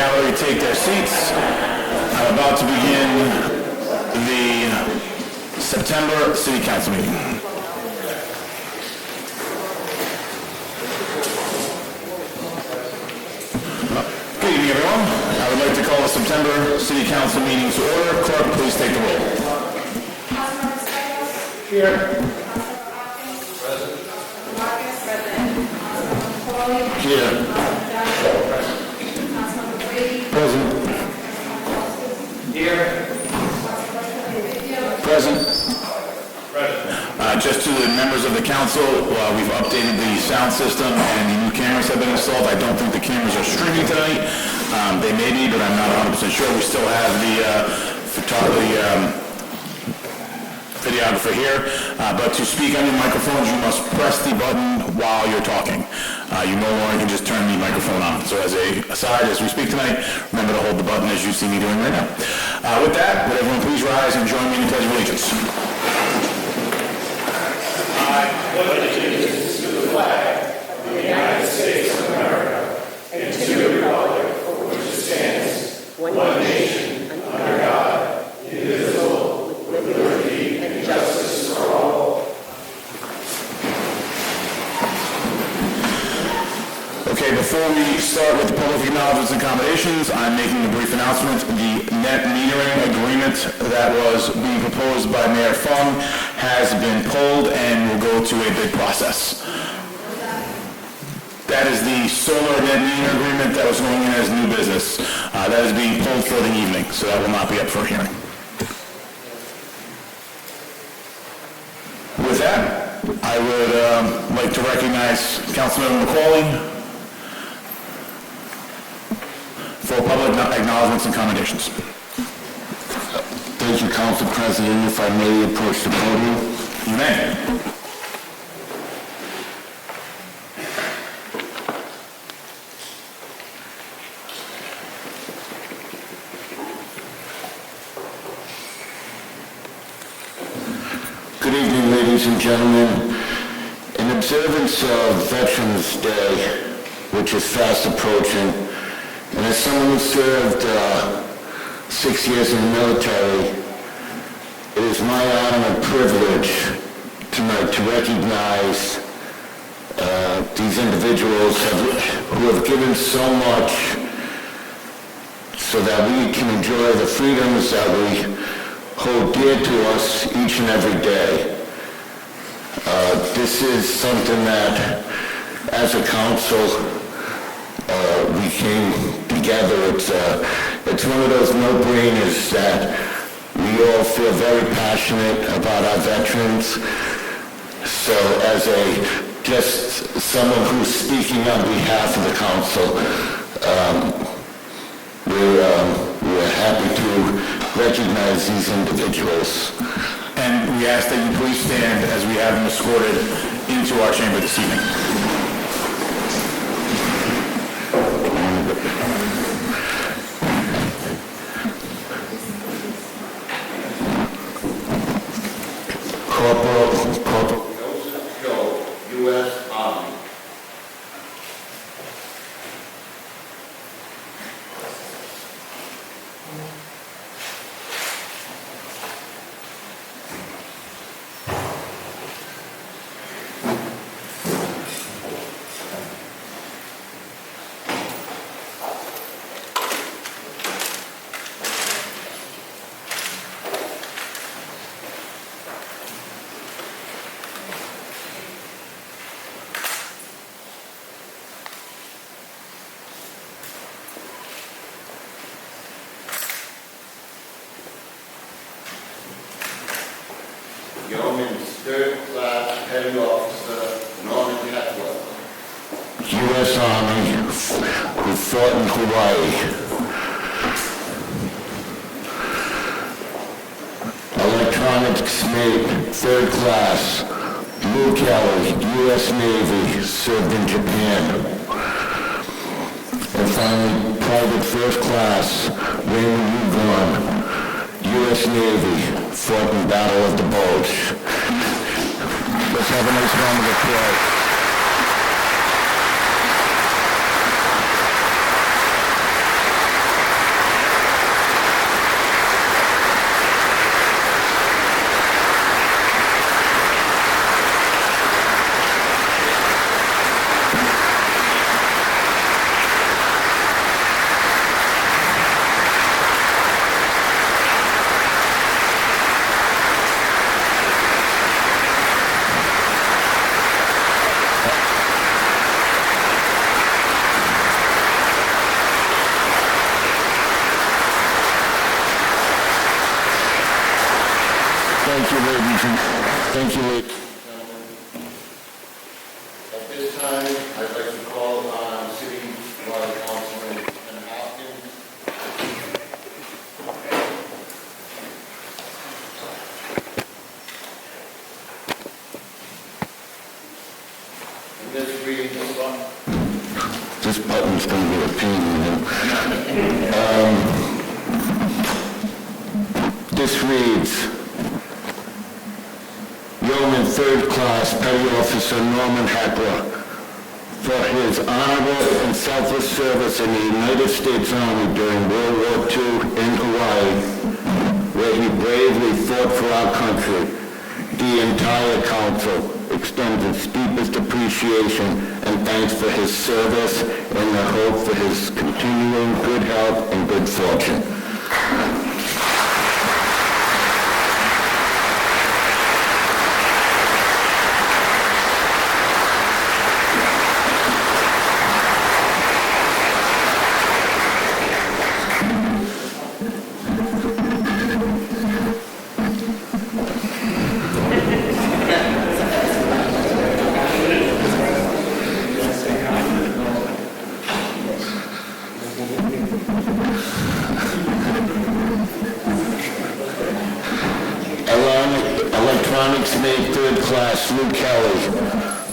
gallery take their seats. I'm about to begin the September City Council meeting. Good evening, everyone. I would like to call the September City Council meeting to order. Clerk, please take the roll. Here. Here. Present. Here. Present. Just to the members of the council, we've updated the sound system and the new cameras have been installed. I don't think the cameras are streaming tonight. They may be, but I'm not 100% sure. We still have the videographer here, but to speak on your microphones, you must press the button while you're talking. You no longer can just turn the microphone on. So as a aside, as we speak tonight, remember to hold the button as you see me doing right now. With that, would everyone please rise and join me in the Pledge of Allegiance? I pledge allegiance to the flag of the United States of America and to the republic for which it stands, one nation, under God, indivisible, with liberty and justice for all. Okay, before we start with the public acknowledgements and accommodations, I'm making a brief announcement. The net metering agreement that was being proposed by Mayor Fung has been pulled and will go to a bid process. That is the solar net metering agreement that was going in as new business. That is being pulled for the evening, so that will not be up for hearing. With that, I would like to recognize Councilmember McCauley for public acknowledgements and commendations. Thank you, Council President. If I may approach the podium. You may. Good evening, ladies and gentlemen. In observance of Veterans Day, which is fast approaching, and as someone who served 6 years in the military, it is my honor and privilege tonight to recognize these individuals who have given so much so that we can enjoy the freedoms that we hold dear to us each and every day. This is something that, as a council, we came together. It's one of those no-brainers that we all feel very passionate about our veterans. So as just someone who's speaking on behalf of the council, we're happy to recognize these individuals. And we ask that you please stand as we have them escorted into our chamber this evening. Corporal Joseph Joe, U.S. Army. Yeoman's third class petty officer, Norman Hetler. U.S. Army, who fought in Hawaii. Electronics mate, third class, Lou Kelly, U.S. Navy, served in Japan. And finally, private first class, Raymond Ugon, U.S. Navy, fought in Battle of the Bulge. Let's have a nice round of applause. Thank you, ladies and gentlemen. At this time, I'd like to call on City Water Councilman Ken Hopkins. And this reads, this button's going to be a pain in the This reads, Yeoman Third Class Petty Officer Norman Heckler, for his honorable and selfless service in the United States Army during World War II in Hawaii, where he bravely fought for our country. The entire council extends its deepest appreciation and thanks for his service and the hope for his continuing good health and good fortune. Electronics Mate Third Class Lou Kelly,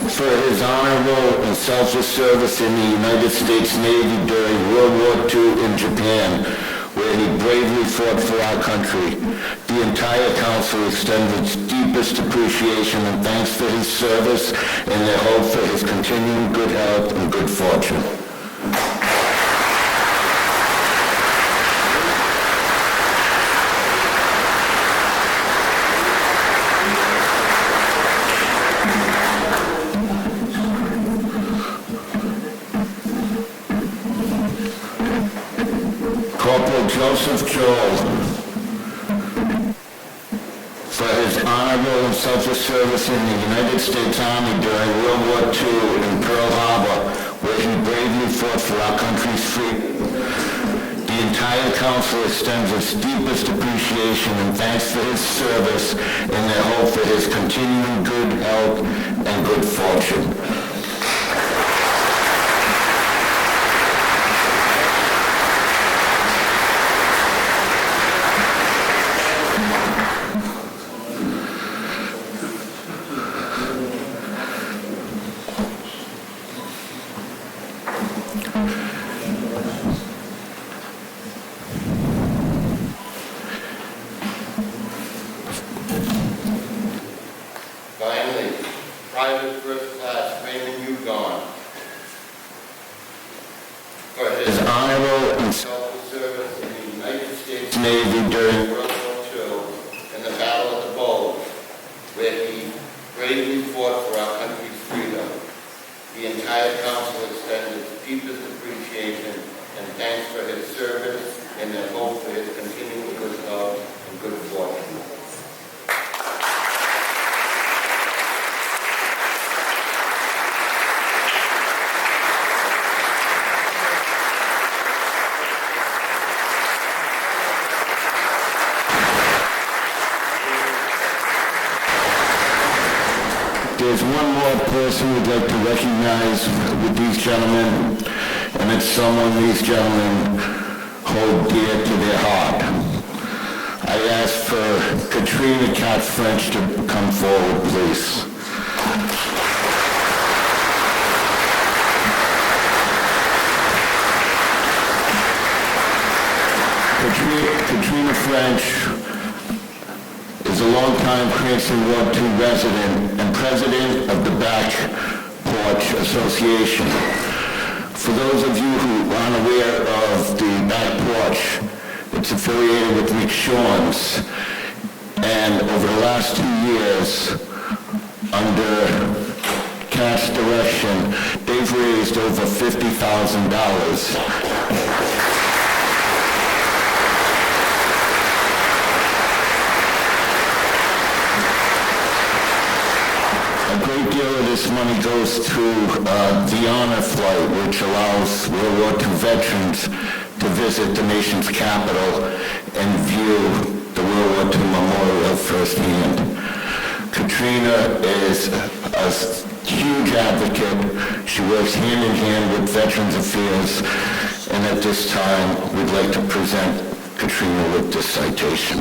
for his honorable and selfless service in the United States Navy during World War II in Japan, where he bravely fought for our country. The entire council extends its deepest appreciation and thanks for his service and their hope for his continuing good health and good fortune. Corporal Joseph Joel, for his honorable and selfless service in the United States Army during World War II in Pearl Harbor, where he bravely fought for our country's freedom. The entire council extends its deepest appreciation and thanks for his service and their hope for his continuing good health and good fortune. Finally, Private First Class Raymond Ugon, for his honorable and selfless service in the United States Navy during World War II and the Battle of the Bulge, where he bravely fought for our country's freedom. The entire council extends its deepest appreciation and thanks for his service and their hope for his continuing good health and good fortune. There's one more person we'd like to recognize with these gentlemen, and it's someone these gentlemen hold dear to their heart. I ask for Katrina Cat French to come forward, please. Katrina French is a longtime Cranston Ward 2 resident and president of the Back Porch Association. For those of you who aren't aware of the Back Porch, it's affiliated with Rick Shawns, and over the last 2 years, under Cat's direction, they've raised over $50,000. A great deal of this money goes to the Honor Flight, which allows World War II veterans to visit the nation's capital and view the World War II memorial firsthand. Katrina is a huge advocate. She works hand in hand with Veterans Affairs, and at this time, we'd like to present Katrina with this citation.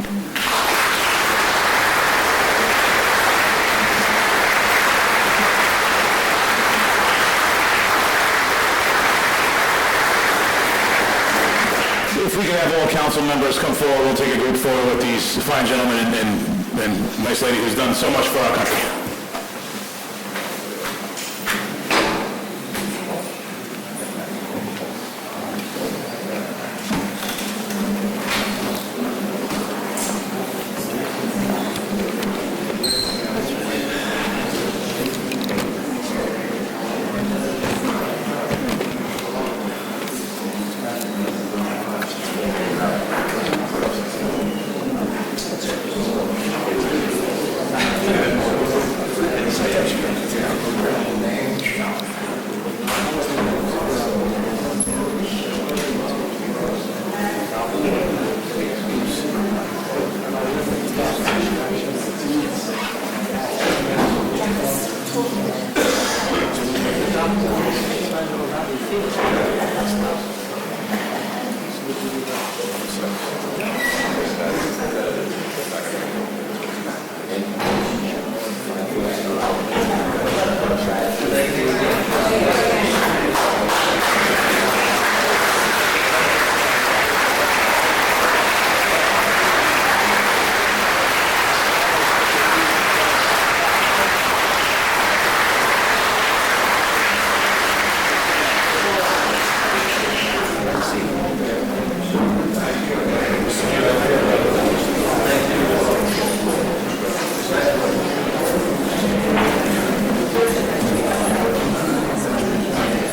If we can have all council members come forward, we'll take a group photo with these fine gentlemen and nice lady who's done so much for our country.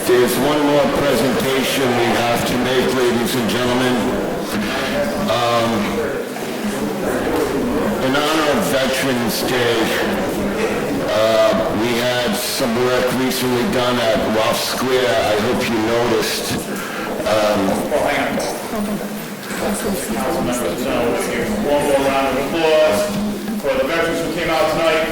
There's one more presentation we have to make, ladies and gentlemen. In honor of Veterans Day, we had some work recently done at Roth Square. I hope you noticed. Hang on. Council members, one more round of applause for the veterans who came out tonight.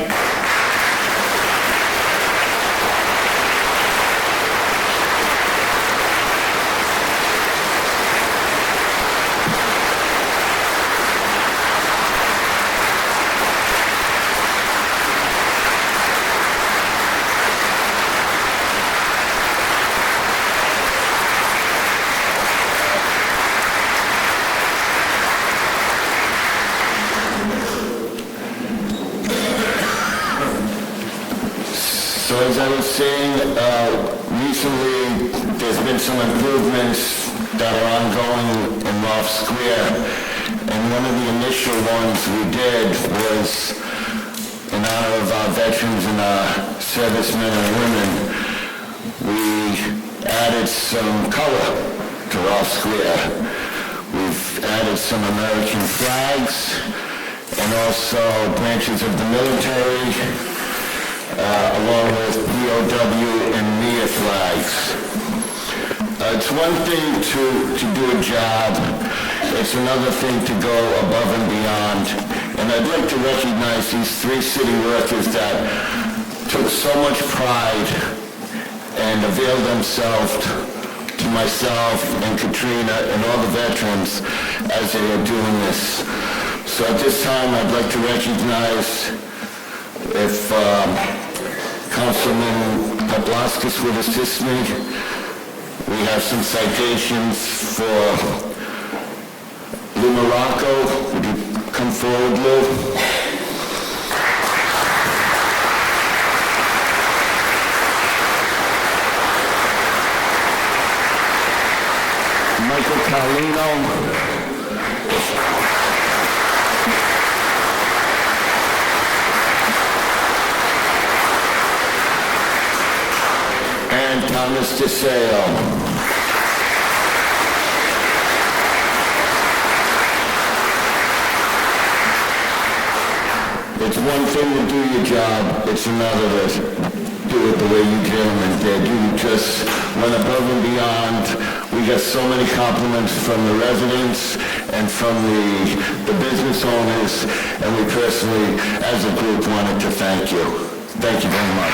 So as I was saying, recently there's been some improvements that are ongoing in Roth Square, and one of the initial ones we did was in honor of our veterans and our servicemen and women. We added some color to Roth Square. We've added some American flags and also branches of the military, along with POW and MIA flags. It's one thing to do a job, it's another thing to go above and beyond. And I'd like to recognize these three city workers that took so much pride and availed themselves to myself and Katrina and all the veterans as they are doing this. So at this time, I'd like to recognize if Councilman Paplaskas would assist me. We have some citations for Lou Morocco. Would you come forward, Lou? Michael Carlino. And Thomas DeSale. It's one thing to do your job, it's another to do it the way you gentlemen did. You just went above and beyond. We get so many compliments from the residents and from the business owners, and we personally, as a group, wanted to thank you. Thank you very much.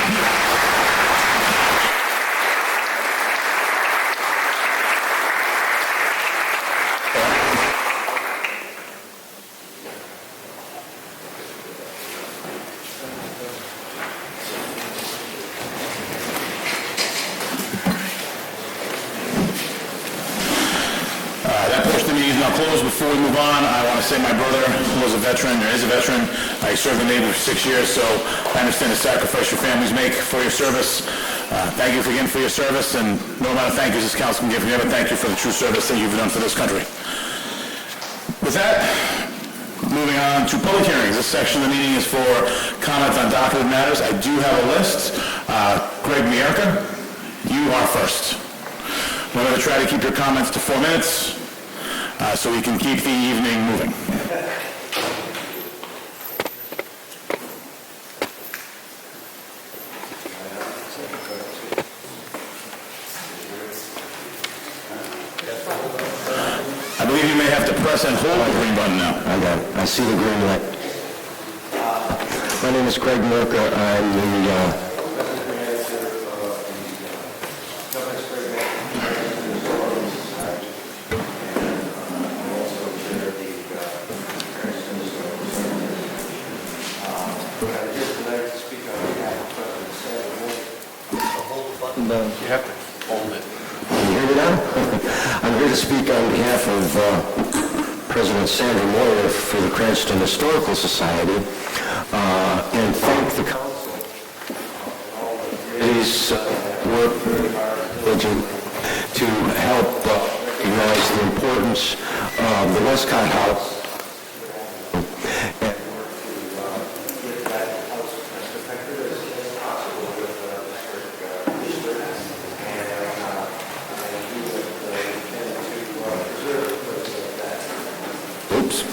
That portion of the meeting is now closed. Before we move on, I want to say my brother was a veteran, or is a veteran. He served the Navy for 6 years, so I understand the sacrifice your families make for your service. Thank you again for your service, and no amount of thank yous this council can give you, but thank you for the true service that you've done for this country. With that, moving on to public hearings. This section of the meeting is for comments on docketed matters. I do have a list. Greg Mierka, you are first. We're going to try to keep your comments to 4 minutes so we can keep the evening moving. I believe you may have to press and hold the green button now. I got it. I see the green light. My name is Craig Murka. I'm the You have to hold it. Can you hear me now? I'm here to speak on behalf of President Sandra Moyer for the Cranston Historical Society and thank the council for all his work very hard to help recognize the importance of the Westcott House.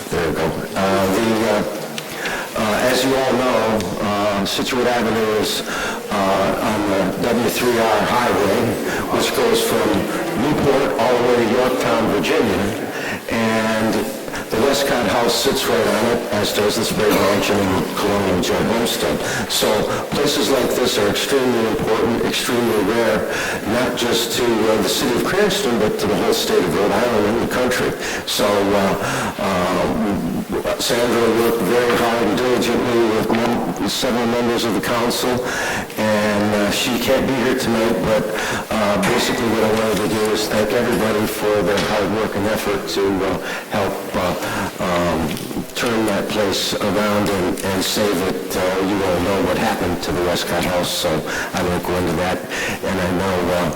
There we go. As you all know, Situate Avenue is on the W3R highway, which goes from Newport all the way to Yorktown, Virginia, and the Westcott House sits right on it, as does the Sprague Mansion and Colonial Joe Homestead. So places like this are extremely important, extremely rare, not just to the city of Cranston, but to the whole state of Rhode Island and the country. So Sandra worked very hard and diligently with several members of the council, and she can't be here tonight, but basically what I wanted to do is thank everybody for their hard work and effort to help turn that place around and save it. You all know what happened to the Westcott House, so I won't go into that. And I know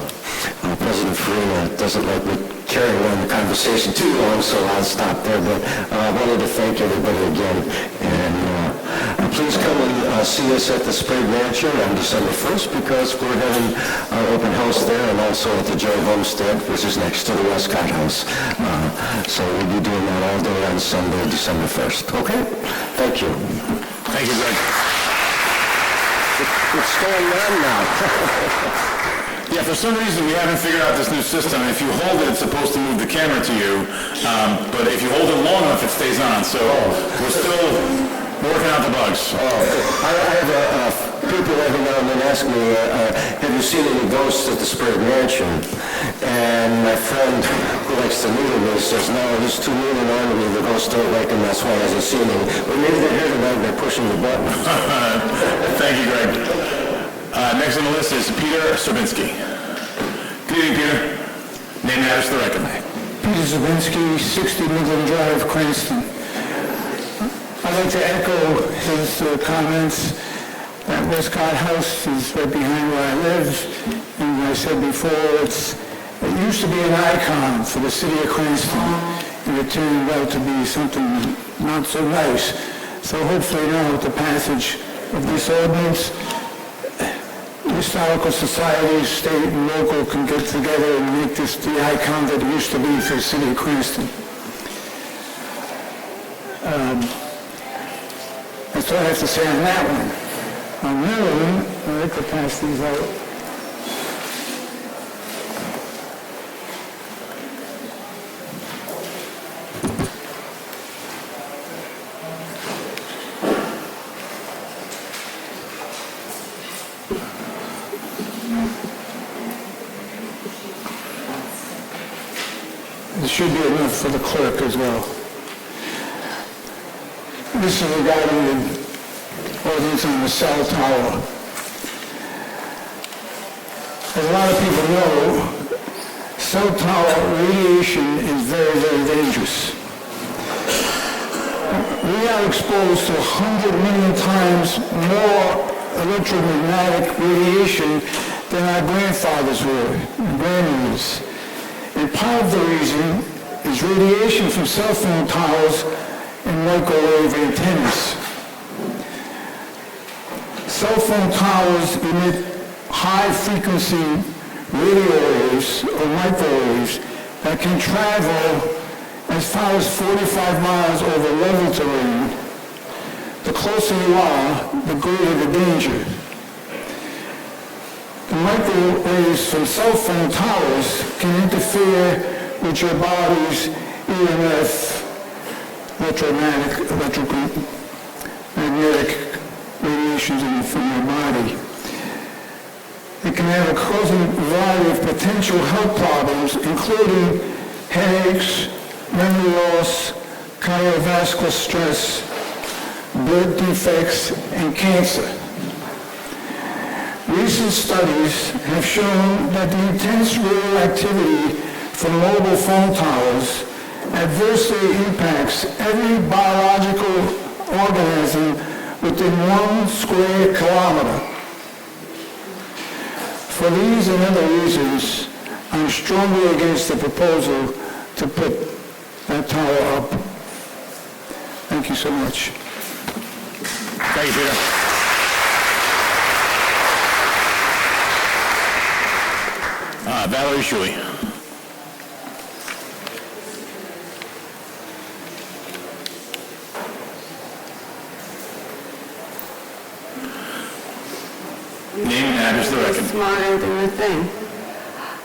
President Farina doesn't like me carrying on the conversation too long, so I'll stop there. But I wanted to thank everybody again. And please come and see us at the Sprague Mansion on December 1st, because we're having our open house there, and also at the Joe Homestead, which is next to the Westcott House. So we'll be doing that all day on Sunday, December 1st. Okay? Thank you. Thank you, Greg. It's going on now. Yeah, for some reason, we haven't figured out this new system. If you hold it, it's supposed to move the camera to you, but if you hold it long enough, it stays on. So we're still working out the bugs. I have people every now and then ask me, have you seen any ghosts at the Sprague Mansion? And my friend who likes to noodle me says, no, he's too mean and ornery. The ghosts don't like him, that's why he hasn't seen him. But maybe they're here tonight and they're pushing the button. Thank you, Greg. Next on the list is Peter Serbinsky. Good evening, Peter. Name and address for the record. Peter Zabinski, 60 Midland Drive, Cranston. I'd like to echo his comments. That Westcott House is right behind where I live. And as I said before, it used to be an icon for the city of Cranston. And it turned out to be something not so nice. So hopefully now with the passage of this ordinance, historical societies, state and local, can get together and make this the icon that it used to be for the city of Cranston. That's all I have to say on that one. On the other one, I'd like to pass these out. It should be enough for the clerk as well. This is regarding the ordinance on the cell tower. As a lot of people know, cell tower radiation is very, very dangerous. We are exposed to 100 million times more electromagnetic radiation than our grandfathers were, and grandmothers. And part of the reason is radiation from cell phone towers and microwave antennas. Cell phone towers emit high-frequency radio waves or microwaves that can travel as far as 45 miles over level terrain. The closer you are, the greater the danger. The microwaves from cell phone towers can interfere with your body's EMF, electromagnetic radiations from your body. It can have a causing variety of potential health problems, including headaches, memory loss, cardiovascular stress, blood defects, and cancer. Recent studies have shown that the intense radioactivity from mobile phone towers adversely impacts every biological organism within 1 square kilometer. For these and other reasons, I'm strongly against the proposal to put that tower up. Thank you so much. Thank you, Peter. Valerie Shuey. Name and address for the record. Smarter than the thing.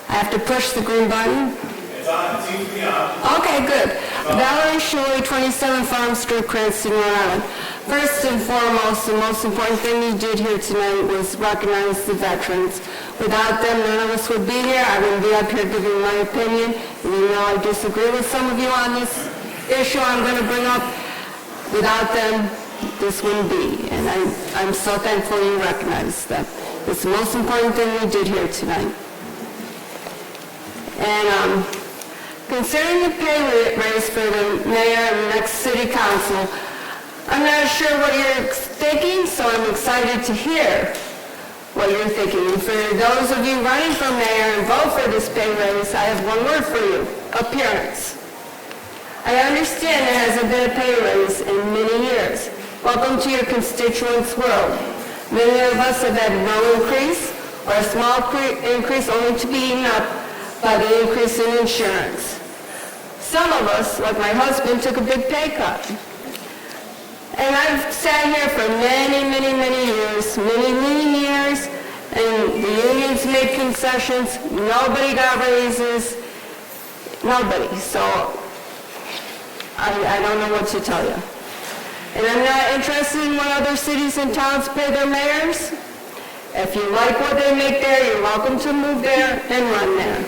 I have to push the green button? It's on. It seems to be on. Okay, good. Valerie Shuey, 27 Farm Street, Cranston, Rhode Island. First and foremost, the most important thing you did here tonight was recognize the veterans. Without them, none of us would be here. I wouldn't be up here giving my opinion. Even though I disagree with some of you on this issue I'm going to bring up, without them, this wouldn't be. And I'm so thankful you recognize them. It's the most important thing we did here tonight. And considering the pay raise for the mayor and next city council, I'm not sure what you're thinking, so I'm excited to hear what you're thinking. And for those of you running for mayor and vote for this pay raise, I have one word for you: appearance. I understand there hasn't been a pay raise in many years. Welcome to your constituents' world. Many of us have had no increase or a small increase only to be eaten up by the increase in insurance. Some of us, like my husband, took a big pay cut. And I've sat here for many, many, many years, many lean years, and the unions made concessions. Nobody got raises. Nobody. So I don't know what to tell you. And I'm not interested in what other cities and towns pay their mayors. If you like what they make there, you're welcome to move there and run there.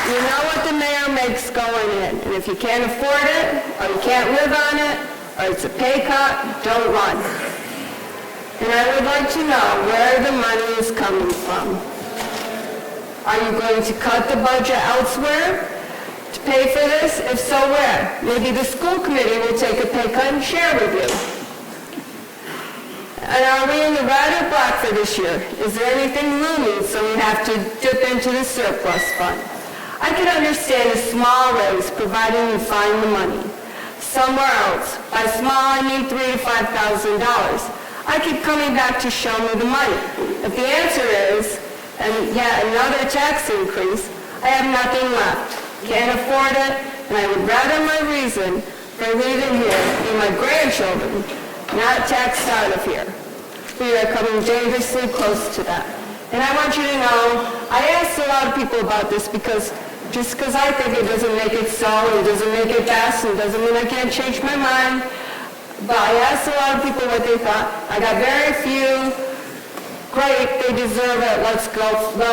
You know what the mayor makes going in, and if you can't afford it, or you can't live on it, or it's a pay cut, don't run. And I would like to know where the money is coming from. Are you going to cut the budget elsewhere to pay for this? If so, where? Maybe the school committee will take a pay cut and share with you. And are we in the red or black for this year? Is there anything looming so we have to dip into the surplus fund? I can understand a small raise providing you find the money somewhere else. By small, I mean $3,000 to $5,000. I keep coming back to show me the money. If the answer is, and yet another tax increase, I have nothing left. Can't afford it, and I would rather my reason for leaving here be my grandchildren, not taxed out of here. We are coming dangerously close to that. And I want you to know, I asked a lot of people about this just because I think it doesn't make it so, it doesn't make it best, and it doesn't mean I can't change my mind. But I asked a lot of people what they thought. I got very few great, they deserve it, let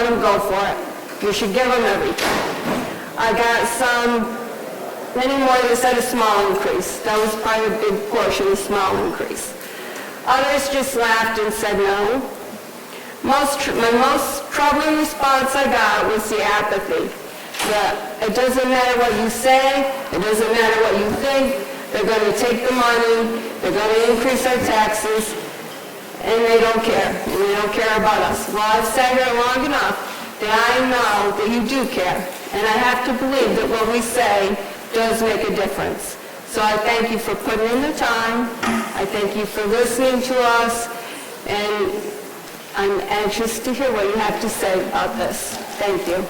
them go for it. You should give them everything. I got many more that said a small increase. That was probably a big portion, a small increase. Others just laughed and said no. My most troubling response I got was the apathy. It doesn't matter what you say, it doesn't matter what you think, they're going to take the money, they're going to increase our taxes, and they don't care. And they don't care about us. Well, I've sat here long enough that I know that you do care. And I have to believe that what we say does make a difference. So I thank you for putting in the time. I thank you for listening to us. And I'm anxious to hear what you have to say about this. Thank you.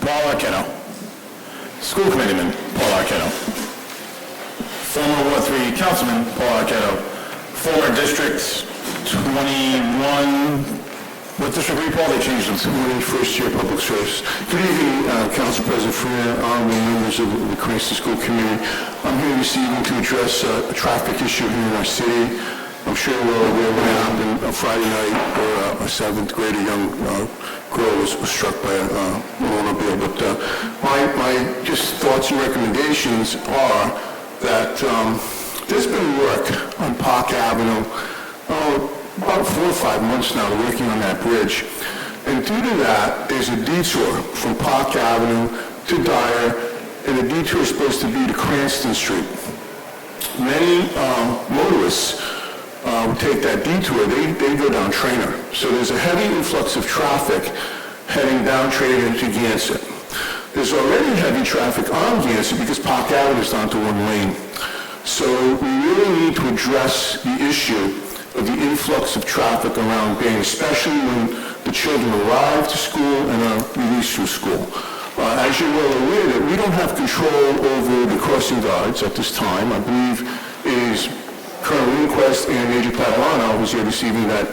Paul Arquette. School Committeeman Paul Arquette. Former Ward 3 Councilman Paul Arquette. Former District 21, what district were you, Paul? They changed them. 21st year public service. Good evening, Council President Freer, honorable members of the Cranston School Committee. I'm here this evening to address a traffic issue here in our city. I'm sure we're all aware of what happened on Friday night where a 7th grader young girl was struck by an automobile. But my just thoughts and recommendations are that there's been work on Park Avenue about 4 or 5 months now working on that bridge. And due to that, there's a detour from Park Avenue to Dyer, and the detour is supposed to be to Cranston Street. Many motorists would take that detour, they go down Traynor. So there's a heavy influx of traffic heading down Traynor to Gansett. There's already heavy traffic on Gansett because Park Avenue is down to 1 lane. So we really need to address the issue of the influx of traffic around Bain, especially when the children arrive to school and are released from school. As you're well aware, that we don't have control over the crossing guards at this time. I believe it is Colonel Lindquist and Major Padalano, who's here this evening, that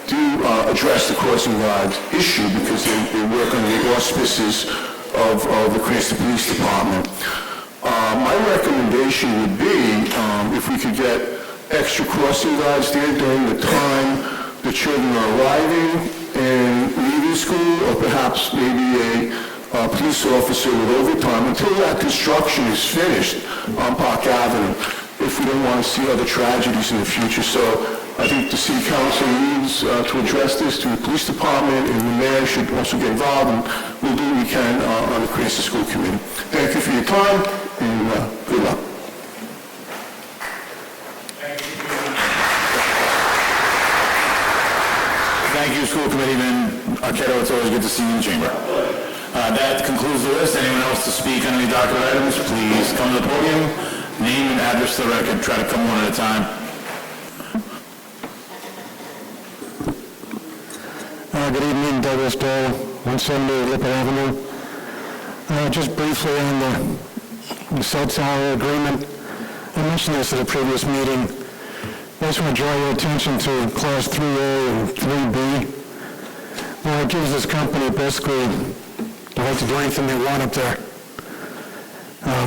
do address the crossing guard issue because they work under the auspices of the Cranston Police Department. My recommendation would be if we could get extra crossing guards there during the time the children are arriving and leaving school, or perhaps maybe a police officer with overtime until that construction is finished on Park Avenue, if we don't want to see other tragedies in the future. So I think the City Council needs to address this to the Police Department, and the Mayor should also get involved, and we'll do what we can on the Cranston School Committee. Thank you for your time, and good luck. Thank you, School Committeeman Arquette. It's always good to see you in the chamber. That concludes the list. Anyone else to speak on any docket items, please come to the podium. Name and address to the record. Try to come one at a time. Good evening, Douglas Dole, 170 Lippert Avenue. Just briefly on the cell tower agreement. I mentioned this at a previous meeting. I just want to draw your attention to Clause 3A and 3B. Well, it gives this company basically the right to do anything they want up there.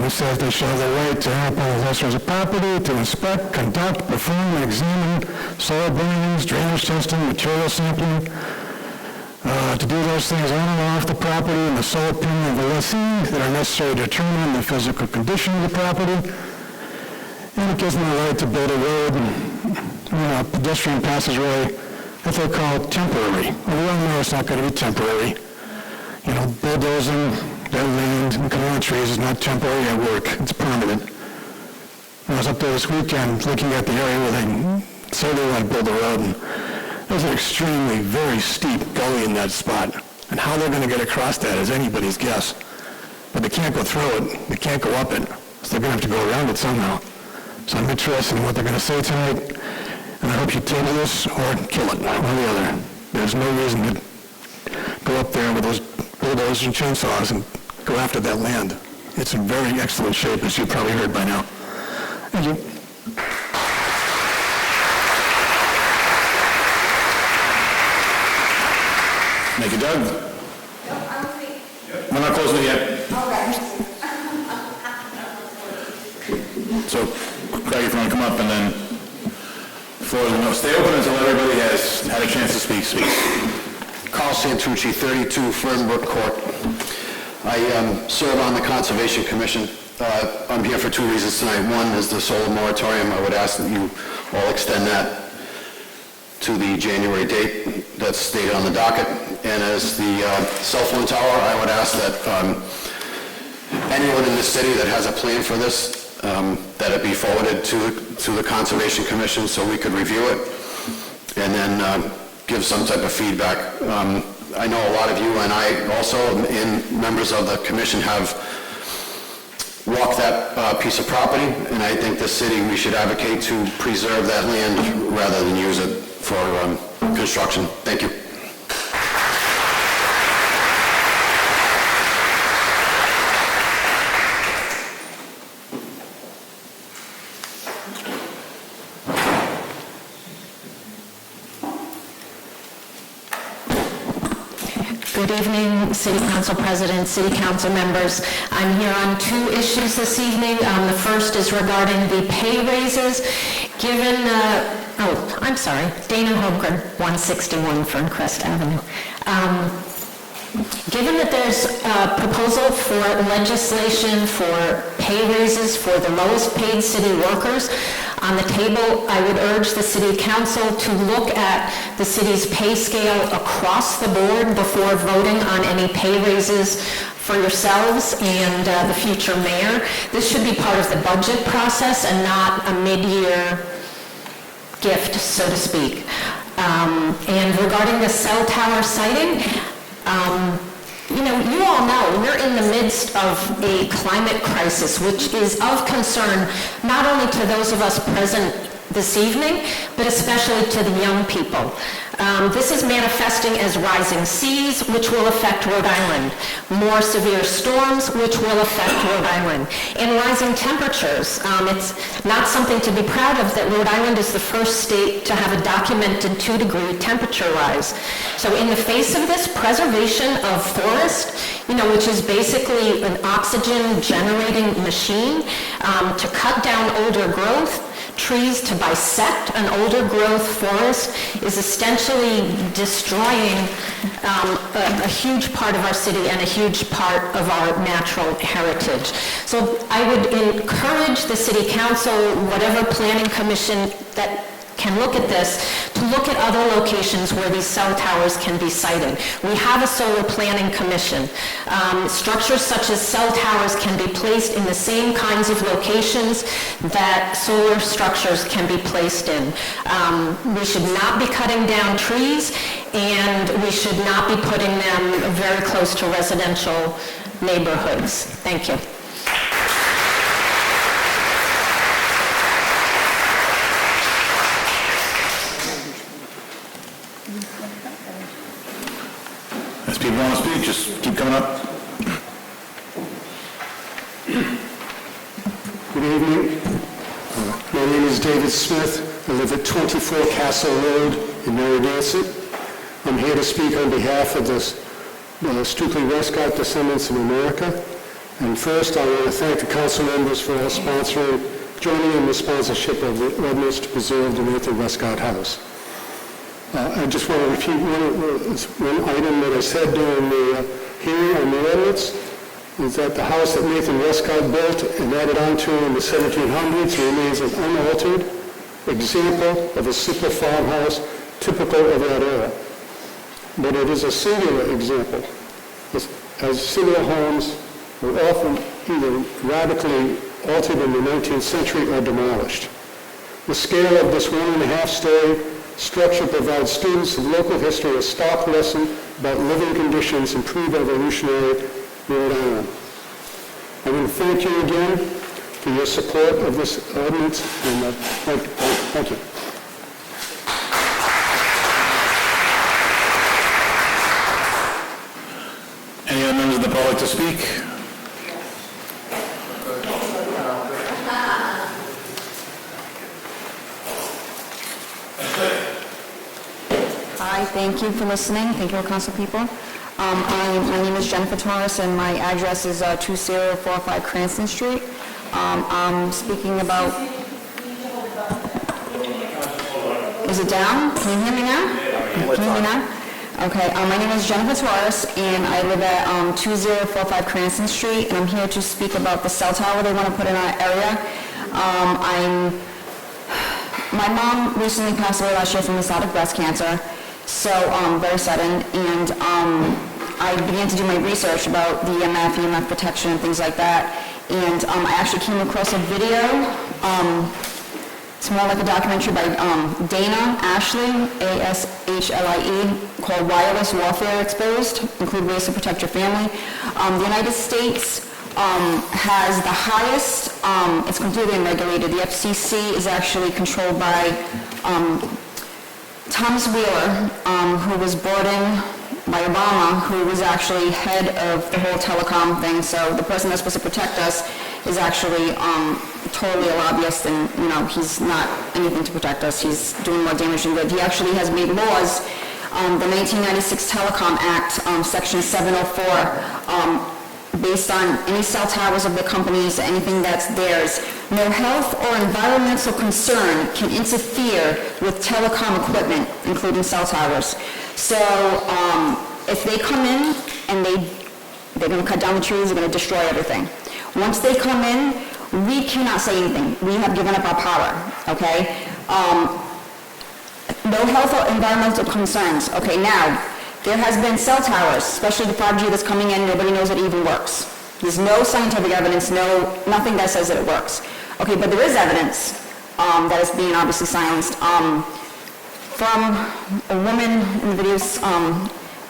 It says they shall have the right to help possessors of property to inspect, conduct, perform, and examine soil borings, drainage testing, material sampling, to do those things on and off the property in the sole opinion of the lessee that are necessary to determine the physical condition of the property. And it gives them the right to build a road and a pedestrian passageway that they call temporary. Well, we all know it's not going to be temporary. You know, bulldozing their land and cutting down trees is not temporary at work. It's permanent. I was up there this weekend looking at the area where they say they want to build a road, and there's an extremely, very steep gully in that spot. And how they're going to get across that is anybody's guess. But they can't go through it. They can't go up it. So they're going to have to go around it somehow. So I'm interested in what they're going to say tonight, and I hope you table this or kill it, one or the other. There's no reason to go up there with those bulldozers and chainsaws and go after that land. It's in very excellent shape, as you probably heard by now. Thank you. Thank you, Doug. We're not closing it yet. if you want to come up, and then stay open until everybody has had a chance to speak. Carl Santucci, 32 Fernbrook Court. I serve on the Conservation Commission. I'm here for two reasons tonight. One is the solar moratorium. I would ask that you all extend that to the January date that's stated on the docket. And as the cell phone tower, I would ask that anyone in the city that has a plan for this, that it be forwarded to the Conservation Commission so we could review it and then give some type of feedback. I know a lot of you and I also, and members of the commission, have walked that piece of property, and I think the city, we should advocate to preserve that land rather than use it for construction. Thank you. Good evening, City Council President, City Council members. I'm here on two issues this evening. The first is regarding the pay raises. Given, Dana Holmgren, 161 Ferncrest Avenue. Given that there's a proposal for legislation for pay raises for the lowest paid city workers on the table, I would urge the City Council to look at the city's pay scale across the board before voting on any pay raises for yourselves and the future mayor. This should be part of the budget process and not a mid-year gift, so to speak. And regarding the cell tower siting, you all know we're in the midst of a climate crisis, which is of concern not only to those of us present this evening, but especially to the young people. This is manifesting as rising seas, which will affect Rhode Island, more severe storms, which will affect Rhode Island, and rising temperatures. It's not something to be proud of that Rhode Island is the first state to have a documented 2-degree temperature rise. So in the face of this, preservation of forest, which is basically an oxygen generating machine, to cut down older growth, trees, to bisect an older growth forest is essentially destroying a huge part of our city and a huge part of our natural heritage. So I would encourage the City Council, whatever planning commission that can look at this, to look at other locations where these cell towers can be sited. We have a solar planning commission. Structures such as cell towers can be placed in the same kinds of locations that solar structures can be placed in. We should not be cutting down trees, and we should not be putting them very close to residential neighborhoods. Thank you. As people want to speak, just keep coming up. Good evening. My name is David Smith. I live at 24 Castle Road in Narragansett. I'm here to speak on behalf of the Stukely Westcott Descendants of America. And first, I want to thank the council members for joining in the sponsorship of the ordinance to preserve the Nathan Westcott House. I just want to repeat one item that I said during the hearing on the ordinance, is that the house that Nathan Westcott built and added onto in the 1700s remains an unaltered example of a simple farmhouse typical of that era. But it is a singular example, as singular homes were often either radically altered in the 19th century or demolished. The scale of this 1.5-story structure provides students of local history a stark lesson about living conditions in pre-revolutionary Rhode Island. I want to thank you again for your support of this ordinance, and thank you. Any other members of the public to speak? Hi, thank you for listening. Thank you, council people. My name is Jennifer Torres, and my address is 2045 Cranston Street. I'm speaking about is it down? Can you hear me now? Can you hear me now? Okay, my name is Jennifer Torres, and I live at 2045 Cranston Street, and I'm here to speak about the cell tower they want to put in our area. My mom recently passed away last year from metastatic breast cancer, so very sudden, and I began to do my research about the EMF protection and things like that, and I actually came across a video. It's more like a documentary by Dana Ashley, A-S-H-L-I-E, called Wireless Warfare Exposed, include ways to protect your family. The United States has the highest, it's completely unregulated. The FCC is actually controlled by Thomas Wheeler, who was brought in by Obama, who was actually head of the whole telecom thing. So the person that's supposed to protect us is actually totally a lobbyist, and he's not anything to protect us. He's doing more damage than good. He actually has made laws. The 1996 Telecom Act, Section 704, based on any cell towers of the companies, anything that's theirs. No health or environmental concern can interfere with telecom equipment, including cell towers. So if they come in and they're going to cut down the trees, they're going to destroy everything. Once they come in, we cannot say anything. We have given up our power, okay? No health or environmental concerns. Okay, now, there has been cell towers, especially the 5G that's coming in, nobody knows it even works. There's no scientific evidence, nothing that says that it works. Okay, but there is evidence that is being obviously silenced from a woman in the videos,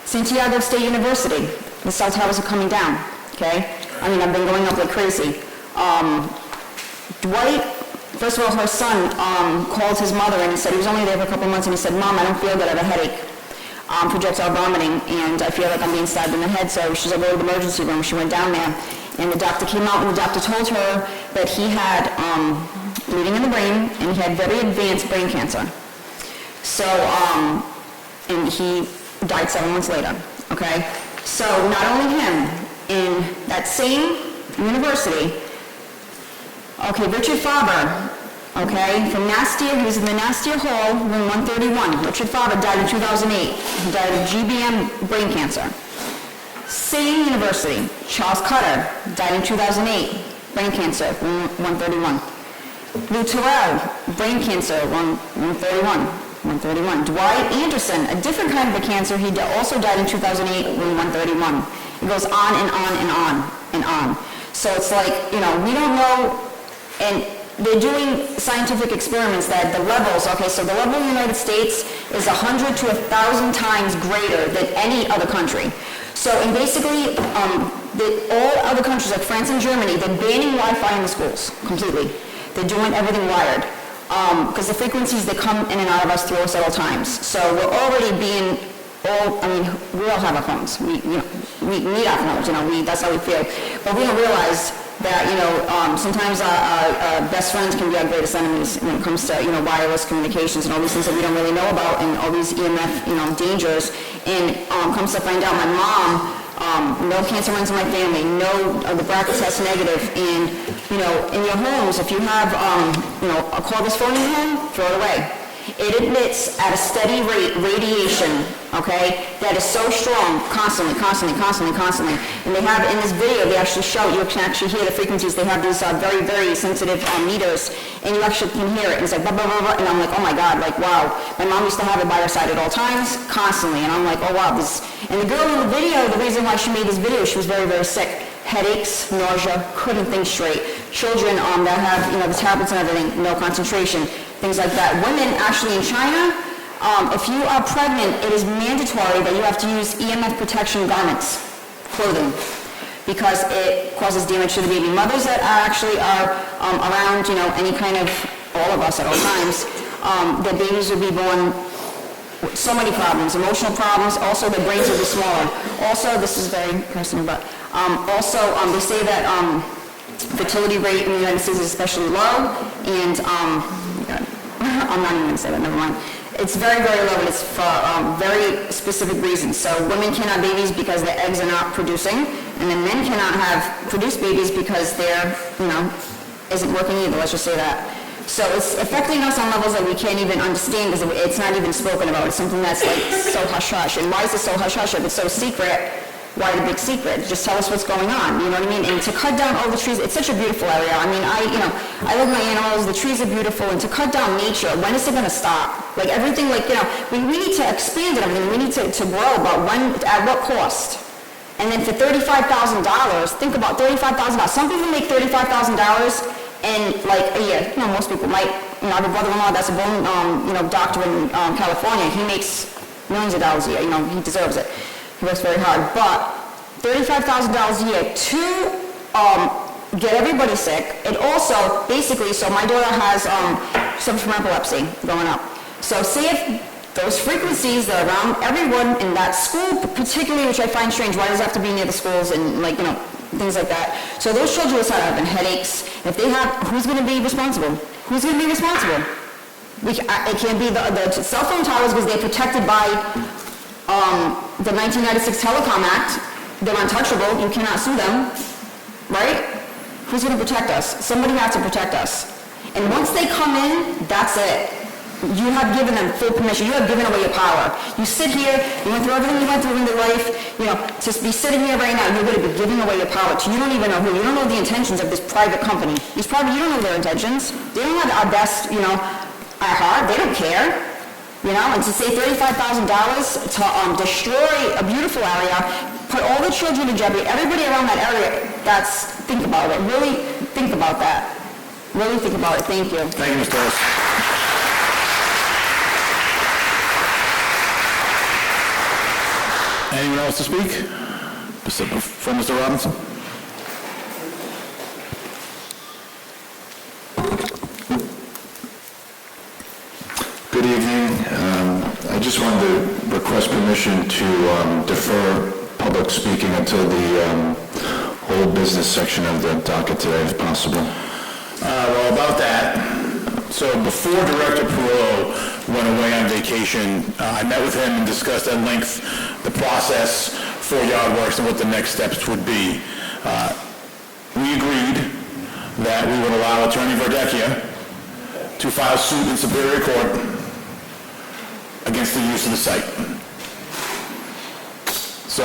Santiago State University. The cell towers are coming down, okay? I mean, I've been going up like crazy. Dwight, first of all, her son called his mother and he said he was only there for a couple months, and he said, "Mom, I don't feel good, I have a headache. Projectile vomiting, and I feel like I'm being stabbed in the head." So she's like, "Go to the emergency room." She went down there, and the doctor came out, and the doctor told her that he had bleeding in the brain, and he had very advanced brain cancer. So, and he died 7 months later, okay? So not only him, in that same university, okay, Richard Faber, okay, from Nastia, he was in the Nastia Hall, room 131. Richard Faber died in 2008. He died of GBM brain cancer. Same university, Charles Cutter died in 2008, brain cancer, room 131. Lou Terrell, brain cancer, room 131. Dwight Anderson, a different kind of a cancer, he also died in 2008, room 131. It goes on and on and on and on. So it's like, we don't know, and they're doing scientific experiments that the levels, okay, so the level in the United States is 100 to 1,000 times greater than any other country. So, and basically, all other countries like France and Germany, they're banning Wi-Fi in the schools completely. They're doing everything wired. Because the frequencies, they come in and out of us through us at all times. So we're already being we all have our phones. We need our phones, that's how we feel. But we don't realize that, sometimes our best friends can be our greatest enemies when it comes to, wireless communications and all these things that we don't really know about, and all these EMF, dangers. And comes to find out, my mom, no cancer runs in my family, the BRCA test negative, and, in your homes, if you have, a cordless phone in your home, throw it away. It emits at a steady rate radiation, okay, that is so strong, constantly. And they have, in this video, they actually show, you can actually hear the frequencies. They have these very, very sensitive meters, and you actually can hear it. And it's like, blah, blah, blah, blah, and I'm like, oh my God, like, wow. My mom used to have it by her side at all times, constantly, and I'm like, oh wow, this. And the girl in the video, the reason why she made this video, she was very, very sick. Headaches, nausea, couldn't think straight. Children that have, the tablets and everything, no concentration, things like that. Women, actually in China, if you are pregnant, it is mandatory that you have to use EMF protection garments, clothing, because it causes damage to the baby. Mothers that actually are around, any kind of, all of us at all times, their babies will be born with so many problems, emotional problems, also their brains will be smaller. Also, this is very personal, but they say that fertility rate in the United States is especially low, and I'm not even going to say that, never mind. It's very, very low, and it's for very specific reasons. So women cannot have babies because their eggs are not producing, and then men cannot produce babies because their, isn't working either, let's just say that. So it's affecting us on levels that we can't even understand because it's not even spoken about. It's something that's like so hush-hush. And why is it so hush-hush? If it's so secret, why the big secret? Just tell us what's going on, you know what I mean? And to cut down all the trees, it's such a beautiful area. I mean, I love my animals, the trees are beautiful, and to cut down nature, when is it gonna stop? Like everything, like, we need to expand it, we need to grow, but when, at what cost? And then for $35,000, think about $35,000. Some people make $35,000 in like a year. Most people might. I have a brother-in-law that's a bone, doctor in California. He makes millions of dollars a year. He deserves it. He works very hard. But $35,000 a year to get everybody sick. And also, basically, so my daughter has suffers from epilepsy growing up. So say if those frequencies that are around everyone in that school, particularly, which I find strange, why does it have to be near the schools and things like that. So those children will start having headaches. If they have, who's going to be responsible? Who's going to be responsible? It can't be the cell phone towers because they're protected by the 1996 Telecom Act. They're untouchable. You cannot sue them, right? Who's going to protect us? Somebody has to protect us. And once they come in, that's it. You have given them full permission. You have given away your power. You sit here, you went through everything you went through in your life, just be sitting here right now, you're going to be giving away your power to, you don't even know who, you don't know the intentions of this private company. You don't know their intentions. They don't have our best, at heart. They don't care. And to say $35,000 to destroy a beautiful area, put all the children in jeopardy, everybody around that area, think about it. Really think about that. Really think about it. Thank you. Thank you, Ms. Torres. Anyone else to speak? From Mr. Robinson? Good evening. I just wanted to request permission to defer public speaking until the whole business section of the docket today, if possible. Well, about that, so before Director Perillo went away on vacation, I met with him and discussed at length the process for yard works and what the next steps would be. We agreed that we would allow Attorney Verdecchia to file suit in Superior Court against the use of the site. So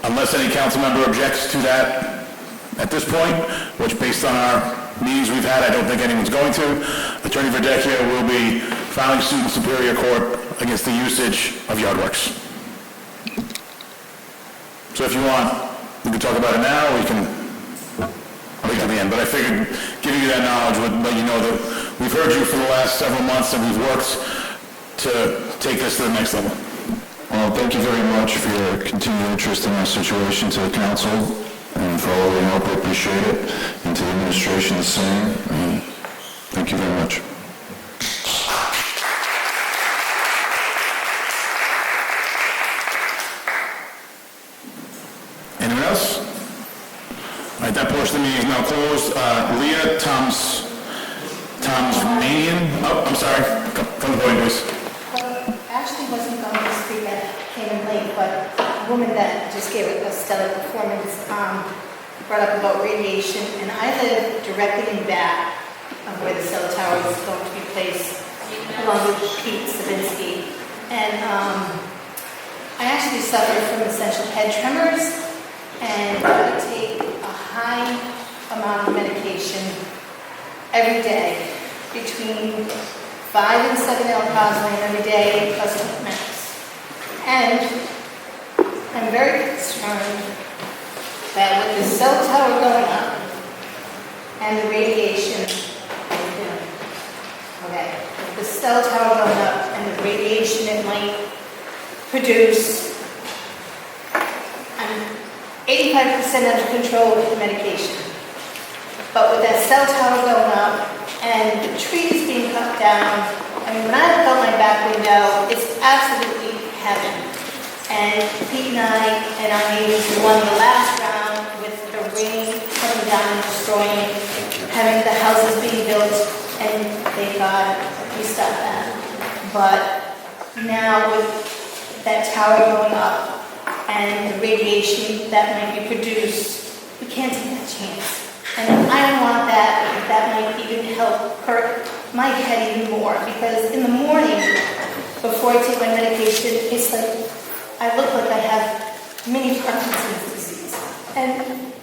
unless any council member objects to that at this point, which based on our meetings we've had, I don't think anyone's going to, Attorney Verdecchia will be filing suit in Superior Court against the usage of yard works. So if you want, we can talk about it now, or we can wait till the end. But I figured giving you that knowledge would let you know that we've heard you for the last several months and we've worked to take this to the next level. Well, thank you very much for your continued interest in our situation to the council and for all your help. I appreciate it. And to the administration, the same. And thank you very much. Anyone else? All right, that portion of the meeting is now closed. Leah Tomsmanian. Oh, I'm sorry. Come to the podium, please. Actually wasn't going to speak, that came in late, but a woman that just gave a stellar performance brought up about radiation, and I live directly in back of where the cell tower is going to be placed, along with Pete Savinsky. And I actually suffer from essential head tremors, and I take a high amount of medication every day, between 5 and 7 L-Coslane every day, plus meds. And I'm very concerned that with the cell tower going up and the radiation, with the cell tower going up and the radiation it might produce, I'm 85% under control with the medication. But with that cell tower going up and the trees being cut down, I mean, when I look out my back window, it's absolutely heaven. And Pete and I and our neighbors won the last round with the rain coming down and destroying, having the houses being built, and thank God we stopped that. But now with that tower going up and the radiation that might be produced, we can't take that chance. And I don't want that, if that might even help hurt my head even more, because in the morning, before I take my medication, it's like, I look like I have mini Parkinson's disease, and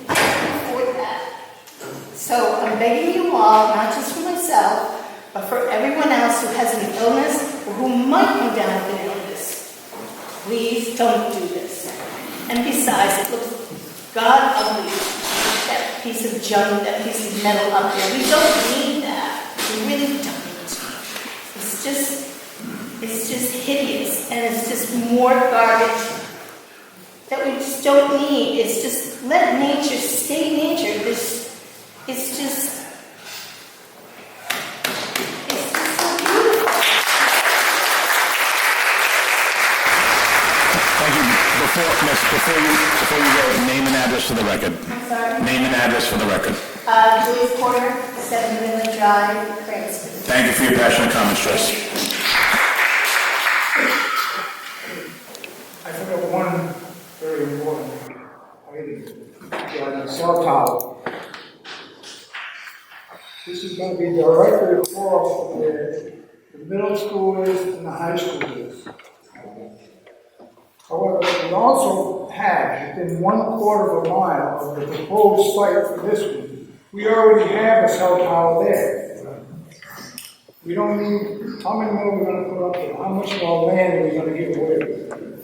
I can't afford that. So I'm begging you all, not just for myself, but for everyone else who has an illness or who might come down with an illness, please don't do this. And besides, it looks god ugly, that piece of junk, that piece of metal up there. We don't need that. We really don't. It's just hideous, and it's just more garbage that we just don't need. It's just, let nature stay nature. It's just so beautiful. Thank you. Before you go, name and address for the record. I'm sorry? Name and address for the record. Joyce Porter, 7 Midland Drive, Cranston. Thank you for your passionate comments, Joyce. I forgot one very important item regarding the cell tower. This is going to be directly across where the middle school is and the high school is. However, we also have, within 1/4 of a mile of the proposed site for this one, we already have a cell tower there. We don't need, how many more are we going to put up there? How much more land are we going to give away?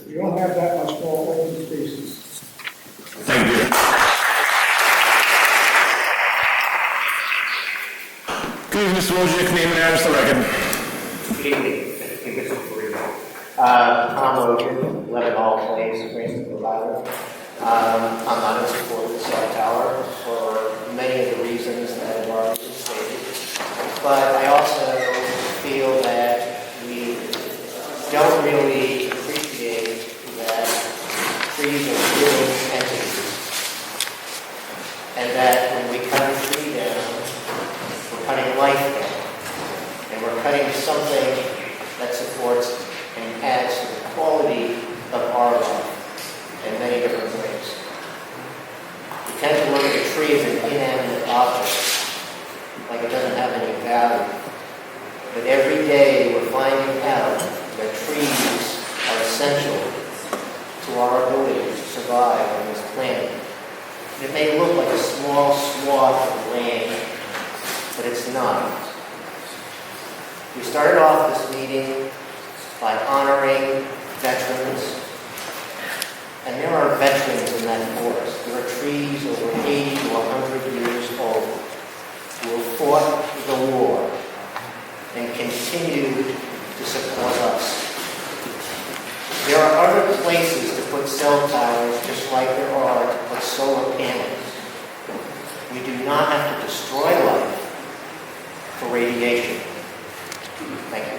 We don't have that much more open spaces. Thank you, Peter. Good evening, Mr. Wojcik. Name and address for the record. Good evening. Tom Logan, 11 Hall Place, Cranston, Rhode Island. I'm not in support of the cell tower for many of the reasons that have already been stated. But I also feel that we don't really appreciate that trees are living entities. And that when we cut a tree down, we're cutting life down. And we're cutting something that supports and adds to the quality of our life in many different ways. We tend to look at a tree as an inanimate object, like it doesn't have any value. But every day we're finding out that trees are essential to our ability to survive on this planet. It may look like a small swath of land, but it's not. We started off this meeting by honoring veterans, and there are veterans in that forest. There are trees over 80 to 100 years old who have fought the war and continue to support us. There are other places to put cell towers just like there are to put solar panels. We do not have to destroy life for radiation. Thank you.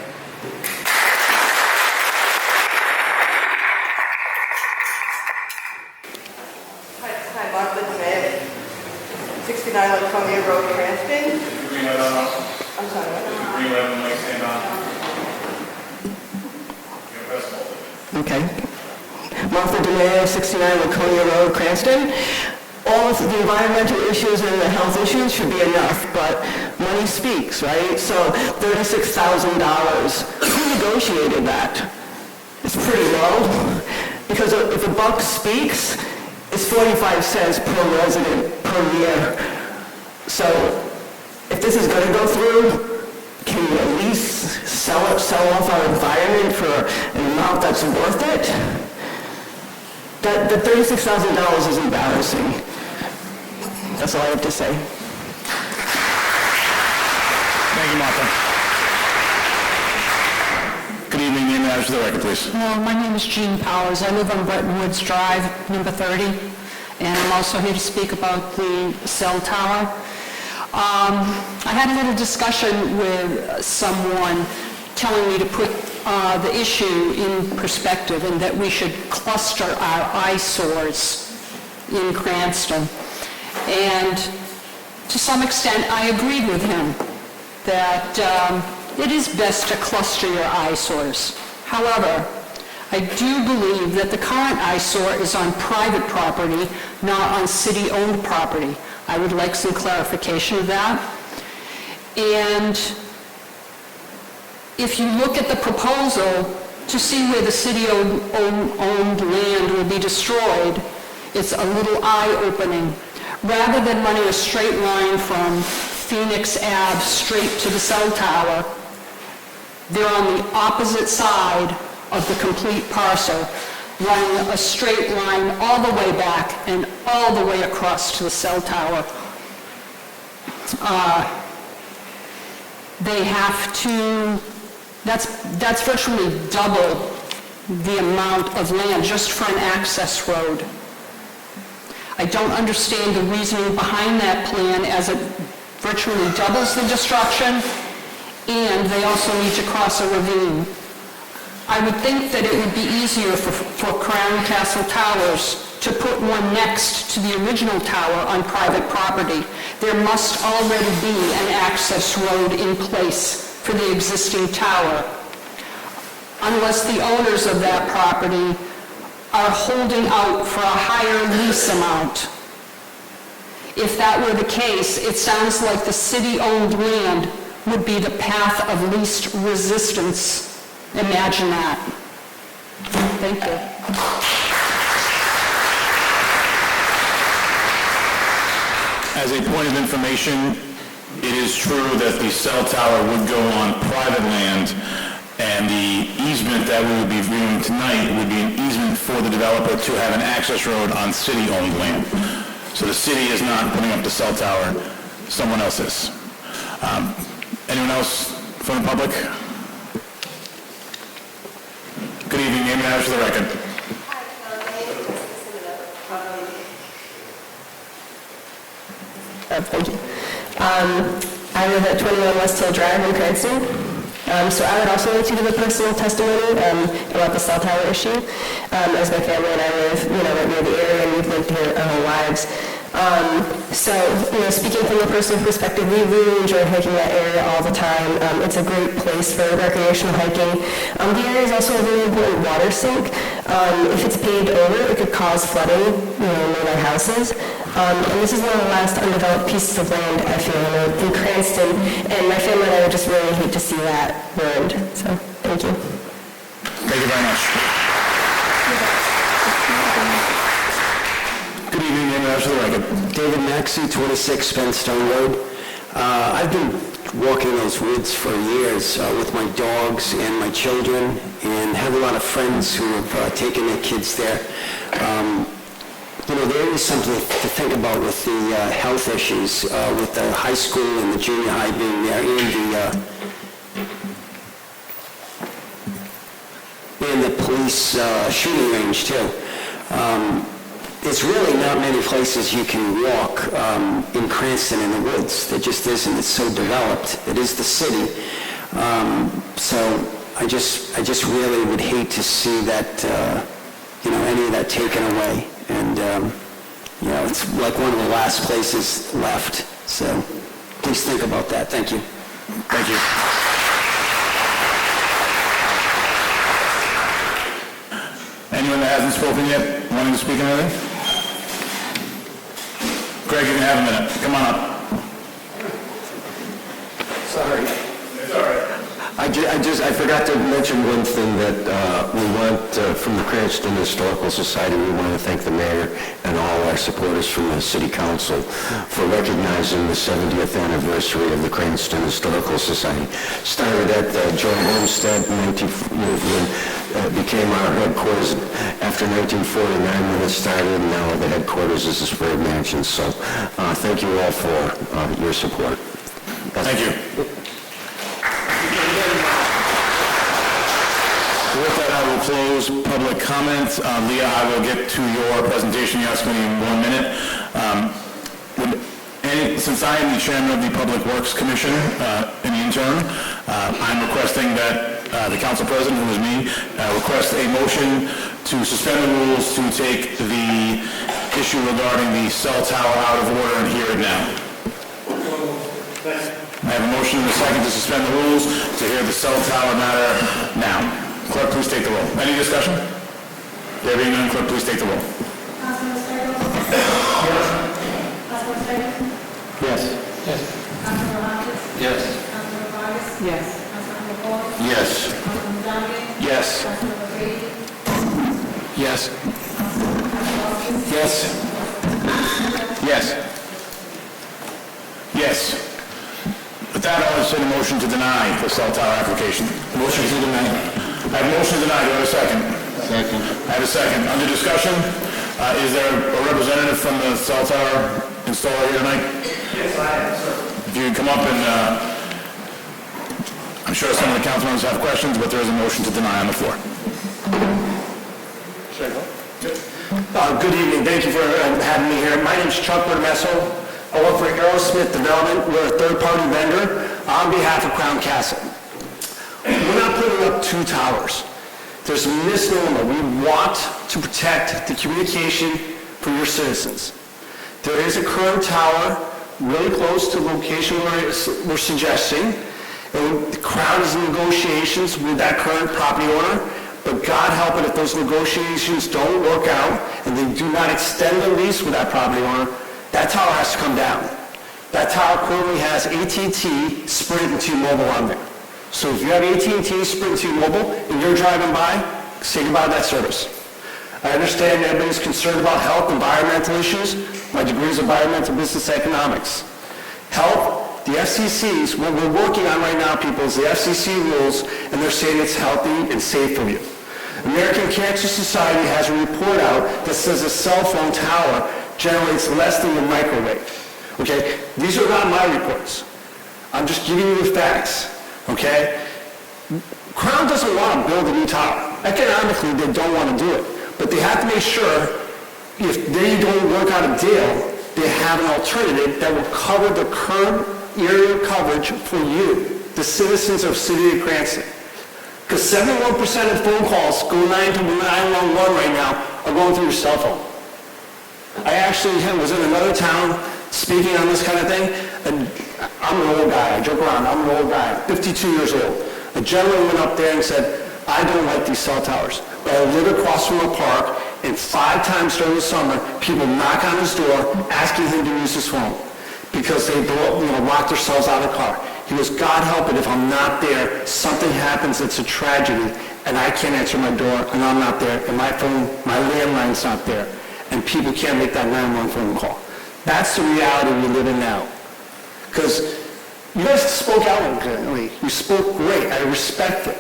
Hi, Martha DeMay, 69 Laconia Road, Cranston. I'm sorry, Okay. Martha DeMay, 69 Laconia Road, Cranston. All of the environmental issues and the health issues should be enough, but money speaks, right? So $36,000, who negotiated that? It's pretty low, because if a buck speaks, it's 45 cents per resident per year. So if this is going to go through, can we at least sell off our environment for an amount that's worth it? The $36,000 is embarrassing. That's all I have to say. Thank you, Martha. Good evening. Name and address for the record, please. Hello, my name is Jean Powers. I live on Bretton Woods Drive, number 30, and I'm also here to speak about the cell tower. I had a little discussion with someone telling me to put the issue in perspective and that we should cluster our eyesores in Cranston. And to some extent, I agreed with him that it is best to cluster your eyesores. However, I do believe that the current eyesore is on private property, not on city-owned property. I would like some clarification of that. And if you look at the proposal to see where the city-owned land will be destroyed, it's a little eye-opening. Rather than running a straight line from Phoenix Ave straight to the cell tower, they're on the opposite side of the complete parcel, running a straight line all the way back and all the way across to the cell tower. They have to, that's virtually double the amount of land just for an access road. I don't understand the reasoning behind that plan, as it virtually doubles the destruction, and they also need to cross a ravine. I would think that it would be easier for Crown Castle Towers to put one next to the original tower on private property. There must already be an access road in place for the existing tower, unless the owners of that property are holding out for a higher lease amount. If that were the case, it sounds like the city-owned land would be the path of least resistance. Imagine that. Thank you. As a point of information, it is true that the cell tower would go on private land, and the easement that we would be viewing tonight would be an easement for the developer to have an access road on city-owned land. So the city is not putting up the cell tower, someone else is. Anyone else from the public? Good evening, name and address for the record. Thank you. I live at 21 West Hill Drive in Cranston. So I would also like to give a personal testimony about the cell tower issue, as my family and I live, right near the area, and we've lived here our whole lives. Speaking from a personal perspective, we really enjoy hiking that area all the time. It's a great place for recreational hiking. The area is also a really important water sink. If it's paved over, it could cause flooding, near our houses. And this is one of the last undeveloped pieces of land, I feel, in Cranston, and my family and I would just really hate to see that ruined. So, thank you. Thank you very much. Good evening, name and address for the record. David Maxey, 26 Spenstone Road. I've been walking those woods for years with my dogs and my children, and have a lot of friends who have taken their kids there. There is something to think about with the health issues with the high school and the junior high being there, and the police shooting range too. There's really not many places you can walk in Cranston in the woods. There just isn't. It's so developed. It is the city. So I just really would hate to see that, any of that taken away. And, it's like one of the last places left. So please think about that. Thank you. Thank you. Anyone that hasn't spoken yet, wanting to speak on anything? Greg, you can have a minute. Come on up. Sorry. It's all right. I forgot to mention one thing that we want from the Cranston Historical Society. We want to thank the mayor and all our supporters from the city council for recognizing the 70th anniversary of the Cranston Historical Society. Started at the Joint Homestead when it became our headquarters after 1949 when it started, and now the headquarters is the Sprague Mansion. So thank you all for your support. Thank you. With that, I will close public comment. Leah, I will get to your presentation you asked me in 1 minute. Since I am the chairman of the Public Works Commission in the interim, I'm requesting that the council president, who is me, request a motion to suspend the rules to take the issue regarding the cell tower out of order and hear it now. I have a motion and a second to suspend the rules to hear the cell tower matter now. Clerk, please take the roll. Any discussion? There being none, clerk, please take the roll. Councilman Stichels? Councilman Stichels? Yes. Councilman Hopkins? Yes. Councilman Vargas? Yes. Councilman Yes. Yes. Yes. Yes. Yes. Yes. With that, I'll entertain a motion to deny the cell tower application. Motion to deny. I have a motion to deny. Do I have a second? Second. I have a second. Under discussion, is there a representative from the cell tower installer here tonight? Yes, I am, sir. If you could come up and, I'm sure some of the council members have questions, but there is a motion to deny on the floor. Good evening. Thank you for having me here. My name is Chuck Bermesso. I work for Aerosmith Development. We're a third-party vendor on behalf of Crown Castle. We're not putting up two towers. There's a misnomer. We want to protect the communication for your citizens. There is a current tower really close to the location we're suggesting, and the Crown is in negotiations with that current property owner, but God help it if those negotiations don't work out and they do not extend the lease with that property owner, that tower has to come down. That tower currently has AT&T, Sprint, and T-Mobile on there. So if you have AT&T, Sprint, and T-Mobile, and you're driving by, say goodbye to that service. I understand everybody's concerned about health, environmental issues. My degree is environmental business economics. Health, the FCC's, what we're working on right now, people, is the FCC rules, and they're saying it's healthy and safe for you. American Cancer Society has a report out that says a cell phone tower generates less than a microwave. Okay? These are not my reports. I'm just giving you the facts. Okay? Crown doesn't want to build a new tower. Economically, they don't want to do it. But they have to make sure if they don't work out a deal, they have an alternative that will cover the current area coverage for you, the citizens of City of Cranston. Because 71% of phone calls go 911 right now are going through your cell phone. I actually was in another town speaking on this kind of thing, and I'm an old guy. I joke around. I'm an old guy, 52 years old. A gentleman went up there and said, I don't like these cell towers, but I live across from a park, and 5 times during the summer, people knock on his door asking him to use his phone because they lock themselves out of the car. He goes, God help it, if I'm not there, something happens, it's a tragedy, and I can't answer my door, and I'm not there, and my phone, my landline's not there, and people can't make that 911 phone call. That's the reality we live in now. Because you guys spoke eloquently. You spoke great. I respect it.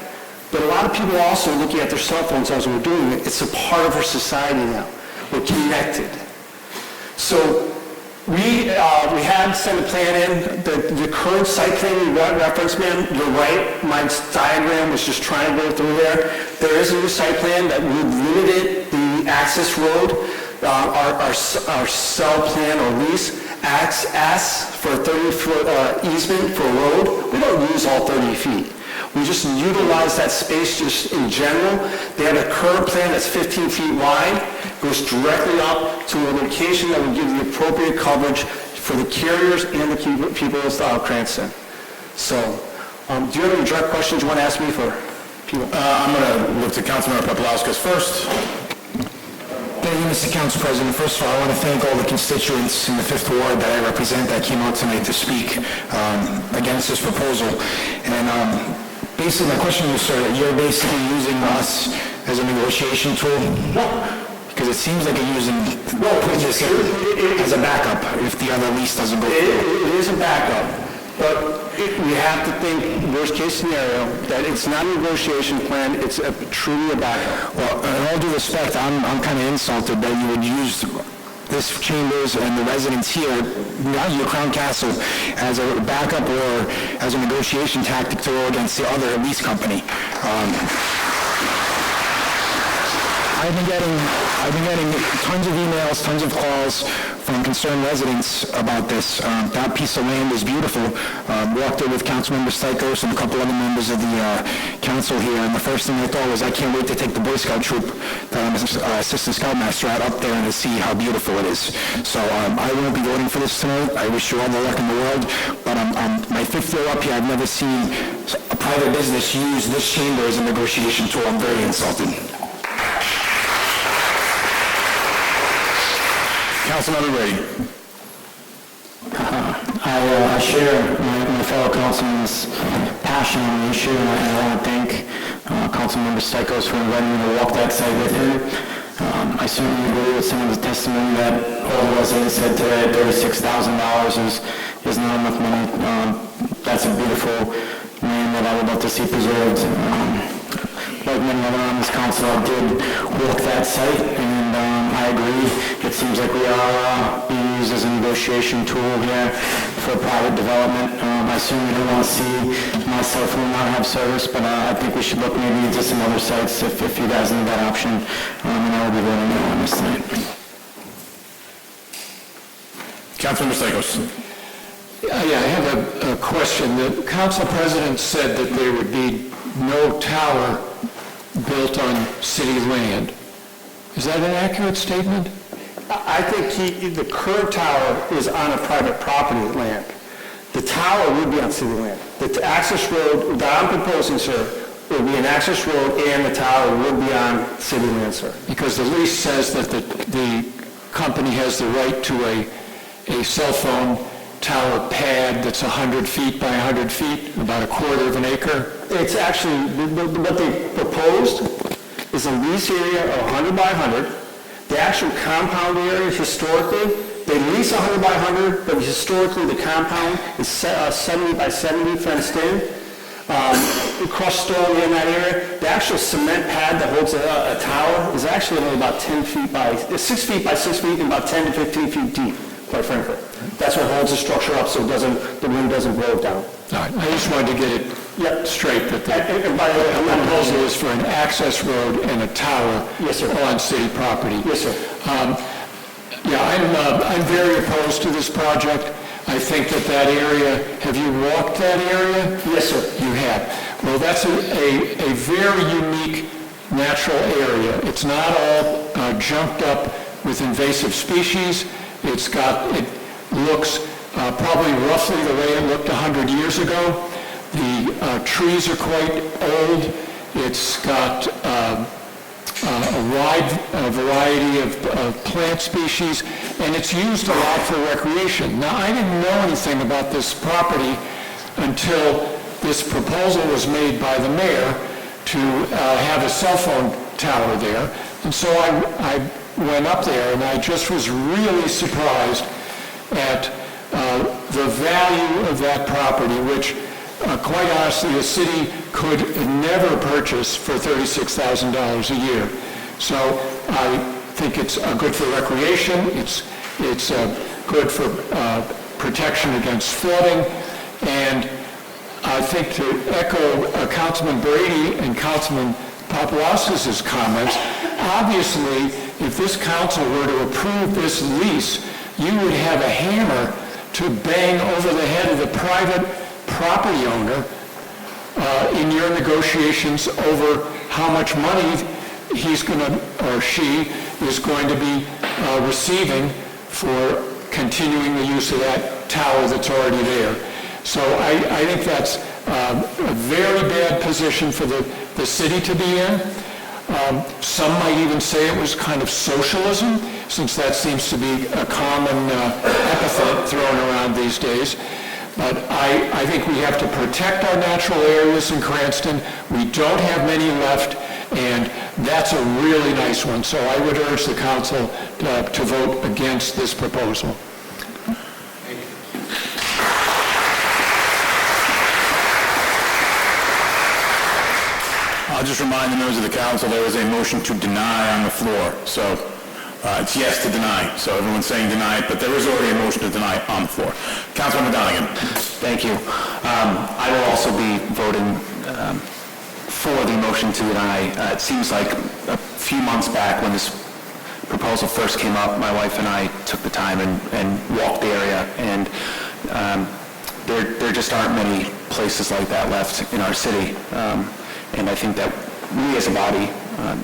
But a lot of people are also looking at their cell phones as we're doing it. It's a part of our society now. We're connected. So we have sent a plan in. The current site plan you referenced, ma'am, you're right. My diagram was just trying to go through there. There is a new site plan that would limit the access road. Our cell plan or lease asks for a 30-foot easement for a road. We don't use all 30 feet. We just utilize that space just in general. They have a current plan that's 15 feet wide, goes directly up to a location that will give the appropriate coverage for the carriers and the people of Cranston. So, do you have any direct questions you want to ask me for people? I'm going to look to Councilmember Papalauskas first. Thank you, Mr. Council President. First of all, I want to thank all the constituents in the 5th Ward that I represent that came out tonight to speak against this proposal. And basically, my question is, sir, you're basically using us as a negotiation tool? Because it seems like you're using this as a backup if the other lease doesn't go through. It is a backup. But we have to think, worst case scenario, that it's not a negotiation plan, it's truly a backup. Well, in all due respect, I'm kind of insulted that you would use this chambers and the residents here, not your Crown Castle, as a backup or as a negotiation tactic to go against the other lease company. I've been getting tons of emails, tons of calls from concerned residents about this. That piece of land is beautiful. Walked it with Councilmember Stikos and a couple other members of the council here, and the first thing I thought was, I can't wait to take the Boy Scout troop that I'm assistant scoutmaster at up there and to see how beautiful it is. So I won't be voting for this tonight. I wish you all the luck in the world, but my 5th year up here, I've never seen a private business use this chamber as a negotiation tool. I'm very insulted. Councilmember Brady. I share my fellow councilman's passion passion on the issue, and I want to thank Councilmember Stichels for inviting me to walk that site with him. I certainly agree with some of the testimony that all the residents said today. $36,000 is not enough money. That's a beautiful land that I would love to see preserved. Like many other on this council, I did walk that site, and I agree. It seems like we are being used as a negotiation tool here for private development. I certainly don't want to see my cell phone not have service, but I think we should look maybe into some other sites if you guys need that option, and I will be voting no on this tonight. Councilmember Stichels. Yeah, I have a question. The council president said that there would be no tower built on city land. Is that an accurate statement? I think the current tower is on a private property land. The tower would be on city land. The access road that I'm proposing, sir, would be an access road, and the tower would be on city land, sir. Because the lease says that the company has the right to a cell phone tower pad that's 100 feet by 100 feet, about a quarter of an acre. It's actually, what they proposed is a lease area of 100 by 100. The actual compound area, historically, they lease 100 by 100, but historically the compound is 70 by 70 fenced in. Crushed stone in that area. The actual cement pad that holds a tower is actually only about 10 feet by, 6 feet by 6 feet and about 10 to 15 feet deep, quite frankly. That's what holds the structure up so the wind doesn't blow it down. All right, I just wanted to get it straight that the by the way, proposal is for an access road and a tower on city property. Yes, sir. I'm very opposed to this project. I think that area, have you walked that area? Yes, sir. You have. Well, that's a very unique natural area. It's not all junked up with invasive species. It looks probably roughly the way it looked 100 years ago. The trees are quite old. It's got a wide variety of plant species, and it's used a lot for recreation. Now, I didn't know anything about this property until this proposal was made by the mayor to have a cell phone tower there. And so I went up there, and I just was really surprised at the value of that property, which quite honestly, the city could never purchase for $36,000 a year. So I think it's good for recreation, it's good for protection against flooding, and I think to echo Councilman Brady and Councilman Papalauskas' comments, obviously, if this council were to approve this lease, you would have a hammer to bang over the head of the private property owner in your negotiations over how much money he's going to, or she is going to be receiving for continuing the use of that tower that's already there. So I think that's a very bad position for the city to be in. Some might even say it was kind of socialism, since that seems to be a common epithet thrown around these days. But I think we have to protect our natural areas in Cranston. We don't have many left, and that's a really nice one. So I would urge the council to vote against this proposal. I'll just remind the members of the council there is a motion to deny on the floor. So it's yes to deny. So everyone's saying deny it, but there is already a motion to deny on the floor. Councilman Donegan. Thank you. I will also be voting for the motion to deny. It seems like a few months back when this proposal first came up, my wife and I took the time and walked the area, and there just aren't many places like that left in our city. And I think that we as a body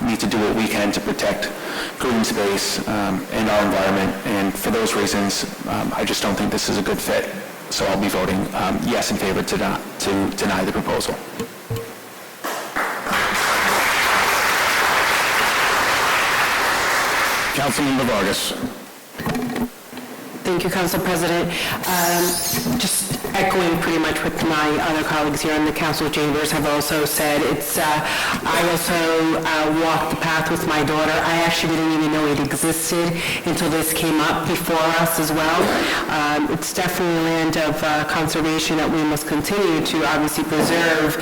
need to do what we can to protect green space and our environment. And for those reasons, I just don't think this is a good fit. So I'll be voting yes in favor to deny the proposal. Councilmember Vargas. Thank you, Council President. Just echoing pretty much what my other colleagues here in the council chambers have also said. I also walked the path with my daughter. I actually didn't even know it existed until this came up before us as well. It's definitely a land of conservation that we must continue to obviously preserve.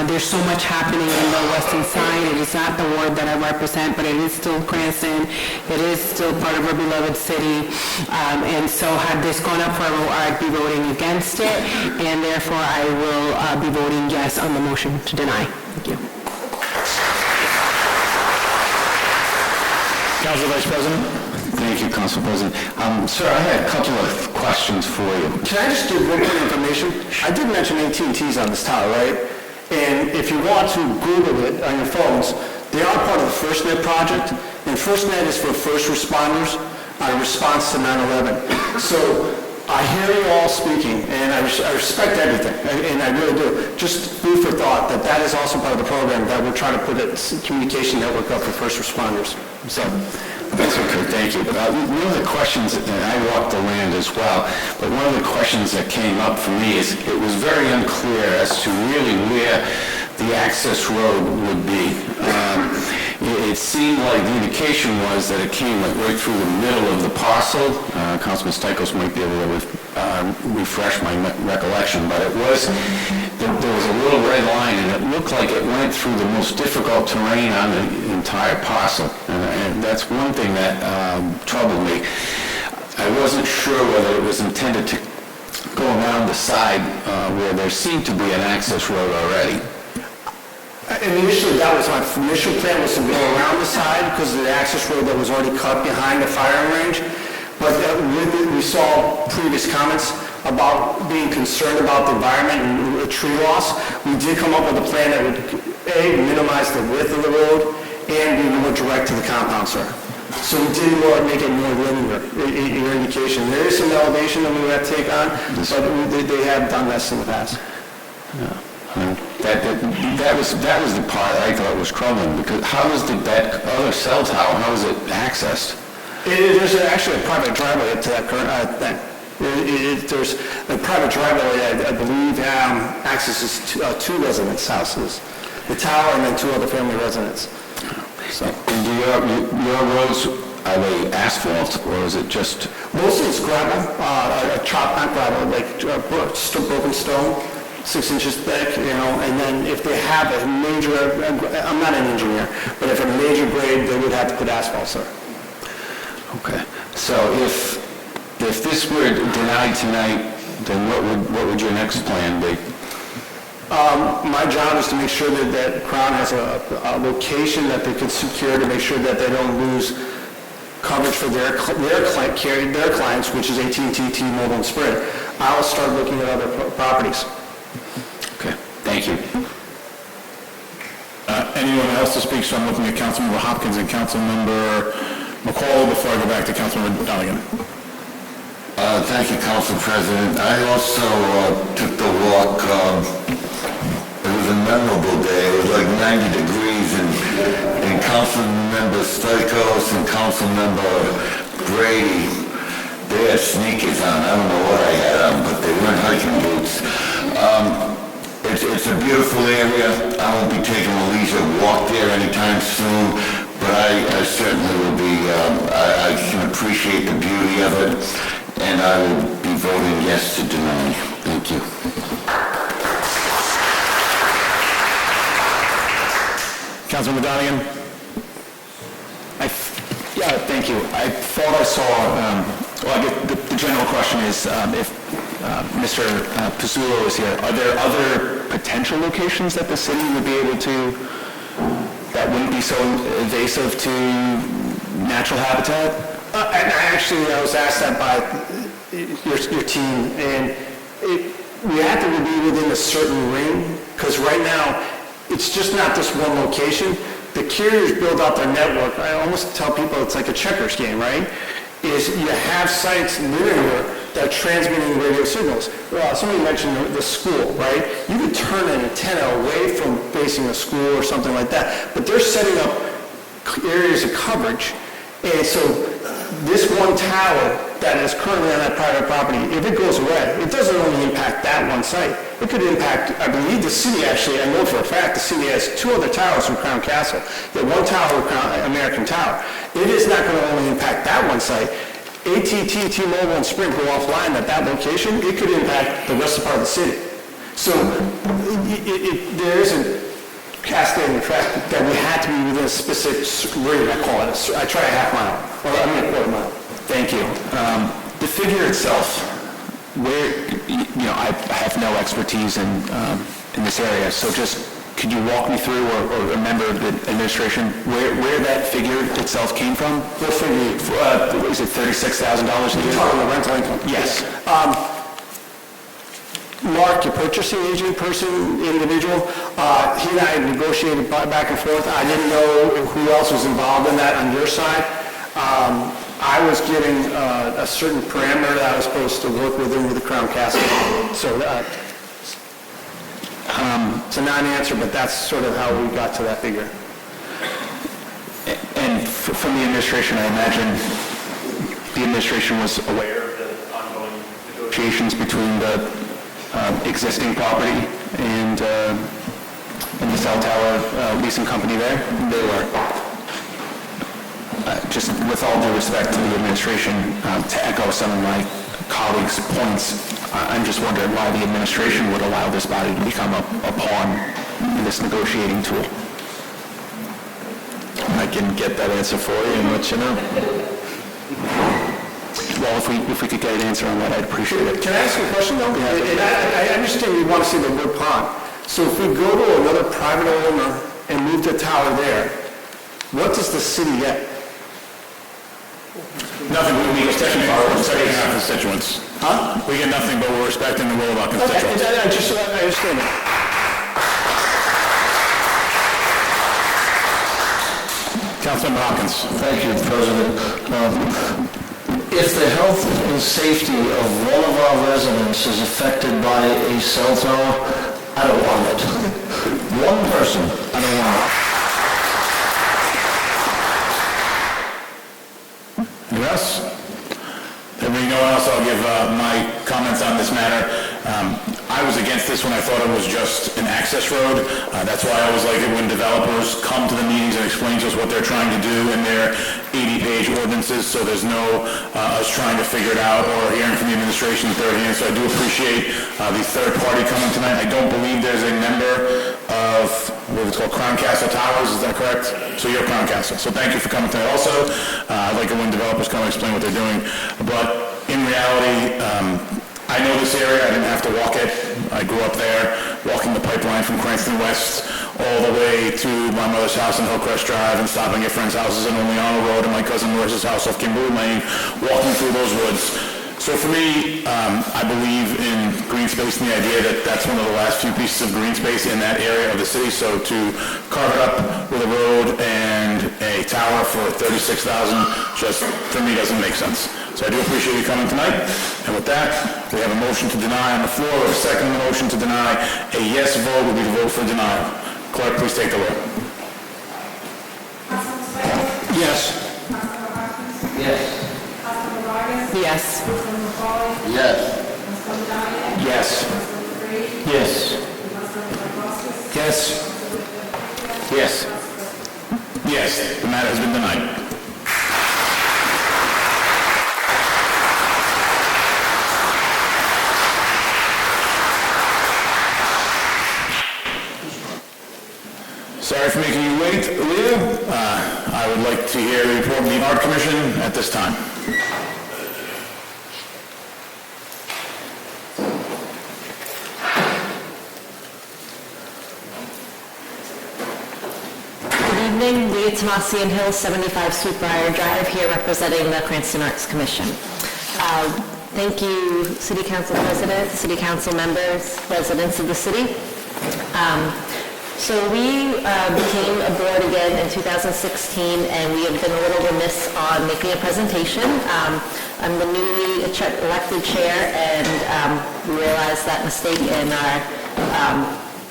There's so much happening in the western side. It is not the ward that I represent, but it is still Cranston. It is still part of our beloved city. And so had this gone up for a vote, I'd be voting against it, and therefore I will be voting yes on the motion to deny. Thank you. Council Vice President. Thank you, Council President. Sir, I had a couple of questions for you. Can I just give one quick information? I did mention AT&T's on this tower, right? And if you want to Google it on your phones, they are part of the FirstNet project, and FirstNet is for first responders on response to 9/11. So I hear you all speaking, and I respect everything, and I really do. Just food for thought that that is also part of the program that we're trying to put a communication network up for first responders. So. That's okay, thank you. One of the questions, and I walked the land as well, but one of the questions that came up for me is it was very unclear as to really where the access road would be. It seemed like the indication was that it came like right through the middle of the parcel. Councilman Stichels might be able to refresh my recollection, but it was, there was a little red line and it looked like it went through the most difficult terrain on the entire parcel. And that's one thing that troubled me. I wasn't sure whether it was intended to go around the side where there seemed to be an access road already. Initially, that was my initial plan, was to go around the side because of the access road that was already cut behind the firing range. But we saw previous comments about being concerned about the environment and tree loss. We did come up with a plan that would, A, minimize the width of the road and be more direct to the compound, sir. So we did make it more linear, your indication. There is some elevation that we would have to take on, but they have done this in the past. Yeah. That was the part I thought was troubling, because how is that other cell tower, how is it accessed? There's actually a private driveway to that current thing. There's a private driveway, I believe, accesses two residents' houses, the tower and then two other family residents. So, and your roads, are they asphalt or is it just? Mostly it's gravel, chopped, not gravel, like broken stone. 6 inches thick, and then if they have a major, I'm not an engineer, but if a major grade, they would have to put asphalt, sir. Okay. So if this were denied tonight, then what would your next plan be? My job is to make sure that Crown has a location that they can secure to make sure that they don't lose coverage for their clients, which is AT&T, T-Mobile, and Sprint. I'll start looking at other properties. Okay, thank you. Anyone else to speak? So I'm looking at Councilmember Hopkins and Councilmember McCall before I go back to Councilmember Donegan. Thank you, Council President. I also took the walk. It was a memorable day. It was like 90 degrees, and Councilmember Stichels and Councilmember Brady, they had sneakers on. I don't know what I had on, but they weren't hiking boots. It's a beautiful area. I won't be taking a leisure walk there anytime soon, but I certainly will be, I can appreciate the beauty of it, and I will be voting yes to deny. Thank you. Councilmember Donegan. Thank you. I thought I saw, I guess the general question is if Mr. Pizzullo is here, are there other potential locations that the city would be able to, that wouldn't be so invasive to natural habitat? I was asked that by your team, and we have to be within a certain ring, because right now, it's just not this one location. The carriers build out their network. I almost tell people it's like a checkers game, right? Is you have sites linear that are transmitting radio signals. Somebody mentioned the school, right? You could turn an antenna away from facing a school or something like that, but they're setting up areas of coverage. And so this one tower that is currently on that private property, if it goes away, it doesn't only impact that one site. It could impact, I believe the city actually, I know for a fact, the city has 2 other towers from Crown Castle. The one tower, American Tower. It is not going to only impact that one site. AT&T, T-Mobile, and Sprint go offline at that location, it could impact the rest of part of the city. So there is a cascading effect that we had to be within a specific rate, I call it. I try a half mile, or I mean a quarter mile. Thank you. The figure itself, I have no expertise in this area, so just could you walk me through, or a member of the administration, where that figure itself came from? What figure? Is it $36,000 a year? You're talking about rental income? Yes. Mark, your purchasing agent person, individual, he and I negotiated back and forth. I didn't know who else was involved in that on your side. I was getting a certain parameter that I was supposed to work within with the Crown Castle. So it's a non-answer, but that's sort of how we got to that figure. And from the administration, I imagine the administration was aware of the ongoing negotiations between the existing property and the cell tower leasing company there. They were. Just with all due respect to the administration, to echo some of my colleagues' points, I'm just wondering why the administration would allow this body to become a pawn in this negotiating tool. I can get that answer for you and let you know. Well, if we could get an answer on that, I'd appreciate it. Can I ask you a question, though? I understand you want to see the wood pond. So if we go to another private owner and move the tower there, what does the city get? Nothing, we respect our constituents. Huh? We get nothing, but we're respecting the will of our constituents. Okay, I understand that. Councilmember Hopkins. Thank you, President. If the health and safety of one of our residents is affected by a cell tower, I don't want it. One person, I don't want it. Anyone else? There being no one else, I'll give my comments on this matter. I was against this when I thought it was just an access road. That's why I always like it when developers come to the meetings and explain to us what they're trying to do in their 80-page ordinances, so there's no us trying to figure it out or hearing from the administration third hand. So I do appreciate the third party coming tonight. I don't believe there's a member of what it's called Crown Castle Towers, is that correct? So you're Crown Castle. So thank you for coming tonight also. I like it when developers come and explain what they're doing. But in reality, I know this area, I didn't have to walk it. I grew up there, walking the pipeline from Cranston West all the way to my mother's house on Hillcrest Drive and stopping at friends' houses on Oleano Road and my cousin Marissa's house off Kimberly Lane, walking through those woods. So for me, I believe in green space and the idea that that's one of the last few pieces of green space in that area of the city. So to carve it up with a road and a tower for $36,000 just for me doesn't make sense. So I do appreciate you coming tonight. And with that, we have a motion to deny on the floor. A second motion to deny. A yes vote would be to vote for denial. Clerk, please take the roll. Yes. Yes. Yes. Yes. Yes. Yes. Yes. Yes. Yes, the matter has been denied. Sorry for making you wait, Leah. I would like to hear the report from the Art Commission at this time. Good evening, Leah Tomasian Hill, 75 Sweetbriar Drive, here representing the Cranston Arts Commission. Thank you, City Council President, City Council members, residents of the city. So we became a board again in 2016, and we have been a little remiss on making a presentation. I'm the newly elected chair, and we realized that mistake and are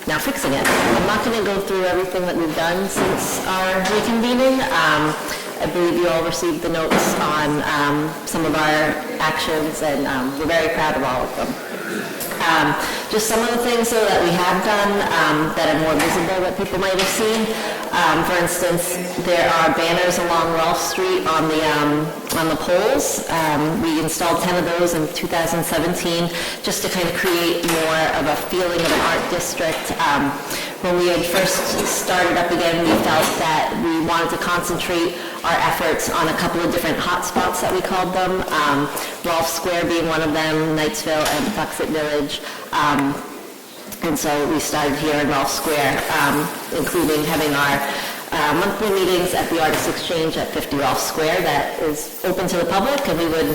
now fixing it. I'm not going to go through everything that we've done since our reconvening. I believe you all received the notes on some of our actions, and we're very proud of all of them. Just some of the things though that we have done that are more visible that people might have seen. For instance, there are banners along Rolfe Street on the poles. We installed 10 of those in 2017 just to kind of create more of a feeling of an art district. When we had first started up again, we felt that we wanted to concentrate our efforts on a couple of different hot spots that we called them, Rolfe Square being one of them, Knightsville and Tuxet Village. And so we started here in Rolfe Square, including having our monthly meetings at the Artists Exchange at 50 Rolfe Square that is open to the public, and we would,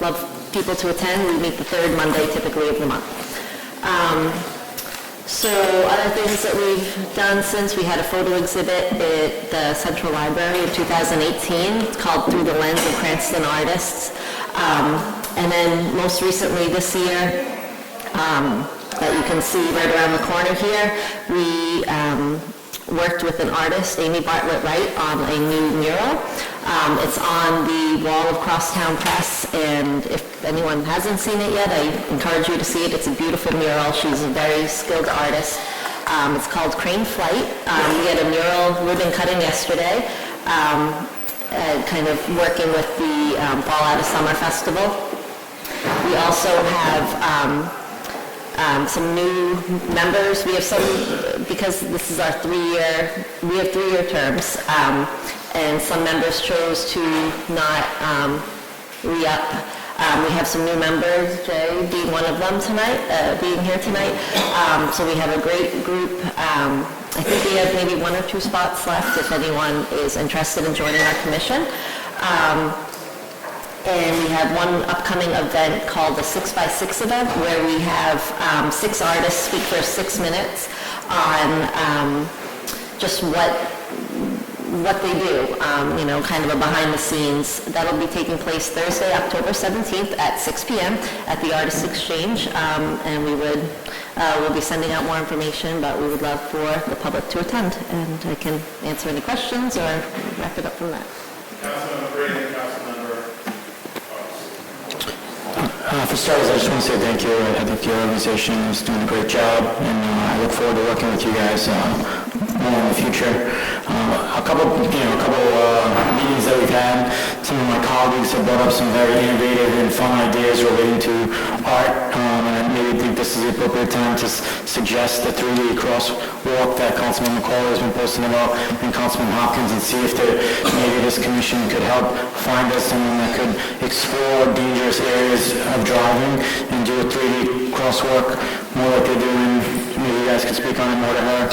love people to attend. We meet the third Monday typically of the month. So other things that we've done since, we had a photo exhibit at the Central Library in 2018. It's called Through the Lens of Cranston Artists. And then most recently this year, that you can see right around the corner here, we worked with an artist, Amy Bartlett Wright, on a new mural. It's on the wall of Crosstown Press, and if anyone hasn't seen it yet, I encourage you to see it. It's a beautiful mural. She's a very skilled artist. It's called Crane Flight. We had a mural ribbon cutting yesterday, kind of working with the Fall Out of Summer Festival. We also have some new members. We have some, because this is our we have 3-year terms, and some members chose to not re-up. We have some new members, Jay being one of them tonight, being here tonight. So we have a great group. I think we have maybe 1 or 2 spots left if anyone is interested in joining our commission. And we have one upcoming event called the 6x6 event, where we have 6 artists speak for 6 minutes on just what they do, kind of a behind the scenes. That'll be taking place Thursday, October 17th at 6 p.m. at the Artists Exchange, and we'll be sending out more information, but we would love for the public to attend, and I can answer any questions or wrap it up from that. Councilmember Brady and Councilmember For starters, I just want to say thank you. I think your organization is doing a great job, and I look forward to working with you guys more in the future. A couple meetings that we've had, some of my colleagues have brought up some very innovative and fun ideas relating to art, and I maybe think this is the appropriate time to suggest the 3D crosswalk that Councilman McCauley has been posting about, and Councilman Hopkins, and see if maybe this commission could help find us someone that could explore dangerous areas of driving and do a 3D crosswalk more like they do, and maybe you guys could speak on it more to her.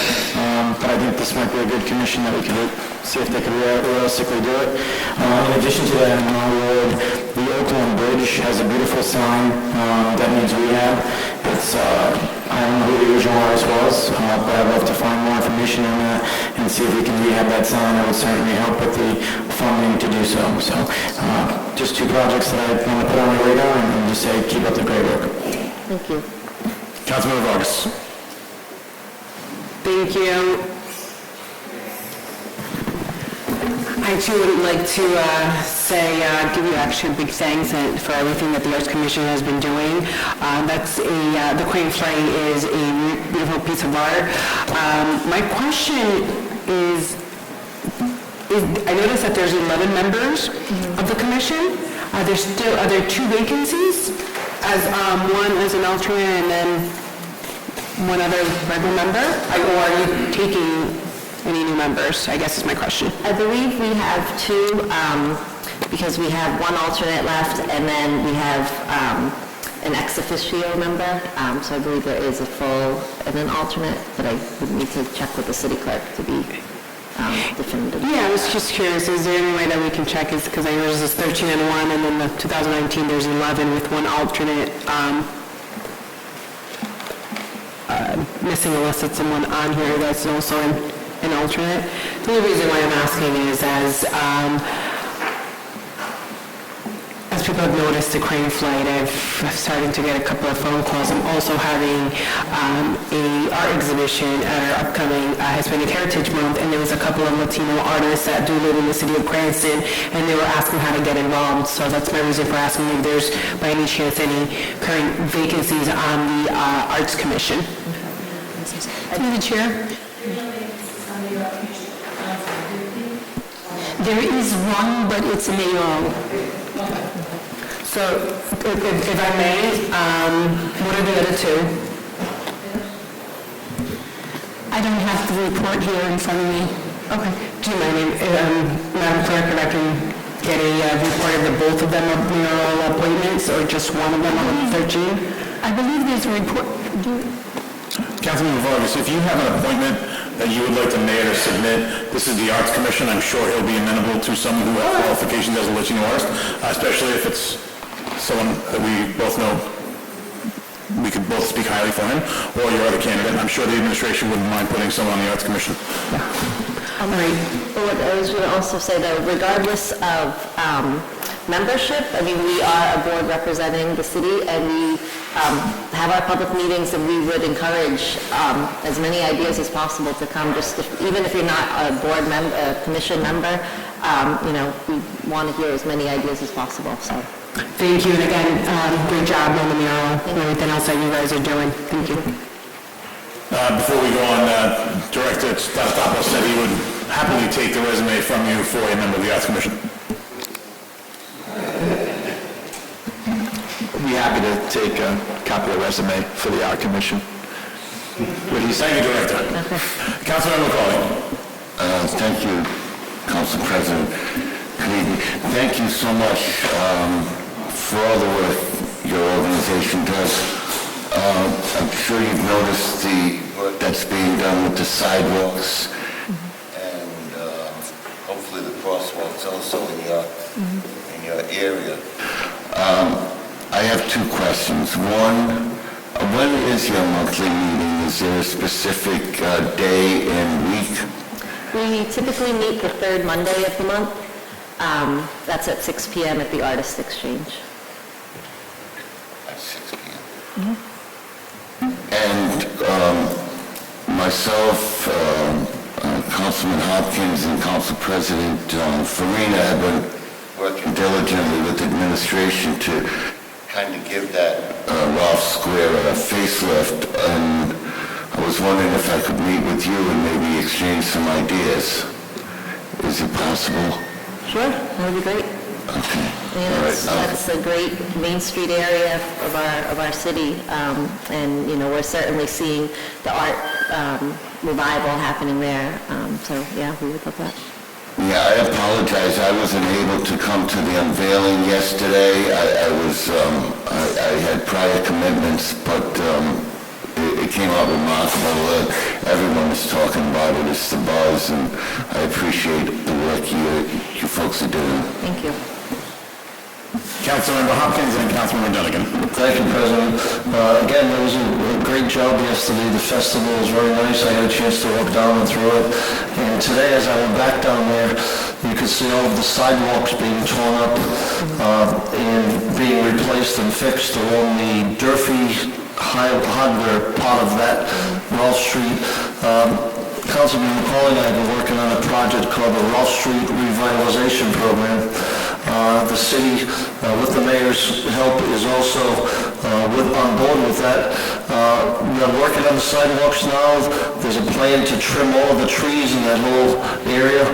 But I think this might be a good commission that we could see if they could realistically do it. In addition to that, in my ward, the Oakland Bridge has a beautiful sign that means rehab. It's, I don't know who the original artist was, but I'd love to find more information on that and see if we can rehab that sign. That would certainly help with the funding to do so. So just 2 projects that I want to put on my radar and just say keep up the great work. Thank you. Councilmember Vargas. Thank you. I too would like to give you actually a big thanks for everything that the Arts Commission has been doing. The Crane Flight is a beautiful piece of art. My question is I noticed that there's 11 members of the commission. Are there 2 vacancies? As one as an alternate and then one other regular member? Or are you taking any new members, I guess is my question. I believe we have 2, because we have 1 alternate left, and then we have an ex officio member. So I believe there is a full and an alternate, but I would need to check with the city clerk to be definitive. Yeah, I was just curious, is there any way that we can check? Because I know there's 13 and 1, and then the 2019 there's 11 with 1 alternate. Missing unless it's someone on here that's also an alternate. The only reason why I'm asking is as most people have noticed the crane flight. I'm starting to get a couple of phone calls. I'm also having a art exhibition at our upcoming Hispanic Heritage Month, and there was a couple of Latino artists that do live in the city of Cranston, and they were asking how to get involved. So that's my reason for asking if there's, by any chance, any current vacancies on the Arts Commission. Through the chair. There is one, but it's a mayoral. So, if I may, what are the other two? I don't have the report here in front of me. Okay. Do you mind, Madam Clerk, if I can get a report of the both of them are mayoral appointments, or just one of them on 13? I believe there's a report. Councilman Vargas, if you have an appointment that you would like the mayor to submit, this is the Arts Commission. I'm sure he'll be amenable to someone who has qualifications as a Latino artist, especially if it's someone that we both know we could both speak highly for him, or your other candidate. I'm sure the administration wouldn't mind putting someone on the Arts Commission. What I was going to also say, though, regardless of membership, I mean, we are a board representing the city, and we have our public meetings, and we would encourage as many ideas as possible to come, just even if you're not a board member, a commission member, we want to hear as many ideas as possible, so. Thank you, and again, great job on the mural and everything else that you guys are doing. Thank you. Before we go on, Director Stathopoulos said he would happily take the resume from you for a member of the Arts Commission. I'd be happy to take a copy of the resume for the Art Commission. Thank you, Director. Councilman McCauley. Thank you, Council President. Good evening. Thank you so much for all the work your organization does. I'm sure you've noticed the work that's being done with the sidewalks and hopefully the crosswalks also in your area. I have two questions. One, when is your monthly meeting? Is there a specific day and week? We typically meet the third Monday of the month. That's at 6 p.m. at the Artist Exchange. At 6 p.m. And myself, Councilman Hopkins, and Council President Farina have been working diligently with administration to kind of give that Rolfe Square a facelift, and I was wondering if I could meet with you and maybe exchange some ideas. Is it possible? Sure, that would be great. Okay. Yeah, that's a great Main Street area of our city, and we're certainly seeing the art revival happening there. So yeah, we would love that. Yeah, I apologize. I wasn't able to come to the unveiling yesterday. I had prior commitments, but it came out remarkable. Everyone is talking about it. It's the buzz, and I appreciate the work you folks are doing. Thank you. Councilmember Hopkins and Councilmember Dunnigan. Thank you, President. Again, it was a great job yesterday. The festival was very nice. I had a chance to walk down and through it. And today, as I went back down there, you could see all of the sidewalks being torn up and being replaced and fixed along the Durfee hardware part of that Rolfe Street. Councilman McCauley and I have been working on a project called the Rolfe Street Revitalization Program. The city, with the mayor's help, is also on board with that. We are working on the sidewalks now. There's a plan to trim all of the trees in that whole area.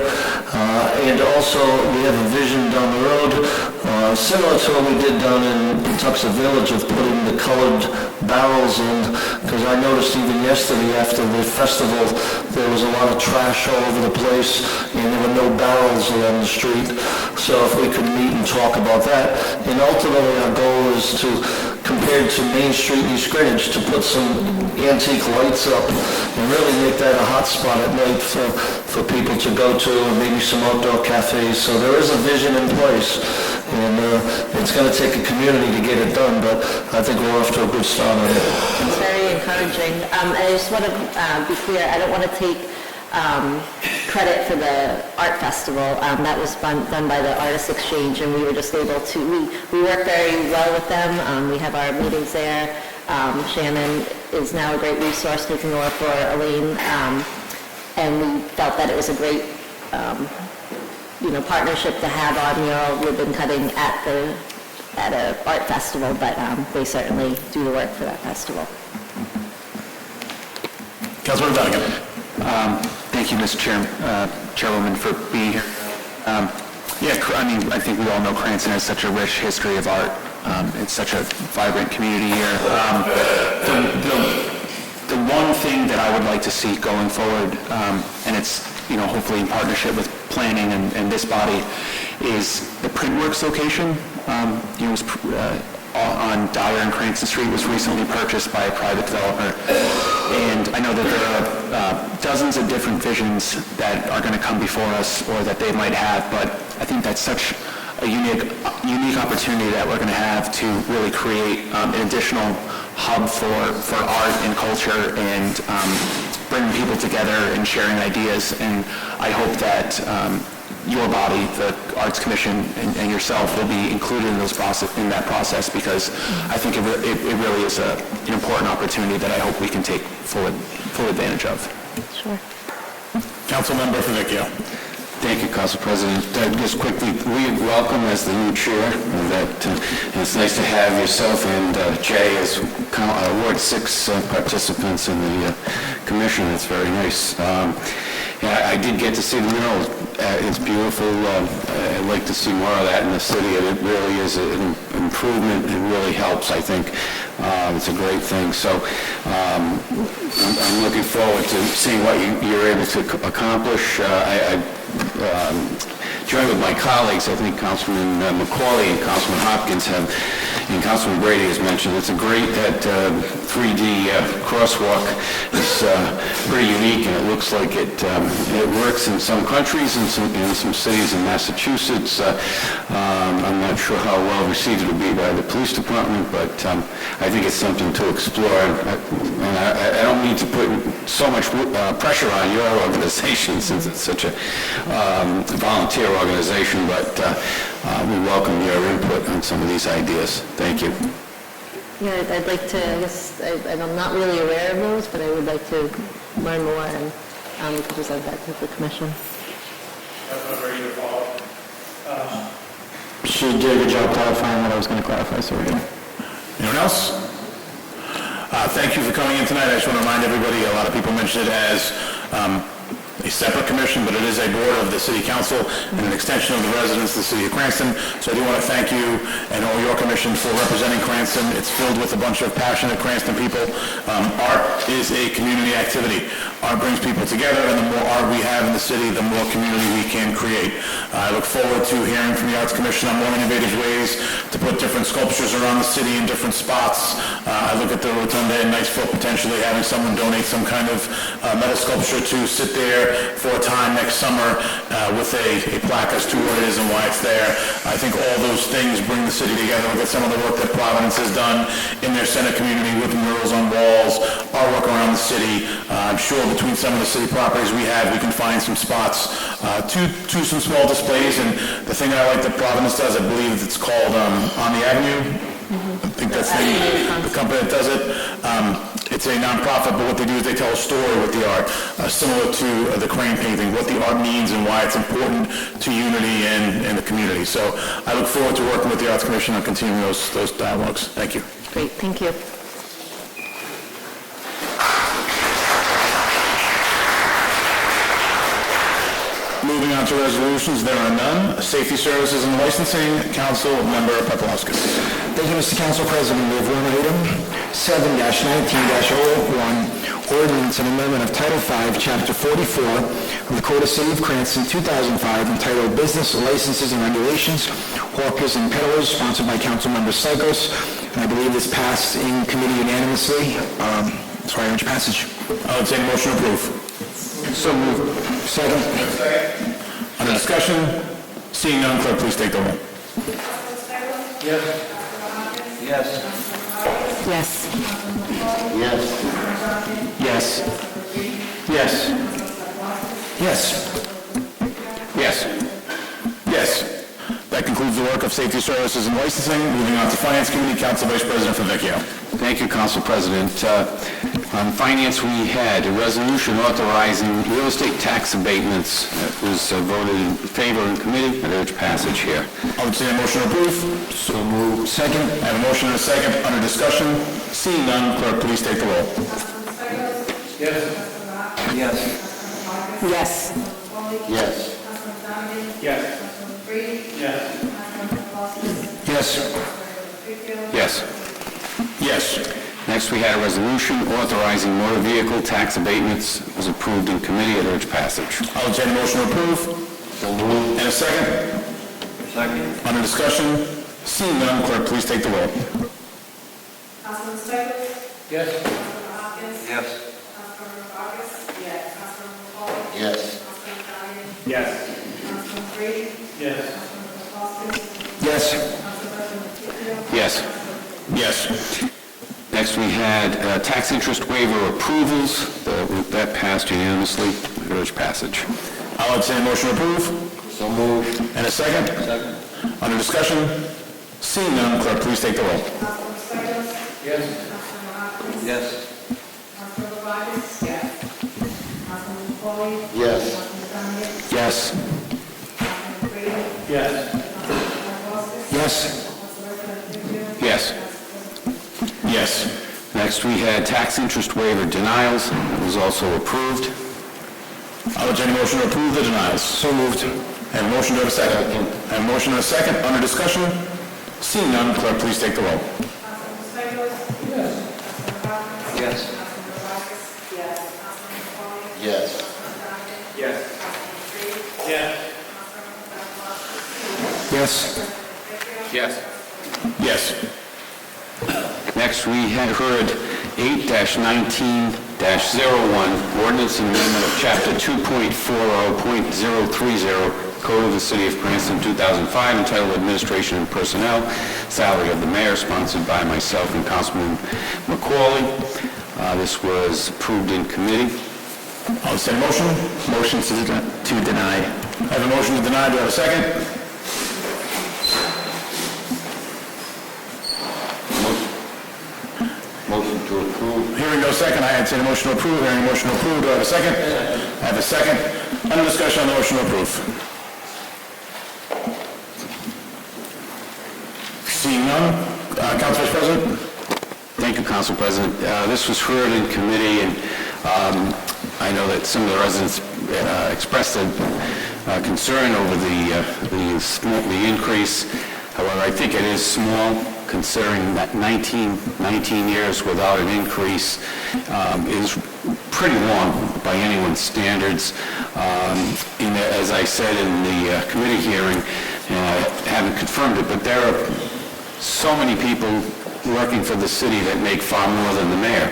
And also, we have a vision down the road, similar to what we did down in Patuxent Village, of putting the colored barrels in, because I noticed even yesterday after the festival, there was a lot of trash all over the place, and there were no barrels along the street. So if we could meet and talk about that. And ultimately, our goal is to, compared to Main Street East Greenwich, to put some antique lights up and really make that a hot spot at night for people to go to, and maybe some outdoor cafes. So there is a vision in place, and it's going to take a community to get it done, but I think we're off to a good start on it. It's very encouraging. I just want to be clear, I don't want to take credit for the art festival. That was done by the Artist Exchange, and we were just able to, we work very well with them. We have our meetings there. Shannon is now a great resource taking over for Elaine, and we felt that it was a great partnership to have our mural ribbon cutting at a art festival, but they certainly do the work for that festival. Councilman Dunnigan. Thank you, Mr. Chairwoman, for being here. I think we all know Cranston has such a rich history of art. It's such a vibrant community here. The one thing that I would like to see going forward, and it's hopefully in partnership with planning and this body, is the Printworks location. On Dyer and Cranston Street was recently purchased by a private developer, and I know that there are dozens of different visions that are going to come before us or that they might have, but I think that's such a unique opportunity that we're going to have to really create an additional hub for art and culture and bringing people together and sharing ideas. And I hope that your body, the Arts Commission, and yourself will be included in that process, because I think it really is an important opportunity that I hope we can take full advantage of. Sure. Councilmember Favicchio. Thank you, Council President. Just quickly, we welcome as the new chair that it's nice to have yourself and Jay as Ward 6 participants in the commission. It's very nice. I did get to see the mural. It's beautiful. I'd like to see more of that in the city, and it really is an improvement. It really helps, I think. It's a great thing. So I'm looking forward to seeing what you're able to accomplish. I join with my colleagues. I think Councilman McCauley and Councilman Hopkins and Councilman Brady has mentioned it's a great that 3D crosswalk is pretty unique, and it looks like it works in some countries and in some cities in Massachusetts. I'm not sure how well received it will be by the police department, but I think it's something to explore. And I don't mean to put so much pressure on your organization, since it's such a volunteer organization, but we welcome your input on some of these ideas. Thank you. Yeah, I'd like to, I'm not really aware of those, but I would like to learn more, and we can present that to the commission. She did a good job clarifying what I was going to clarify, so we're good. Anyone else? Thank you for coming in tonight. I just want to remind everybody, a lot of people mentioned it as a separate commission, but it is a board of the City Council and an extension of the residents of the City of Cranston. So I do want to thank you and all your commission for representing Cranston. It's filled with a bunch of passionate Cranston people. Art is a community activity. Art brings people together, and the more art we have in the city, the more community we can create. I look forward to hearing from the Arts Commission on more innovative ways to put different sculptures around the city in different spots. I look at the Rotunda in Niceville, potentially having someone donate some kind of metal sculpture to sit there for a time next summer with a plaque as to what it is and why it's there. I think all those things bring the city together. Look at some of the work that Providence has done in their center community with murals on walls, artwork around the city. I'm sure between some of the city properties we have, we can find some spots to some small displays. And the thing that I like that Providence does, I believe it's called On the Avenue. I think that's the company that does it. It's a nonprofit, but what they do is they tell a story with the art, similar to the crane painting, what the art means and why it's important to unity and the community. So I look forward to working with the Arts Commission on continuing those dialogues. Thank you. Great, thank you. Moving on to resolutions, there are none. Safety Services and Licensing, Council Member Paplaskas. Thank you, Mr. Council President. We have one item, 7-19-01, ordinance and amendment of Title V, Chapter 44 of the Code of City of Cranston, 2005, entitled Business Licenses and Regulations, Hawkers and Peddlers, sponsored by Councilmember Psychos. And I believe this passed in committee unanimously. So I urge passage. I would say motion approved. So moved. Second. Under discussion, seeing none, clerk, please take the roll. Yes. Yes. Yes. Yes. Yes. Yes. Yes. Yes. Yes. That concludes the work of Safety Services and Licensing. Moving on to Finance Committee, Council Vice President Favecchio. Thank you, Council President. On Finance, we had a resolution authorizing real estate tax abatements that was voted in favor in committee. I urge passage here. I would say a motion to approve. So moved. Second. I have a motion and a second. Under discussion. Seeing none, clerk, please take the roll. Yes. Yes. Yes. Yes. Yes. Yes. Yes. Yes. Next, we had a resolution authorizing motor vehicle tax abatements. It was approved in committee. I urge passage. I would say a motion to approve. So moved. And a second. Second. Under discussion. Seeing none, clerk, please take the roll. Councilman Stichels? Yes. Councilman Hopkins? Yes. Councilman Vargas? Yes. Councilman McCauley? Yes. Councilman Donovan? Yes. Councilman Brady? Yes. Councilman Foster? Yes. Council President Tito? Yes. Yes. Next, we had tax interest waiver approvals. That passed unanimously. I urge passage. I would say a motion to approve. So moved. And a second. Second. Under discussion. Seeing none, clerk, please take the roll. Councilman Stichels? Yes. Councilman Hopkins? Yes. Councilman Vargas? Yes. Councilman McCauley? Yes. Councilman Donovan? Yes. Councilman Brady? Yes. Councilman Foster? Yes. Council President Tito? Yes. Yes. Next, we had tax interest waiver denials. It was also approved. I would entertain a motion to approve the denials. So moved. And a motion to have a second. And a motion and a second. Under discussion. Seeing none, clerk, please take the roll. Councilman Stichels? Yes. Councilman Hopkins? Yes. Councilman Vargas? Yes. Councilman McCauley? Yes. Councilman Donovan? Yes. Councilman Brady? Yes. Councilman Yes. Yes. Next, we had heard 8-19-01, ordinance and amendment of Chapter 2.40.030, Code of the City of Cranston, 2005, entitled Administration and Personnel, Salary of the Mayor, sponsored by myself and Councilman McCauley. This was approved in committee. I would say motion. Motion to deny. I have a motion to deny. Do I have a second? Motion to approve. Hearing no second, I entertain a motion to approve. Hearing a motion to approve. Do I have a second? I have a second. Under discussion on the motion to approve. Seeing none, Council Vice President? Thank you, Council President. This was heard in committee, and I know that some of the residents expressed a concern over the increase. However, I think it is small, considering that 19 years without an increase is pretty long by anyone's standards. As I said in the committee hearing, I haven't confirmed it, but there are so many people working for the city that make far more than the mayor.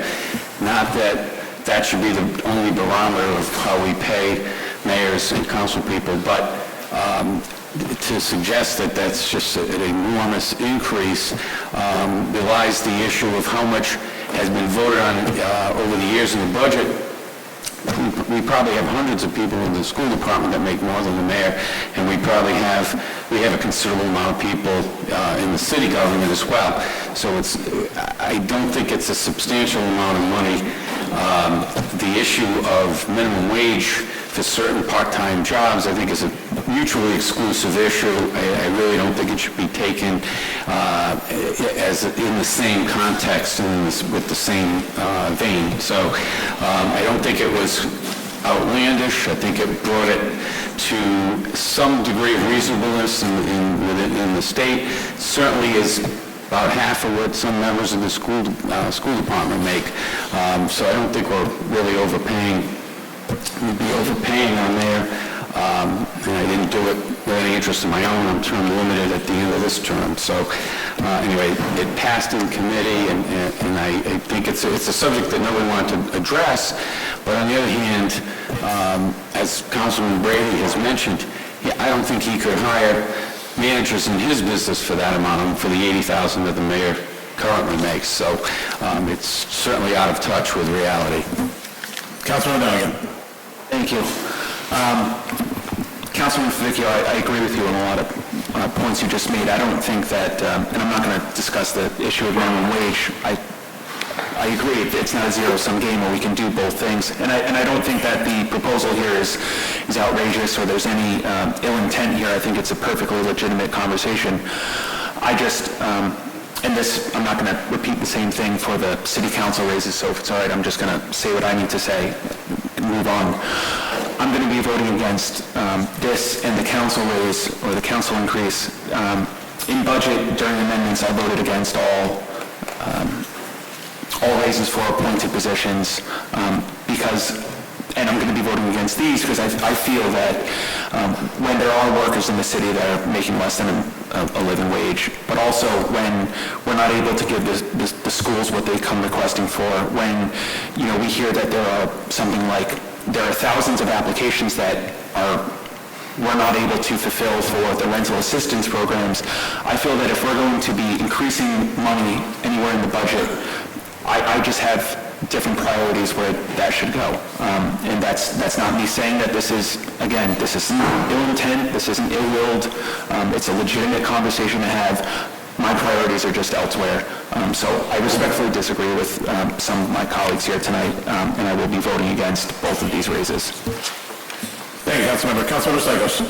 Not that should be the only barometer of how we pay mayors and council people, but to suggest that that's just an enormous increase belies the issue of how much has been voted on over the years in the budget. We probably have hundreds of people in the school department that make more than the mayor, and we have a considerable amount of people in the city government as well. So I don't think it's a substantial amount of money. The issue of minimum wage for certain part-time jobs, I think, is a mutually exclusive issue. I really don't think it should be taken as in the same context and with the same vein. So I don't think it was outlandish. I think it brought it to some degree of reasonableness in the state. Certainly is about half of what some members of the school department make. So I don't think we're really overpaying. We'd be overpaying on there. And I didn't do it with any interest of my own. I'm term limited at the end of this term. So anyway, it passed in committee, and I think it's a subject that nobody wanted to address. But on the other hand, as Councilman Brady has mentioned, I don't think he could hire managers in his business for that amount, for the $80,000 that the mayor currently makes. So it's certainly out of touch with reality. Councilman Donegan. Thank you. Councilman Favicchio, I agree with you on a lot of points you just made. I don't think that, and I'm not going to discuss the issue of minimum wage. I agree, it's not a zero-sum game where we can do both things. And I don't think that the proposal here is outrageous or there's any ill intent here. I think it's a perfectly legitimate conversation. I just, and this, I'm not going to repeat the same thing for the city council raises, so if it's all right, I'm just going to say what I need to say and move on. I'm going to be voting against this and the council raise, or the council increase. In budget, during amendments, I voted against all raises for appointed positions because, and I'm going to be voting against these because I feel that when there are workers in the city that are making less than a living wage, but also when we're not able to give the schools what they come requesting for, when we hear that there are something like there are thousands of applications that we're not able to fulfill for the rental assistance programs. I feel that if we're going to be increasing money anywhere in the budget, I just have different priorities where that should go. And that's not me saying that this is, again, this isn't ill intent, this isn't ill-willed, it's a legitimate conversation to have. My priorities are just elsewhere. So I respectfully disagree with some of my colleagues here tonight, and I will be voting against both of these raises. Thank you, Councilmember. Councilmember Stichels.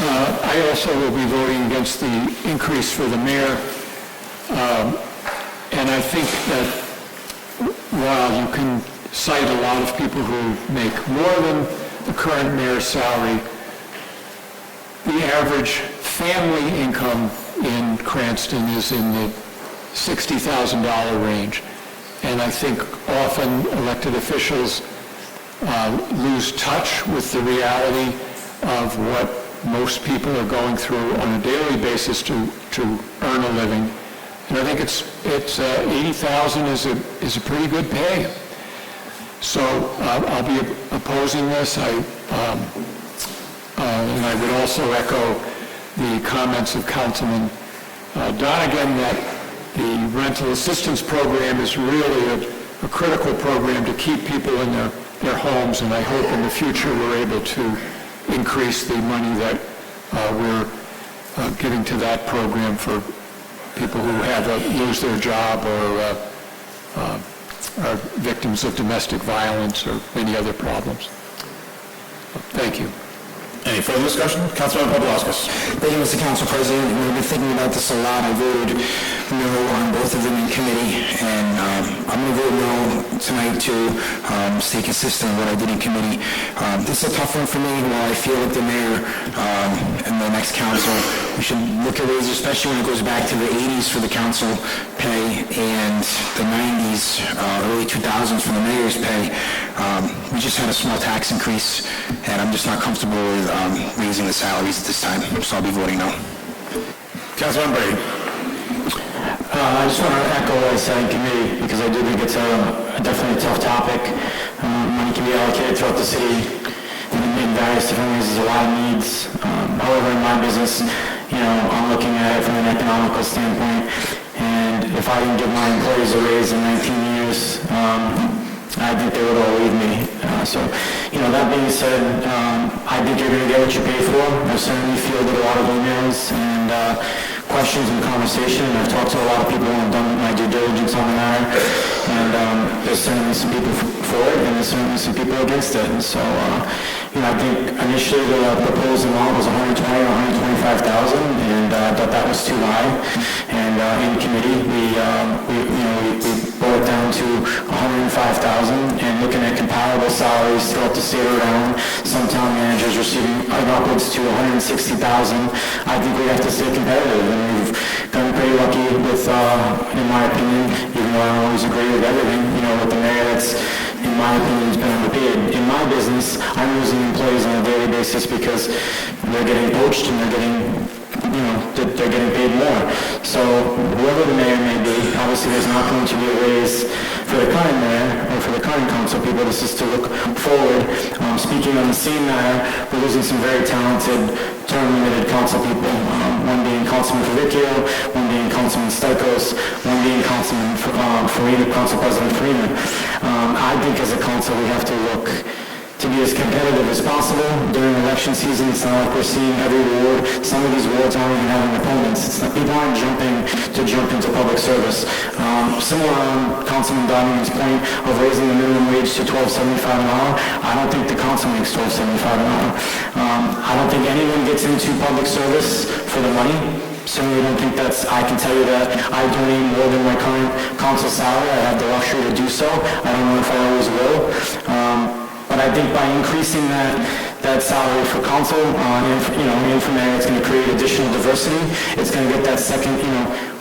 I also will be voting against the increase for the mayor. And I think that while you can cite a lot of people who make more than the current mayor's salary, the average family income in Cranston is in the $60,000 range. And I think often elected officials lose touch with the reality of what most people are going through on a daily basis to earn a living. And I think it's $80,000 is a pretty good pay. So I'll be opposing this. And I would also echo the comments of Councilman Donegan that the rental assistance program is really a critical program to keep people in their homes, and I hope in the future we're able to increase the money that we're giving to that program for people who lose their job or are victims of domestic violence or any other problems. Thank you. Any further discussion? Councilmember Paplaskas. Thank you, Mr. Council President. We've been thinking about this a lot. I voted no on both of them in committee, and I'm going to vote no tonight to stay consistent with what I did in committee. This is a tough one for me. While I feel like the mayor and the next council, we should look at raises, especially when it goes back to the 80s for the council pay and the 90s, early 2000s for the mayor's pay. We just had a small tax increase, and I'm just not comfortable with raising the salaries at this time, so I'll be voting no. Councilman Brady. I just want to echo what I said in committee, because I do think it's definitely a tough topic. Money can be allocated throughout the city in various different ways. There's a lot of needs. However, in my business, I'm looking at it from an economical standpoint, and if I didn't give my employees a raise in 19 years, I think they would all leave me. That being said, I think you're going to get what you pay for. I certainly fielded a lot of emails and questions and conversation, and I've talked to a lot of people and done my due diligence on the matter, and there's certainly some people for it, and there's certainly some people against it. And so, I think initially the proposed amount was $120,000 or $125,000, and I thought that was too high. And in committee, we brought it down to $105,000, and looking at comparable salaries throughout the state around, some town managers receiving upwards to $160,000. I think we have to stay competitive, and we've gotten pretty lucky with, in my opinion, even though I don't always agree with everything, with the mayor that's, in my opinion, has been underpaid. In my business, I'm losing employees on a daily basis because they're getting poached and they're getting paid more. So whoever the mayor may be, obviously there's not going to be a raise for the current mayor, or for the current council people, this is to look forward. Speaking on the same matter, we're losing some very talented term-limited council people, one being Councilman Favicchio, one being Councilman Stikos, one being Councilman Farina, Council President Farina. I think as a council, we have to look to be as competitive as possible during election season. It's not like we're seeing every ward. Some of these wards aren't even having opponents. People aren't jump into public service. Similar on Councilman Donovan's point of raising the minimum wage to $12.75 an hour, I don't think the council makes $12.75 an hour. I don't think anyone gets into public service for the money. Certainly don't think I can tell you that I donate more than my current council salary. I have the luxury to do so. I don't know if I always will. But I think by increasing that salary for council, and for mayor, it's going to create additional diversity. It's going to get that second,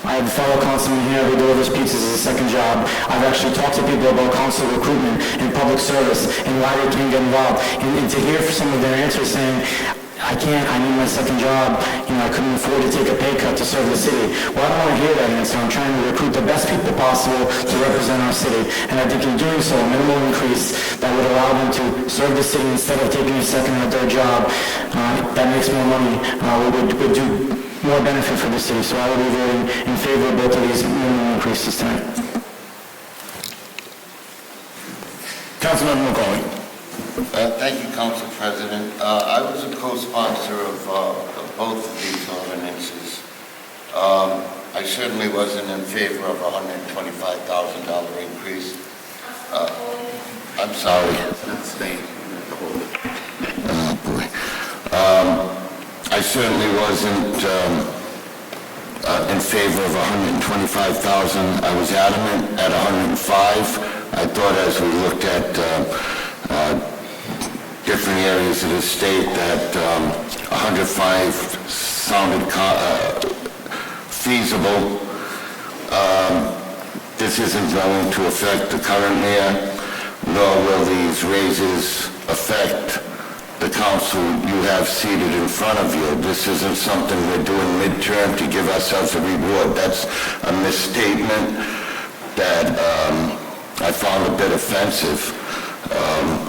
I have a fellow councilman here who delivers pizzas as a second job. I've actually talked to people about council recruitment and public service and why they can't get involved. And to hear some of their answers saying, I need my second job, I couldn't afford to take a pay cut to serve the city. Well, I don't want to hear that answer. I'm trying to recruit the best people possible to represent our city. And I think in doing so, a minimal increase that would allow them to serve the city instead of taking a second or third job that makes more money would do more benefit for the city. So I would be voting in favor of both of these minimum increases tonight. Councilmember McCauley. Thank you, Council President. I was a co-sponsor of both of these ordinances. I certainly wasn't in favor of a $125,000 increase. I'm sorry. Oh, boy. I certainly wasn't in favor of $125,000. I was adamant at $105,000. I thought as we looked at different areas of the state that 105 sounded feasible. This isn't going to affect the current mayor, nor will these raises affect the council you have seated in front of you. This isn't something we're doing midterm to give ourselves a reward. That's a misstatement that I found a bit offensive.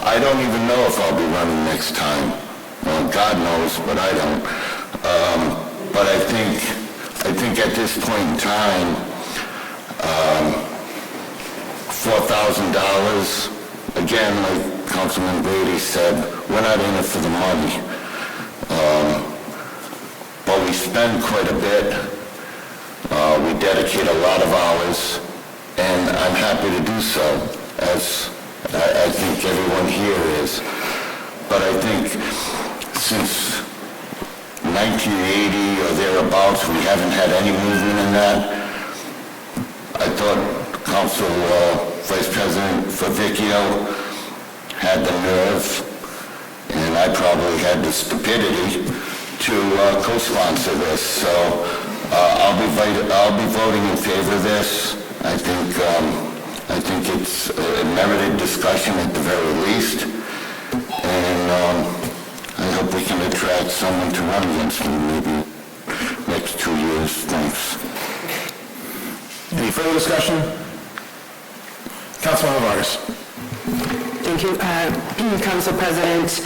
I don't even know if I'll be running next time. Well, God knows, but I don't. But I think at this point in time, $4,000, again, like Councilman Brady said, we're not in it for the money. But we spend quite a bit. We dedicate a lot of hours, and I'm happy to do so, as I think everyone here is. But I think since 1980 or thereabouts, we haven't had any movement in that. I thought Council Vice President Favicchio had the nerve, and I probably had the stupidity to co-sponsor this. So I'll be voting in favor of this. I think it's a merited discussion at the very least, and I hope we can attract someone to run against me maybe next 2 years. Thanks. Any further discussion? Councilmember Vargas. Thank you, Council President.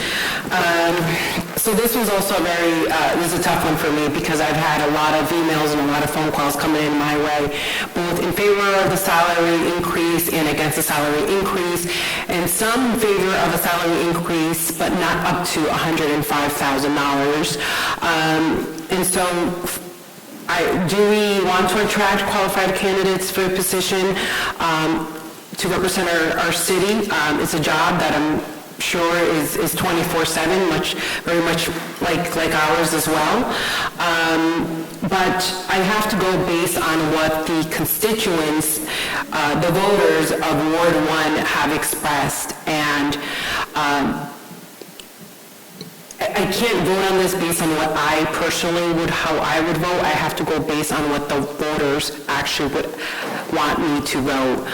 So this was also this is a tough one for me because I've had a lot of emails and a lot of phone calls coming in my way, both in favor of the salary increase and against the salary increase, and some in favor of a salary increase, but not up to $105,000. And so do we want to attract qualified candidates for a position to represent our city? It's a job that I'm sure is 24/7, very much like ours as well. But I have to go based on what the constituents, the voters of Ward 1 have expressed. And I can't vote on this based on what I personally how I would vote. I have to go based on what the voters actually would want me to vote.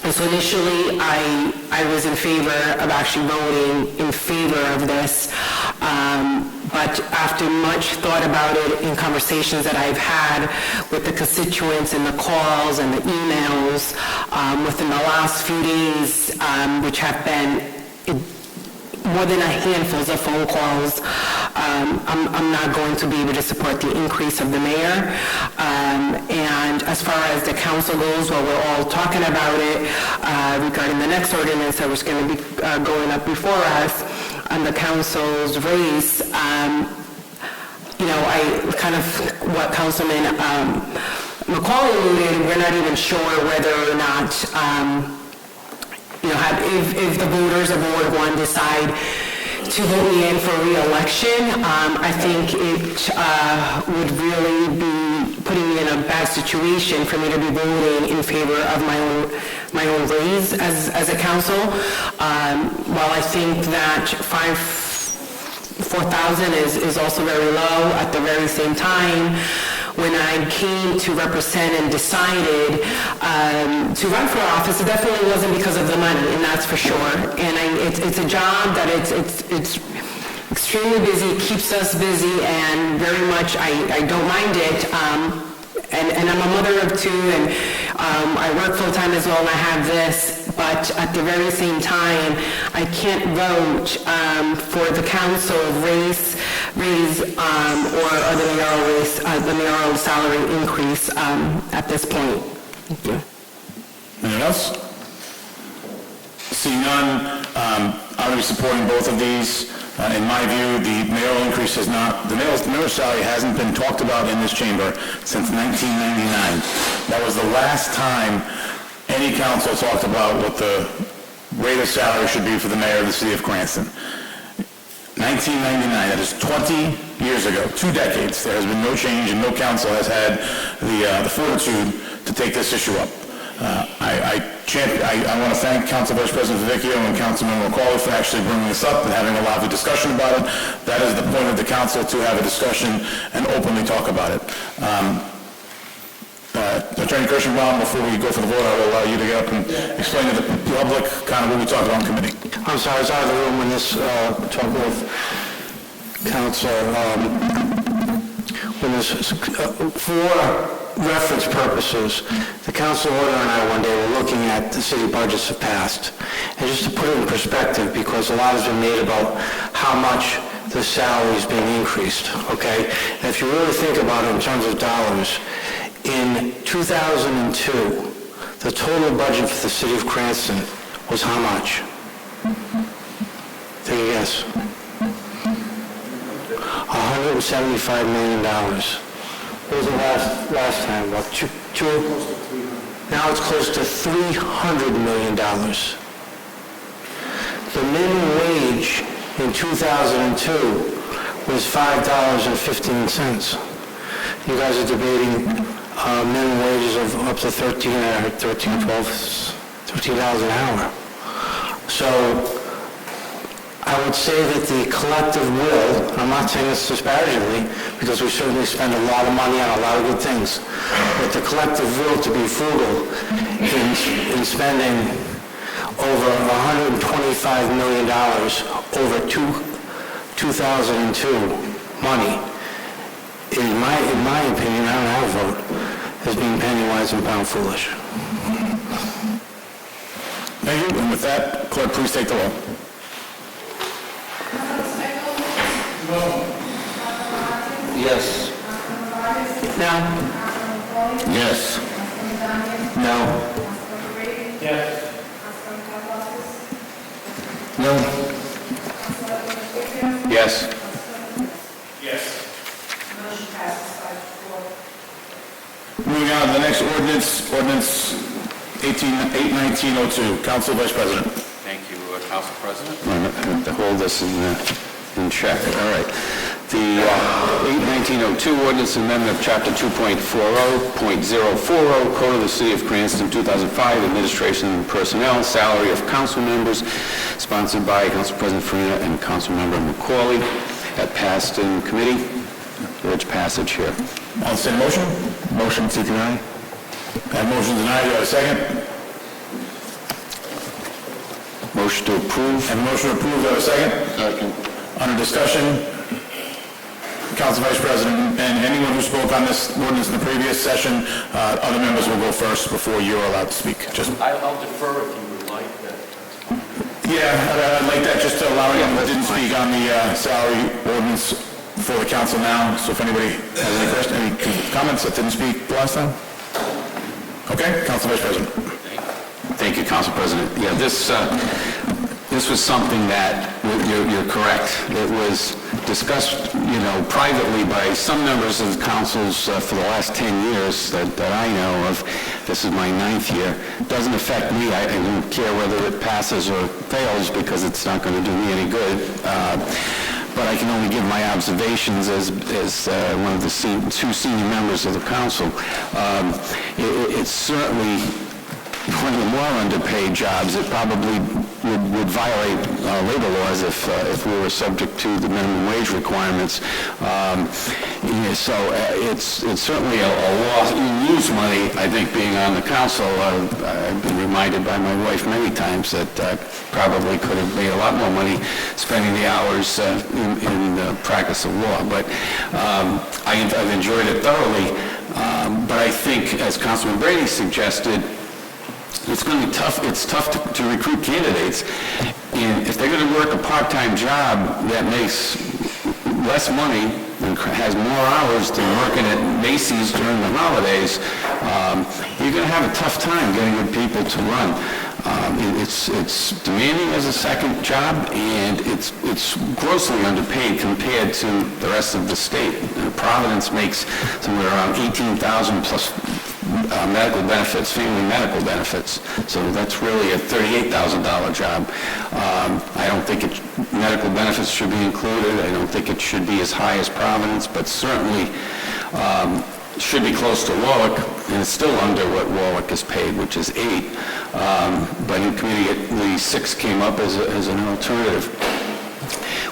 And so initially, I was in favor of actually voting in favor of this. But after much thought about it in conversations that I've had with the constituents and the calls and the emails within the last few days, which have been more than a handful of phone calls, I'm not going to be able to support the increase of the mayor. And as far as the council goes, while we're all talking about it, regarding the next ordinance that was going to be going up before us on the council's race, I kind of, what Councilman McCauley alluded, we're not even sure whether or not, if the voters of Ward 1 decide to vote me in for re-election, I think it would really be putting me in a bad situation for me to be voting in favor of my own raise as a council. While I think that $4,000 is also very low, at the very same time, when I came to represent and decided to run for office, it definitely wasn't because of the money, and that's for sure. And it's a job that it's extremely busy, keeps us busy, and very much I don't mind it. And I'm a mother of two, and I work full-time as well, and I have this, but at the very same time, I can't vote for the council raise or the mayoral raise, the mayoral salary increase at this point. Thank you. Anyone else? Seeing none, I'm going to be supporting both of these. In my view, the mayoral increase has not, the mayor's salary hasn't been talked about in this chamber since 1999. That was the last time any council talked about what the rate of salary should be for the mayor of the city of Cranston. 1999, that is 20 years ago, 2 decades. There has been no change, and no council has had the fortitude to take this issue up. I want to thank Council Vice President Vivicchio and Councilman McCauley for actually bringing this up and having a lively discussion about it. That is the point of the council, to have a discussion and openly talk about it. Attorney Kirschenbaum, before we go for the vote, I will allow you to get up and explain to the public kind of what we talked about in committee. I'm sorry, I was out of the room when this talk with council, when this, for reference purposes, the council order and I one day were looking at the city budgets have passed. And just to put it in perspective, because a lot has been made about how much the salary is being increased, okay? And if you really think about it in terms of dollars, in 2002, the total budget for the city of Cranston was how much? Take a guess. $175 million. What was it last time? What, two? Now it's close to $300 million. The minimum wage in 2002 was $5.15. You guys are debating minimum wages of up to $13 an hour. So I would say that the collective will, I'm not saying this disparagingly, because we certainly spend a lot of money on a lot of good things, but the collective will to be frugal in spending over $125 million over 2002 money, in my opinion, I don't have a vote, as being penny wise and pound foolish. Thank you. And with that, clerk, please take the roll. Yes. No. Yes. No. No. Yes. Moving on to the next ordinance 1902. Council Vice President. Thank you, Council President. I have to hold this in check. All right. The 1902 ordinance amendment of Chapter 2.40.040 Code of the City of Cranston, 2005, Administration and Personnel, Salary of Council Members, sponsored by Council President Farina and Council Member McCauley. That passed in committee. Urge passage here. I'll say motion. Motion to deny. That motion denied. Do I have a second? Motion to approve. And motion approved. Do I have a second? Second. Under discussion, Council Vice President, and anyone who spoke on this ordinance in the previous session, other members will go first before you're allowed to speak. I'll defer if you would like that. Yeah, I'd like that just to allow anyone who didn't speak on the salary ordinance before the council now. So if anybody has any questions, any comments that didn't speak last time? Okay, Council Vice President. Thank you, Council President. Yeah, this was something that, you're correct, it was discussed, privately by some members of the councils for the last 10 years that I know of. This is my 9th year. It doesn't affect me. I don't care whether it passes or fails because it's not going to do me any good. But I can only give my observations as one of the two senior members of the council. It's certainly one of the more underpaid jobs. It probably would violate labor laws if we were subject to the minimum wage requirements. So it's certainly a loss. You lose money, I think, being on the council. I've been reminded by my wife many times that I probably could have made a lot more money spending the hours in the practice of law. But I've enjoyed it thoroughly. But I think, as Councilman Brady suggested, it's going to be tough. It's tough to recruit candidates. And if they're going to work a part-time job that makes less money and has more hours than working at Macy's during the holidays, you're going to have a tough time getting good people to run. It's demanding as a second job, and it's grossly underpaid compared to the rest of the state. Providence makes somewhere around $18,000 plus medical benefits, family medical benefits. So that's really a $38,000 job. I don't think medical benefits should be included. I don't think it should be as high as Providence, but certainly should be close to Warwick, and it's still under what Warwick is paid, which is $8. But in committee, the 6 came up as an alternative.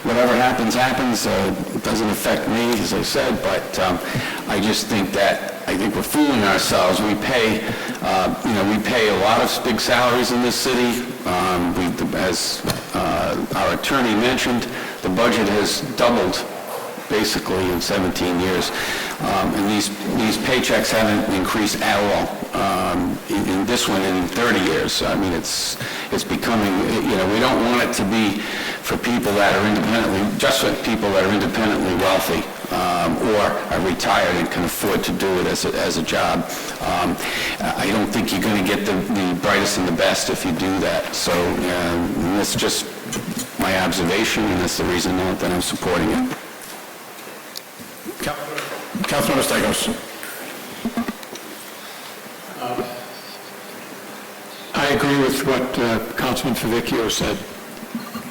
Whatever happens, happens. It doesn't affect me, as I said, but I just think we're fooling ourselves. We pay a lot of big salaries in this city. As our attorney mentioned, the budget has doubled basically in 17 years. And these paychecks haven't increased at all. In this one in 30 years. I mean, it's becoming, we don't want it to be for people that are just for people that are independently wealthy or are retired and can afford to do it as a job. I don't think you're going to get the brightest and the best if you do that. So that's just my observation, and that's the reason that I'm supporting it. Councilmember Stichels. I agree with what Councilman Favicchio said.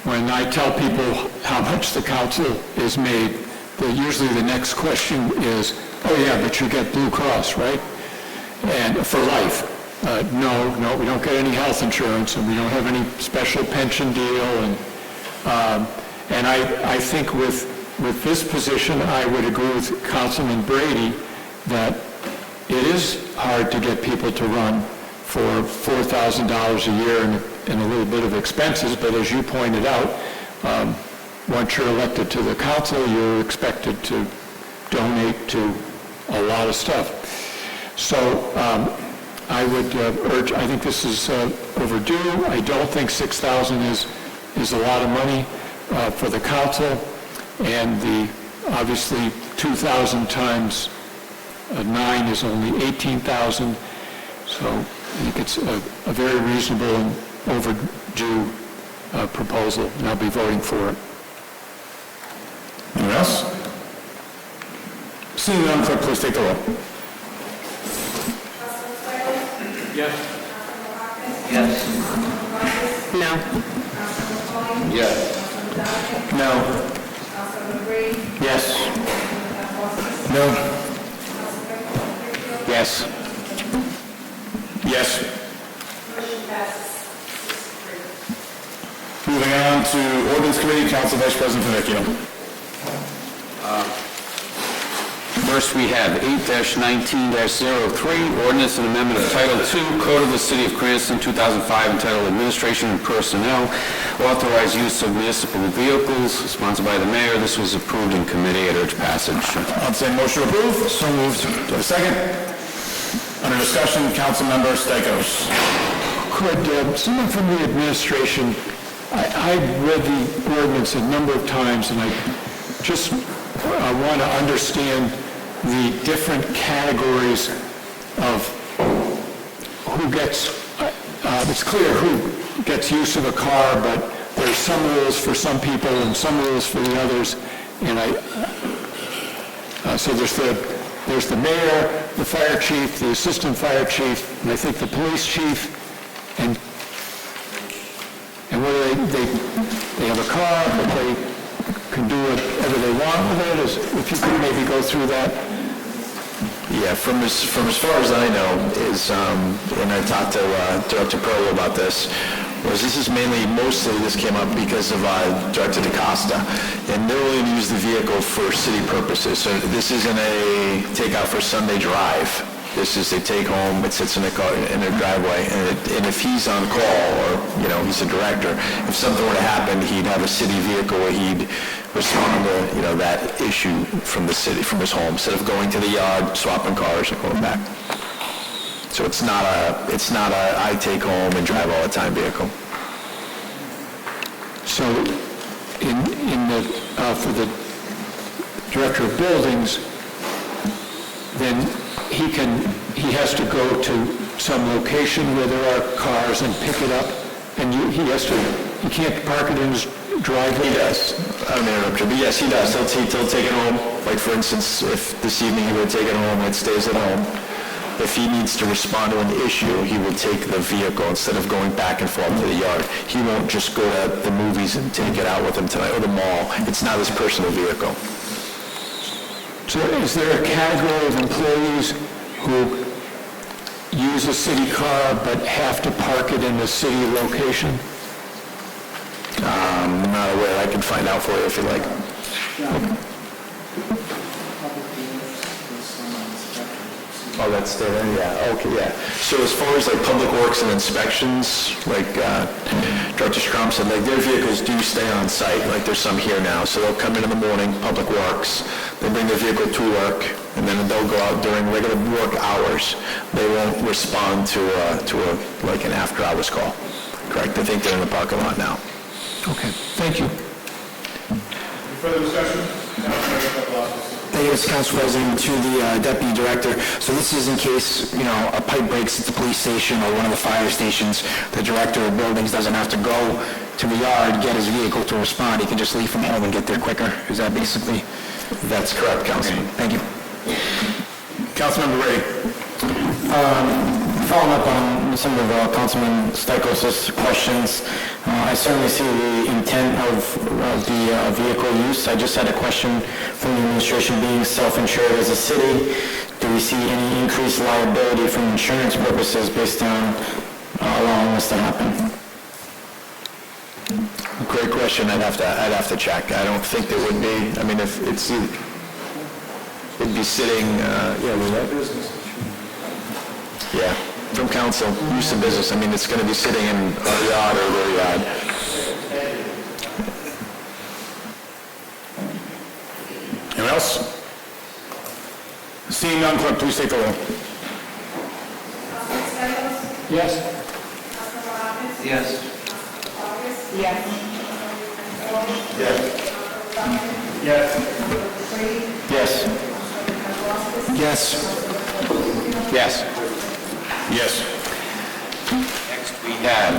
When I tell people how much the council is made, usually the next question is, oh yeah, but you get Blue Cross, right? And for life. No, we don't get any health insurance, and we don't have any special pension deal. And I think with this position, I would agree with Councilman Brady that it is hard to get people to run for $4,000 a year and a little bit of expenses, but as you pointed out, once you're elected to the council, you're expected to donate to a lot of stuff. So I would urge, I think this is overdue. I don't think $6,000 is a lot of money for the council, and obviously 2,000 times 9 is only 18,000. So I think it's a very reasonable and overdue proposal, and I'll be voting for it. Anyone else? Seeing none, clerk, please take the roll. Yes. Yes. No. Yes. No. Yes. No. Yes. Yes. Moving on to Ordinance Committee, Council Vice President Favicchio. First, we have 8-19-03, ordinance and amendment of Title II, Code of the City of Cranston, 2005, entitled Administration and Personnel, authorized use of municipal vehicles, sponsored by the mayor. This was approved in committee. I urge passage. I'll say motion to approve. So moved. Do I have a second? Under discussion, Councilmember Stichels. Could someone from the administration, I read the ordinance a number of times, and I just want to understand the different categories of who gets, it's clear who gets use of a car, but there's some rules for some people and some rules for the others. And so there's the mayor, the fire chief, the assistant fire chief, and I think the police chief, and whether they have a car, but they can do whatever they want with it. If you could maybe go through that. Yeah, from as far as I know, and I talked to Director Perlo about this, this is mostly this came up because of Director DaCosta, and they're only going to use the vehicle for city purposes. So this isn't a takeout for Sunday drive. This is a take home. It sits in a car in a driveway, and if he's on call or he's a director, if something were to happen, he'd have a city vehicle where he'd respond to that issue from the city, from his home, instead of going to the yard, swapping cars, and going back. So it's not a I take home and drive all the time vehicle. So for the director of buildings, then he has to go to some location where there are cars and pick it up, and he can't park it in his driveway? He does. I don't interrupt you, but yes, he does. He'll take it home. Like, for instance, if this evening he would take it home, it stays at home. If he needs to respond to an issue, he will take the vehicle instead of going back and forth to the yard. He won't just go to the movies and take it out with him tonight, or the mall. It's not his personal vehicle. So is there a category of employees who use a city car but have to park it in a city location? I'm not aware. I can find out for you if you like. Oh, that's there, yeah, okay, yeah. So as far as like public works and inspections, like Director Strom said, like their vehicles do stay on site, like there's some here now, so they'll come in the morning, public works, they bring their vehicle to work, and then they'll go out during regular work hours. They won't respond to like an after hours call, correct? I think they're in the parking lot now. Okay, thank you. Any further discussion? Thank you, Mr. Council President, to the Deputy Director. So this is in case, a pipe breaks at the police station or one of the fire stations. The Director of Buildings doesn't have to go to the yard, get his vehicle to respond. He can just leave from home and get there quicker. Is that basically? That's correct, Councilman. Okay, thank you. Councilmember Ray. Following up on some of Councilman Stichels' questions, I certainly see the intent of the vehicle use. I just had a question from the administration. Being self-insured as a city, do we see any increased liability from insurance purposes based on allowing this to happen? Great question. I'd have to check. I don't think there would be. I mean, if it'd be sitting. Yeah. From council, use of business. I mean, it's going to be sitting in our yard or their yard. Anyone else? Seeing none, clerk, please take the roll. Yes. Yes. Yes. Yes. Yes. Yes. Yes. Next, we have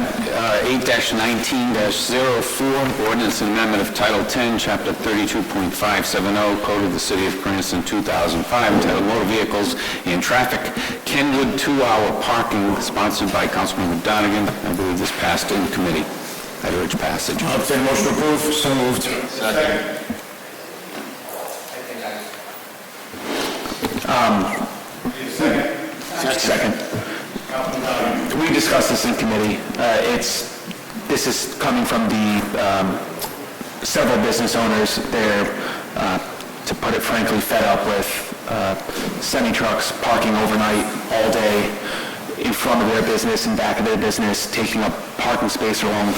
8-19-04, ordinance and amendment of Title 10, Chapter 32.570, Code of the City of Cranston, 2005, entitled Motor Vehicles and Traffic, Kenwood 2-hour parking, sponsored by Councilmember Donegan. I believe this passed in committee. I urge passage. I'll take a motion to approve. So moved. Second. Second. We discussed this in committee. This is coming from the several business owners. They're, to put it frankly, fed up with semi-trucks parking overnight all day in front of their business and back of their business, taking up parking space along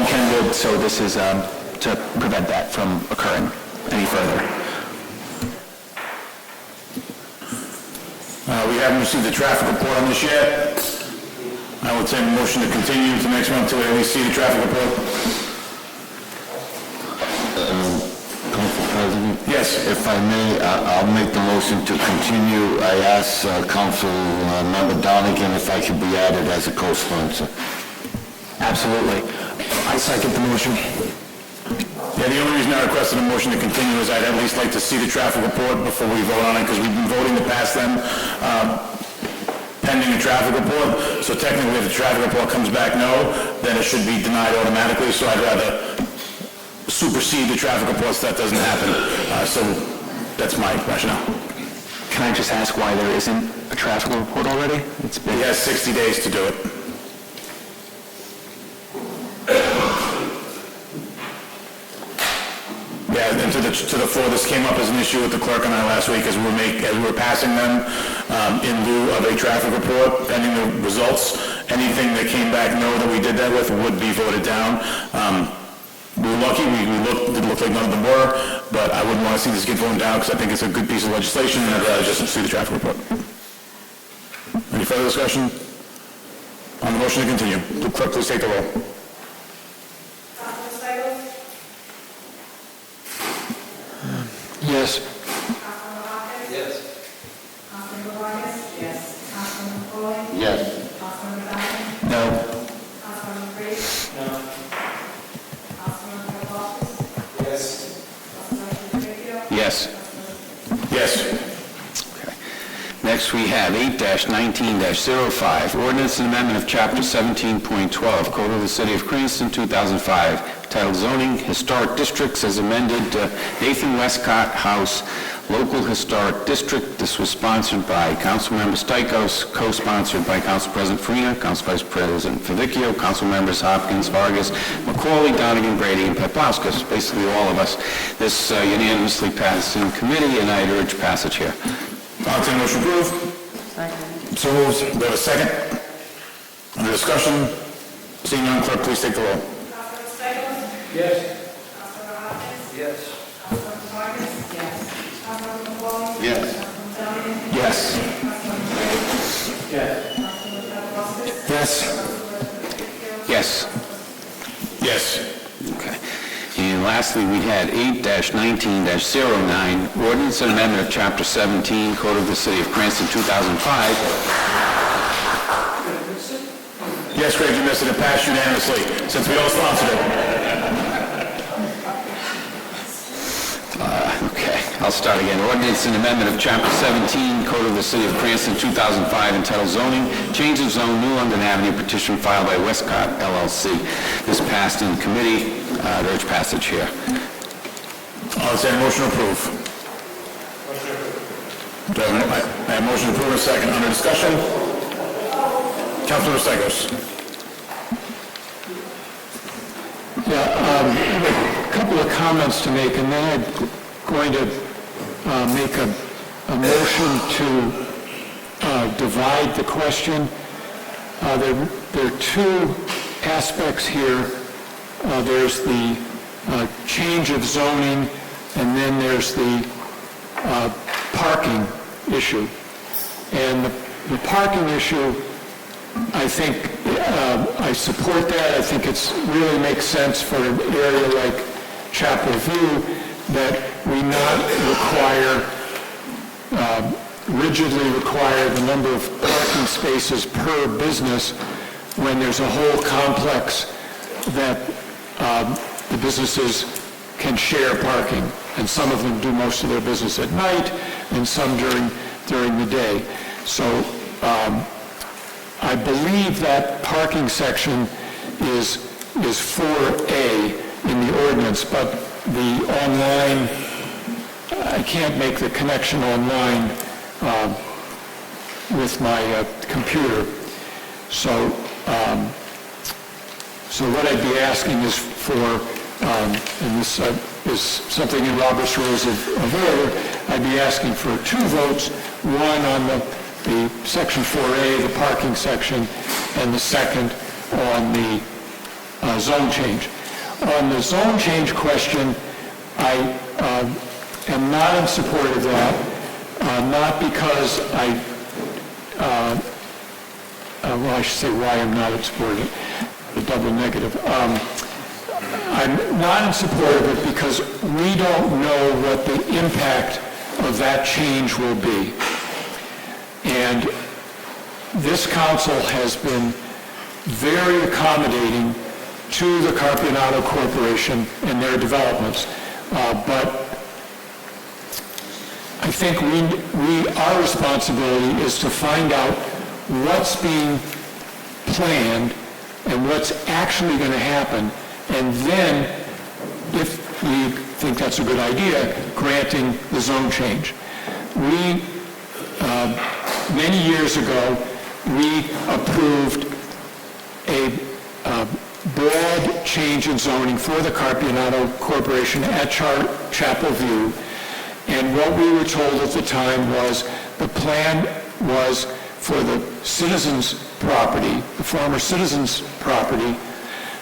Kenwood. So this is to prevent that from occurring any further. We haven't received the traffic report on this yet. I would take a motion to continue to next month until we at least see the traffic report. Council President? Yes. If I may, I'll make the motion to continue. I ask Council Member Donegan if I could be added as a co-sponsor. Absolutely. I second the motion. Yeah, the only reason I requested a motion to continue is I'd at least like to see the traffic report before we vote on it, because we've been voting to pass them pending a traffic report. So technically, if the traffic report comes back no, then it should be denied automatically. So I'd rather supersede the traffic reports. That doesn't happen. So that's my rationale. Can I just ask why there isn't a traffic report already? It's been... He has 60 days to do it. Yeah, and to the floor, this came up as an issue with the clerk and I last week as we were passing them in lieu of a traffic report, pending the results. Anything that came back no that we did that with would be voted down. We were lucky, it looked like none of them were, but I wouldn't want to see this get voted down because I think it's a good piece of legislation and I'd rather just see the traffic report. Any further discussion on the motion to continue? The clerk, please take the roll. Yes. Yes. Yes. No. Yes. Yes. Okay. Next, we have 8-19-05, ordinance and amendment of Chapter 17.12, Code of the City of Cranston, 2005, titled Zoning Historic Districts as amended, Nathan Westcott House, Local Historic District. This was sponsored by Councilmember Stichels, co-sponsored by Council President Farina, Council Vice President Favicchio, Council Members Hopkins, Vargas, McCauley, Donegan, Brady, and Peplauskas, basically all of us. This unanimously passed in committee, and I'd urge passage here. I'll take motion approved. Second. So moved. Do I have a second? Under discussion? Seeing none, clerk, please take the roll. Yes. Yes. Yes. Yes. Yes. Yes. Yes. Okay. And lastly, we had 8-19-09, ordinance and amendment of Chapter 17, Code of the City of Cranston, 2005. Yes, Greg, you missed it. It passed unanimously, since we all sponsored it. Okay, I'll start again. Ordinance and amendment of Chapter 17, Code of the City of Cranston, 2005, entitled Zoning, Change of Zone, New London Avenue, petition filed by Westcott LLC. This passed in committee. I'd urge passage here. I'll say motion to approve. Do I have a motion to approve in a second. Under discussion? Councilor Stichels. Yeah, I have a couple of comments to make, and then I'm going to make a motion to divide the question. There are two aspects here. There's the change of zoning, and then there's the parking issue. And the parking issue, I think, I support that. I think it's really makes sense for an area like Chapel View that we not rigidly require the number of parking spaces per business when there's a whole complex that the businesses can share parking. And some of them do most of their business at night and some during the day. So I believe that parking section is 4A in the ordinance, but the online, I can't make the connection online with my computer. So what I'd be asking is for, and this is something in Robert's Rules of Order, I'd be asking for 2 votes, one on the Section 4A, the parking section, and the second on the zone change. On the zone change question, I am not in support of that, not because well, I should say why I'm not in support of it, the double negative. I'm not in support of it because we don't know what the impact of that change will be. And this council has been very accommodating to the Carpianato Corporation and their developments. But I think our responsibility is to find out what's being planned and what's actually going to happen, and then, if we think that's a good idea, granting the zone change. Many years ago, we approved a broad change in zoning for the Carpianato Corporation at Chapel View, and what we were told at the time was the plan was for the citizens' property, the former citizens' property,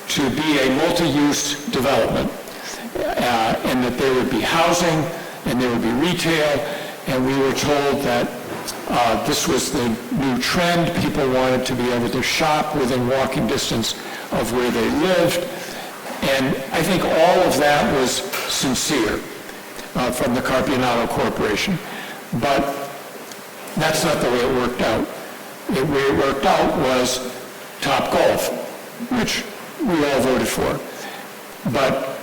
to be a multi-use development, and that there would be housing and there would be retail, and we were told that this was the new trend. People wanted to be able to shop within walking distance of where they lived, and I think all of that was sincere from the Carpianato Corporation. But that's not the way it worked out. The way it worked out was Topgolf, which we all voted for. But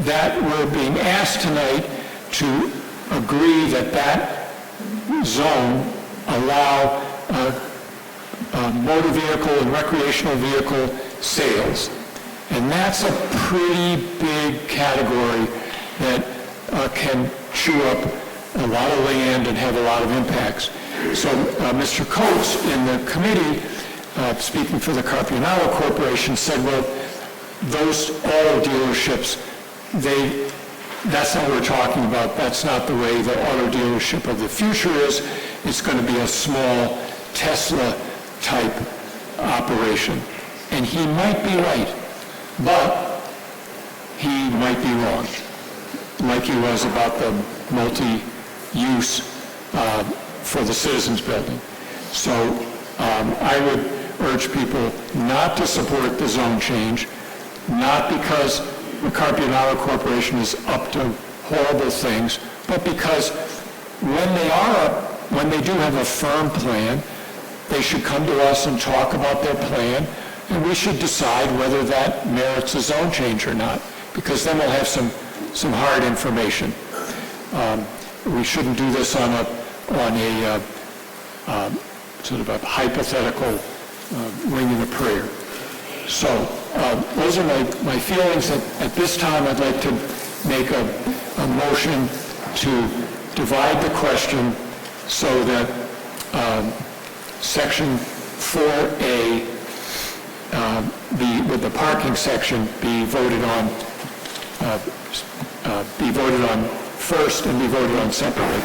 that we're being asked tonight to agree that that zone allow motor vehicle and recreational vehicle sales. And that's a pretty big category that can chew up a lot of land and have a lot of impacts. So Mr. Coates in the committee, speaking for the Carpianato Corporation, said, well, those auto dealerships, that's not what we're talking about. That's not the way the auto dealership of the future is. It's going to be a small Tesla-type operation. And he might be right, but he might be wrong, like he was about the multi-use for the Citizens Building. So I would urge people not to support the zone change, not because the Carpianato Corporation is up to horrible things, but because when they do have a firm plan, they should come to us and talk about their plan, and we should decide whether that merits a zone change or not, because then we'll have some hard information. We shouldn't do this on a sort of a hypothetical winging a prayer. So those are my feelings. At this time, I'd like to make a motion to divide the question so that Section 4A, with the parking section, be voted on first and be voted on separately.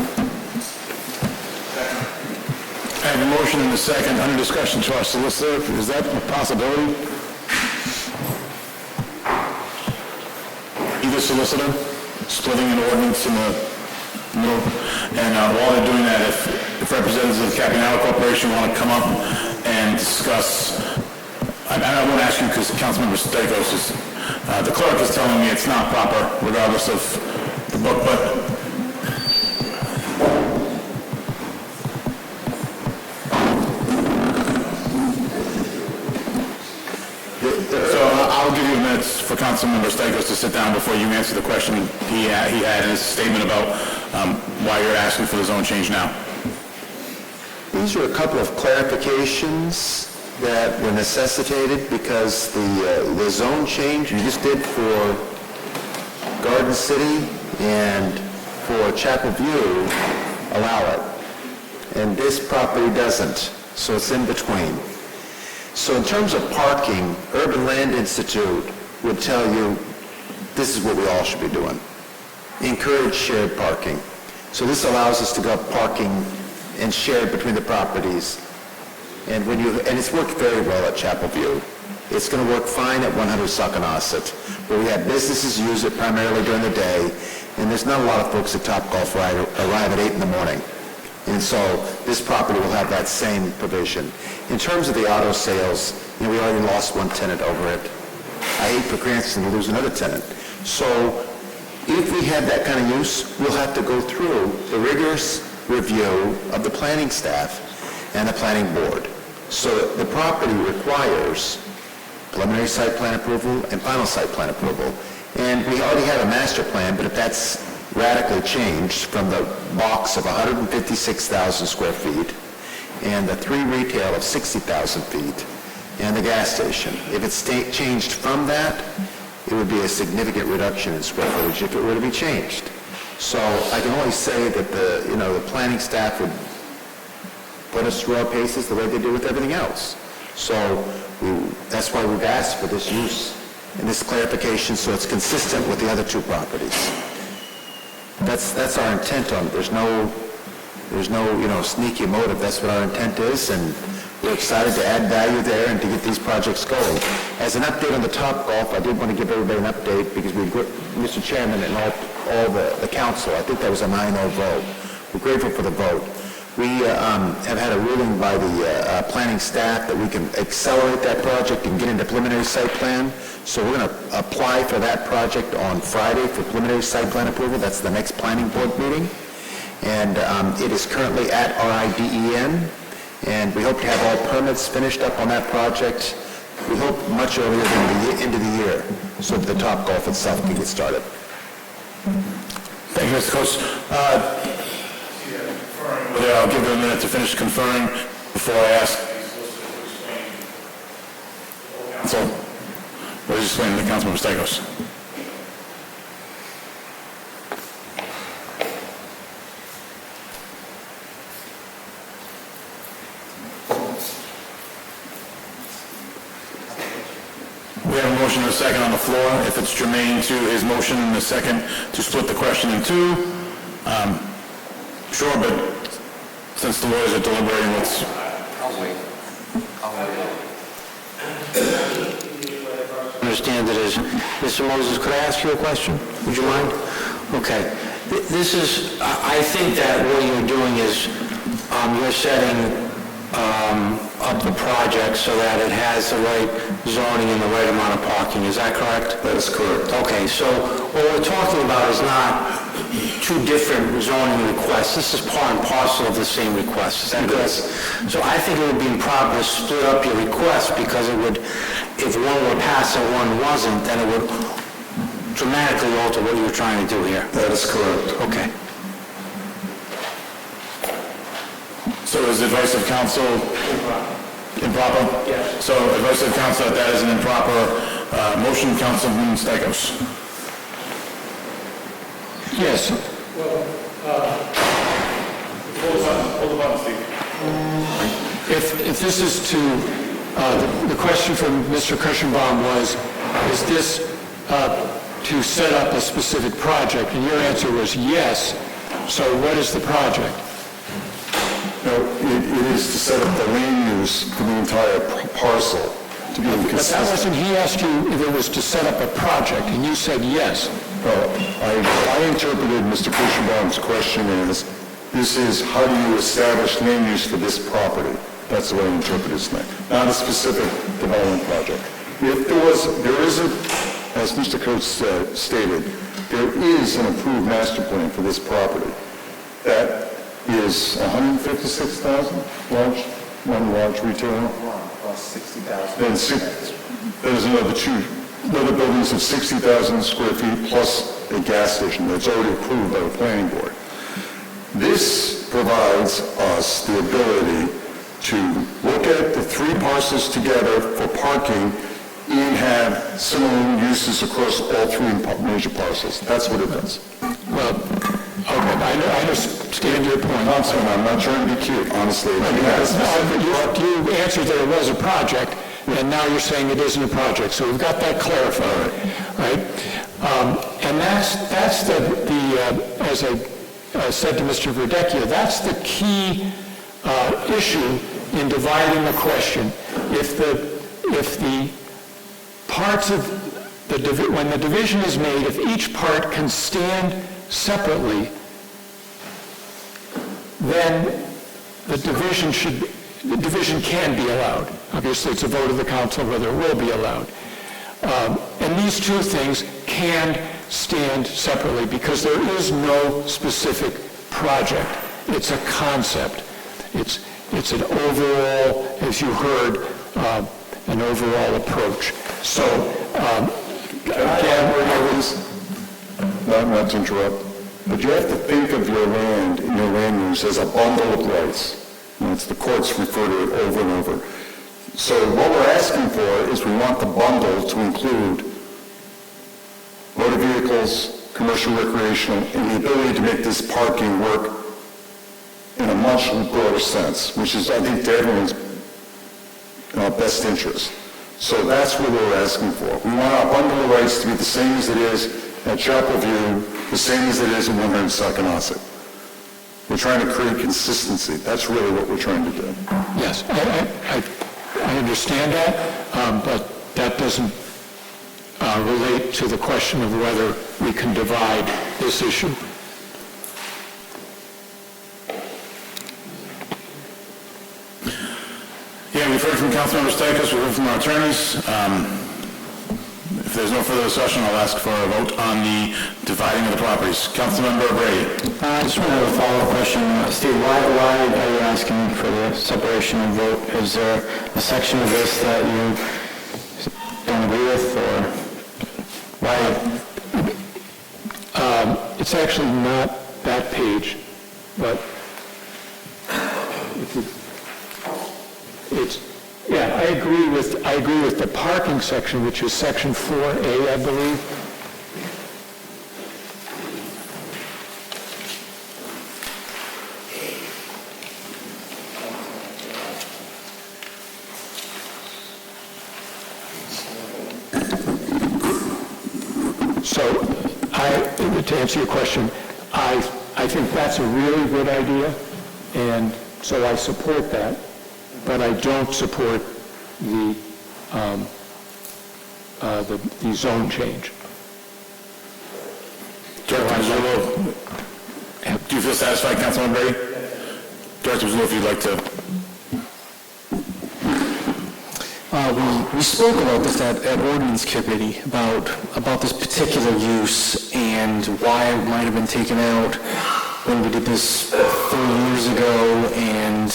I have a motion and a second under discussion to our solicitor. Is that a possibility? Either solicitor, splitting an ordinance in the middle, and while they're doing that, if representatives of the Carpianato Corporation want to come up and discuss, I want to ask you because Councilmember Stakos is, the clerk is telling me it's not proper regardless of the book, but I'll give you a minute for Councilmember Stakos to sit down before you answer the question he had in his statement about why you're asking for the zone change now. These are a couple of clarifications that were necessitated because the zone change you just did for Garden City and for Chapel View allow it. And this property doesn't, so it's in between. So in terms of parking, Urban Land Institute would tell you this is what we all should be doing. encourage shared parking. So this allows us to go up parking and share it between the properties. And it's worked very well at Chapel View. It's going to work fine at 100 Saconaset, where we have businesses use it primarily during the day, and there's not a lot of folks at Topgolf arrive at 8 in the morning. And so this property will have that same provision. In terms of the auto sales, we already lost one tenant over it. I hate for Cranston to lose another tenant. So if we have that kind of use, we'll have to go through the rigorous review of the planning staff and the planning board. So the property requires preliminary site plan approval and final site plan approval. And we already have a master plan, but if that's radically changed from the box of 156,000 square feet and the 3 retail of 60,000 feet and the gas station, if it's changed from that, it would be a significant reduction in square footage if it were to be changed. So I can only say that the planning staff would put us through our paces the way they do with everything else. So that's why we've asked for this use and this clarification so it's consistent with the other 2 properties. That's our intent on it. There's no sneaky motive. That's what our intent is, and we're excited to add value there and to get these projects going. As an update on the Topgolf, I did want to give everybody an update because Mr. Chairman and all the council, I think that was a 9-0 vote. We're grateful for the vote. We have had a ruling by the planning staff that we can accelerate that project and get into preliminary site plan. So we're going to apply for that project on Friday for preliminary site plan approval. That's the next planning board meeting. And it is currently at RIDEN. And we hope to have all permits finished up on that project. We hope much earlier than the end of the year so that the Topgolf itself can get started. Thank you, Mr. Coates. I'll give them a minute to finish conferring before I ask council. What is explained to Councilmember Stichels? We have a motion and a second on the floor. If it's germane to his motion and a second to split the question in 2, sure, but since the lawyers are deliberating, let's... I'll wait. Understand it as... Mr. Moses, could I ask you a question? Would you mind? Okay. This is... I think that what you're doing is you're setting up the project so that it has the right zoning and the right amount of parking. Is that correct? That is correct. Okay, so what we're talking about is not 2 different zoning requests. This is part and parcel of the same request. Is that correct? So I think it would be improper to split up your request because it would, if one were passed and one wasn't, then it would dramatically alter what you were trying to do here. That is correct. Okay. So is advice of counsel improper? Yes. So advice of counsel that is an improper motion, Councilman Stichels. Yes. Well, hold the button, Steve. If this is to, the question from Mr. Kirschenbaum was, is this to set up a specific project? And your answer was yes. So what is the project? No, it is to set up the land use for the entire parcel to be consistent. But that wasn't, he asked you if it was to set up a project, and you said yes. Well, I interpreted Mr. Kirschenbaum's question as, this is how do you establish land use for this property? That's the way I interpreted his thing, not a specific development project. If there is as Mr. Coates stated, there is an approved master plan for this property. That is 156,000, one large retailer. Plus 60,000. Then there's another buildings of 60,000 square feet plus a gas station that's already approved by the planning board. This provides us the ability to look at the 3 parcels together for parking and have similar uses across all 3 major parcels. That's what it does. Well, okay, I understand your point. I'm not trying to be cute, honestly. You answered that it was a project, and now you're saying it isn't a project. So we've got that clarified, right? And that's that's as I said to Mr. Verdecchio, that's the key issue in dividing the question. If the parts of when the division is made, if each part can stand separately, then the division can be allowed. Obviously, it's a vote of the council whether it will be allowed. And these two things can stand separately because there is no specific project. It's a concept. It's an overall, as you heard, an overall approach. So, not to interrupt, but you have to think of your land and your land use as a bundle of rights. And it's the courts refer to it over and over. So what we're asking for is we want the bundle to include motor vehicles, commercial, recreational, and the ability to make this parking work in a much broader sense, which is, I think, to everyone's best interest. So that's what we're asking for. We want our bundle of rights to be the same as it is at Chapel View, the same as it is in 100 Saconaset. We're trying to create consistency. That's really what we're trying to do. Yes, I understand that, but that doesn't relate to the question of whether we can divide this issue. Yeah, we've heard from Councilmember Stichels, we've heard from our attorneys. If there's no further discussion, I'll ask for a vote on the dividing of the properties. Councilmember Brady. I just want to have a follow-up question. Steve, why are you asking for the separation of vote? Is there a section of this that you don't agree with, or why? It's actually not that page, but yeah, I agree with the parking section, which is section 4A, I believe. So, to answer your question, I think that's a really good idea, and so I support that. But I don't support the zone change. Director Mazzullo, do you feel satisfied, Councilman Brady? Director Mazzullo, if you'd like to. We spoke about this at ordinance committee about this particular use and why it might have been taken out when we did this 4 years ago, and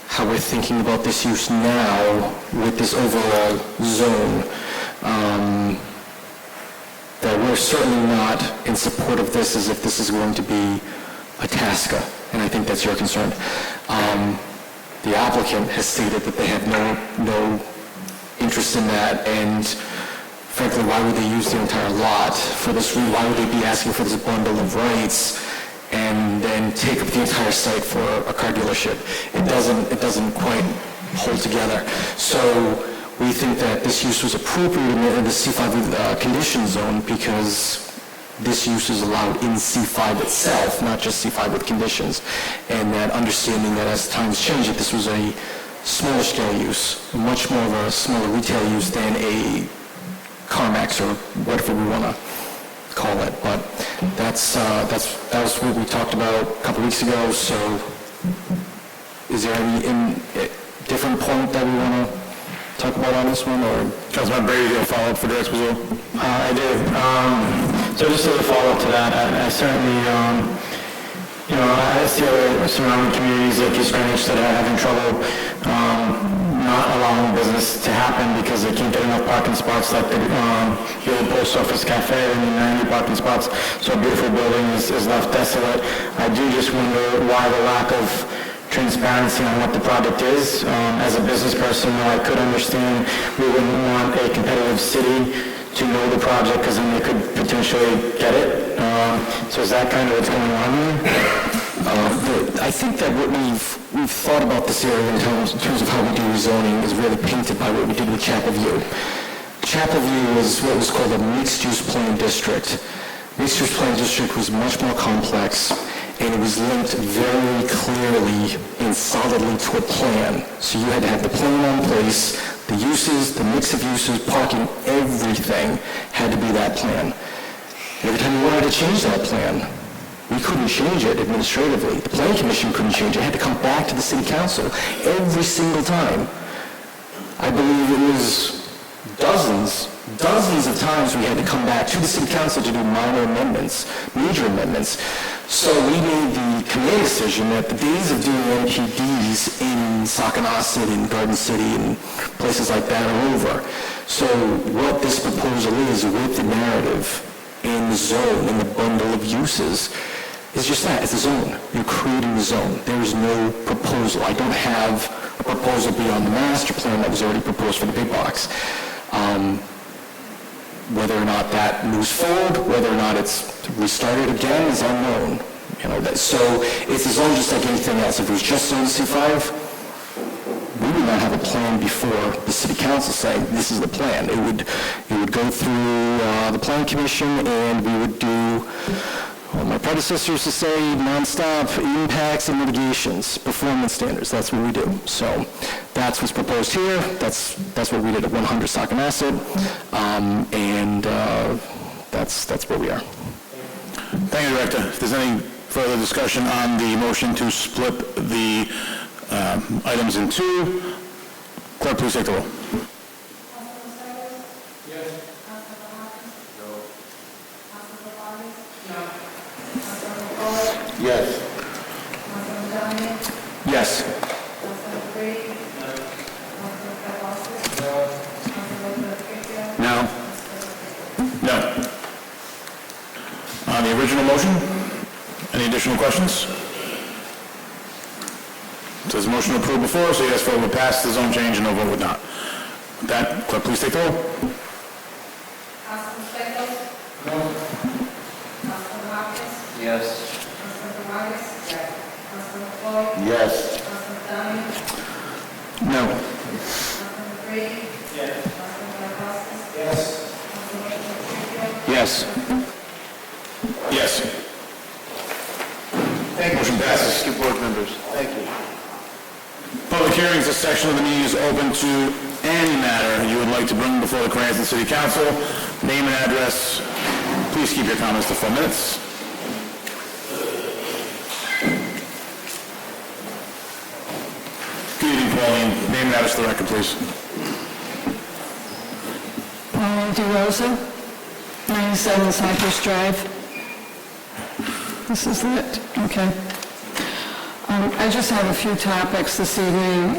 how we're thinking about this use now with this overall zone. That we're certainly not in support of this as if this is going to be a TASCA, and I think that's your concern. The applicant has stated that they have no interest in that, and frankly, why would they use the entire lot for this? Why would they be asking for this bundle of rights and then take up the entire site for a car dealership? It doesn't quite hold together. So we think that this use was appropriate in the C5 condition zone because this use is allowed in C5 itself, not just C5 with conditions. And that understanding that as times change, that this was a smaller scale use, much more of a smaller retail use than a CarMax or whatever we want to call it. But that was what we talked about a couple weeks ago. So is there any different point that we want to talk about on this one, or Councilman Brady, you'll follow up for Director Mazzullo? I do. So just as a follow-up to that, I certainly, I see other surrounding communities like East Greenwich that are having trouble not allowing business to happen because they can't get enough parking spots, like the old post office cafe and 90 parking spots. So a beautiful building is left desolate. I do just wonder why the lack of transparency on what the project is. As a business person, though, I could understand we wouldn't want a competitive city to know the project because then they could potentially get it. So is that kind of what's going on here? I think that what we've thought about this area in terms of how we do rezoning is really painted by what we did with Chapel View. Chapel View is what was called a mixed-use plan district. Mixed-use plan district was much more complex, and it was linked very clearly and solidly to a plan. So you had to have the plan in place, the uses, the mix of uses, parking, everything had to be that plan. And every time we wanted to change that plan, we couldn't change it administratively. The planning commission couldn't change it. It had to come back to the city council every single time. I believe it was dozens of times we had to come back to the city council to do minor amendments, major amendments. So we made the command decision that the days of doing MPDs in Saconaset and Garden City and places like that are over. So what this proposal is with the narrative in the zone, in the bundle of uses, is just that, it's a zone. You're creating a zone. There is no proposal. I don't have a proposal beyond the master plan that was already proposed for the big box. Whether or not that moves forward, whether or not it's restarted again is unknown. So it's a zone just like anything else. If it was just zone C5, we would not have a plan before the city council saying this is the plan. It would go through the planning commission, and we would do what my predecessor used to say, nonstop impacts and mitigations, performance standards. That's what we do. So that's what's proposed here. That's what we did at 100 Saconaset, and that's where we are. Thank you, Director. If there's any further discussion on the motion to split the items in two, clerk, please take the roll. Yes. Yes. No. No. On the original motion, any additional questions? Says motion approved before, so yes vote would pass the zone change and no vote would not. With that, clerk, please take the roll. Councilman Stichels? No. Councilman Hopkins? Yes. Councilman Vargas? Yes. Councilman Floyd? Yes. Councilman Downey? No. Councilman Brady? Yes. Councilman Garabowski? Yes. Councilman Trujillo? Yes. Yes. Thank you. Motion passes. Thank you, board members. Thank you. Public hearings, this section of the meeting is open to any matter you would like to bring before the Cranston City Council. Name and address. Please keep your comments to 4 minutes. Good evening, Pauline. Name and address to the record, please. Pauline DeRosa, 97 Cypress Drive. This is it? Okay. I just have a few topics this evening.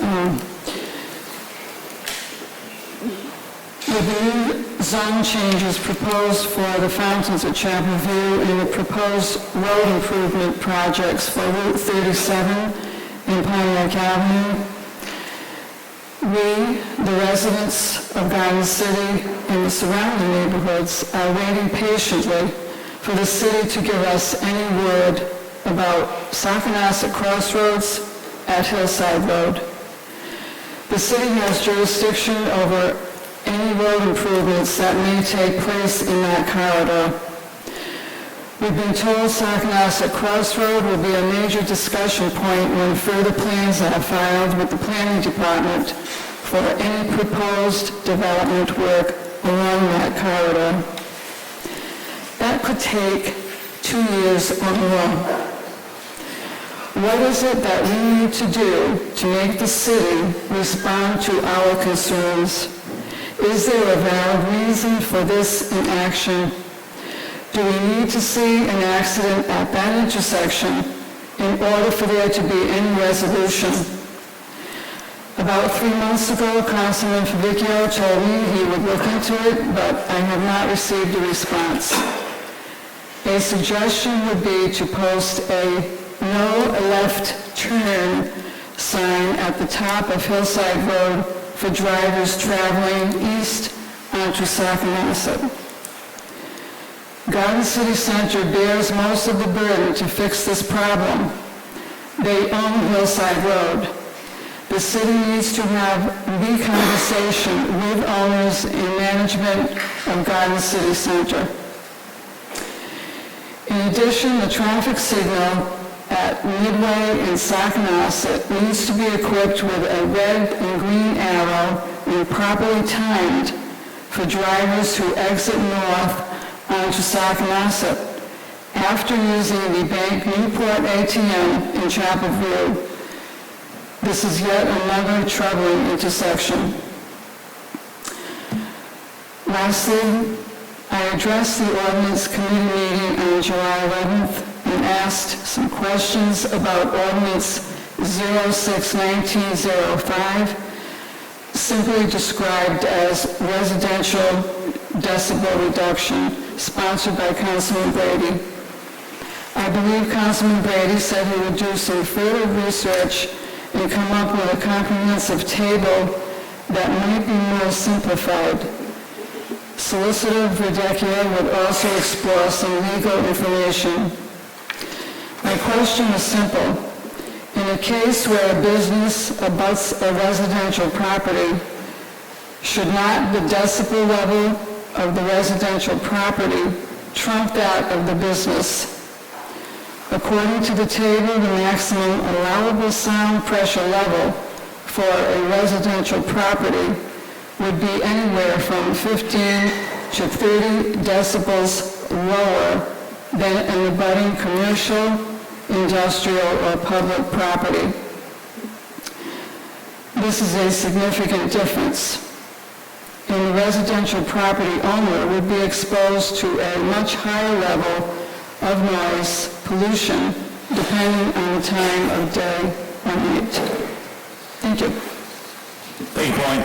With the new zone changes proposed for the fountains at Chapel View and the proposed road improvement projects for Route 37 and Pontiac Avenue, we, the residents of Garden City and the surrounding neighborhoods, are waiting patiently for the city to give us any word about Saconaset Crossroads at Hillside Road. The city has jurisdiction over any road improvements that may take place in that corridor. We've been told Saconaset Crossroad will be a major discussion point when further plans are filed with the planning department for any proposed development work along that corridor. That could take 2 years or more. What is it that we need to do to make the city respond to our concerns? Is there a valid reason for this inaction? Do we need to see an accident at that intersection in order for there to be any resolution? About 3 months ago, Councilman Favicchio told me he would look into it, but I have not received a response. A suggestion would be to post a no left turn sign at the top of Hillside Road for drivers traveling east onto Saconaset. Garden City Center bears most of the burden to fix this problem. They own Hillside Road. The city needs to have the conversation with owners and management of Garden City Center. In addition, the traffic signal at Midway and Saconaset needs to be equipped with a red and green arrow and properly timed for drivers who exit north onto Saconaset after using the Bank Newport ATM in Chapel View. This is yet another troubling intersection. Lastly, I addressed the ordinance committee meeting on July 11th and asked some questions about ordinance 06-1905, simply described as residential decibel reduction, sponsored by Councilman Brady. I believe Councilman Brady said he would do some further research and come up with a comprehensive table that might be more simplified. Solicitor Verdecchia would also explore some legal information. My question is simple. In a case where a business abuts a residential property, should not the decibel level of the residential property trump that of the business? According to the table, the maximum allowable sound pressure level for a residential property would be anywhere from 15 to 30 decibels lower than an abutting commercial, industrial, or public property. This is a significant difference. And the residential property owner would be exposed to a much higher level of noise pollution depending on the time of day or night. Thank you. Thank you, Pauline.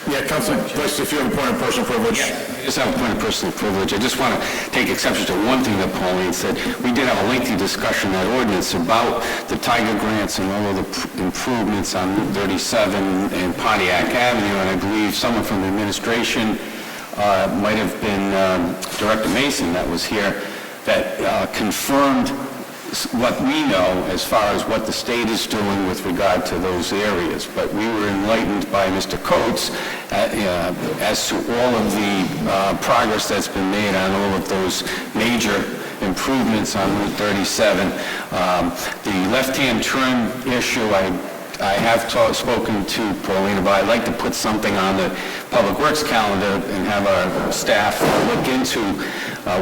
Yeah, Councilman, if you have a point of personal privilege. I just have a point of personal privilege. I just want to take exception to one thing that Pauline said. We did have a lengthy discussion, that ordinance, about the Tiger grants and all of the improvements on Route 37 and Pontiac Avenue, and I believe someone from the administration might have been Director Mason that was here, that confirmed what we know as far as what the state is doing with regard to those areas. But we were enlightened by Mr. Coates as to all of the progress that's been made on all of those major improvements on Route 37. The left-hand turn issue, I have spoken to Pauline about. I'd like to put something on the Public Works calendar and have our staff look into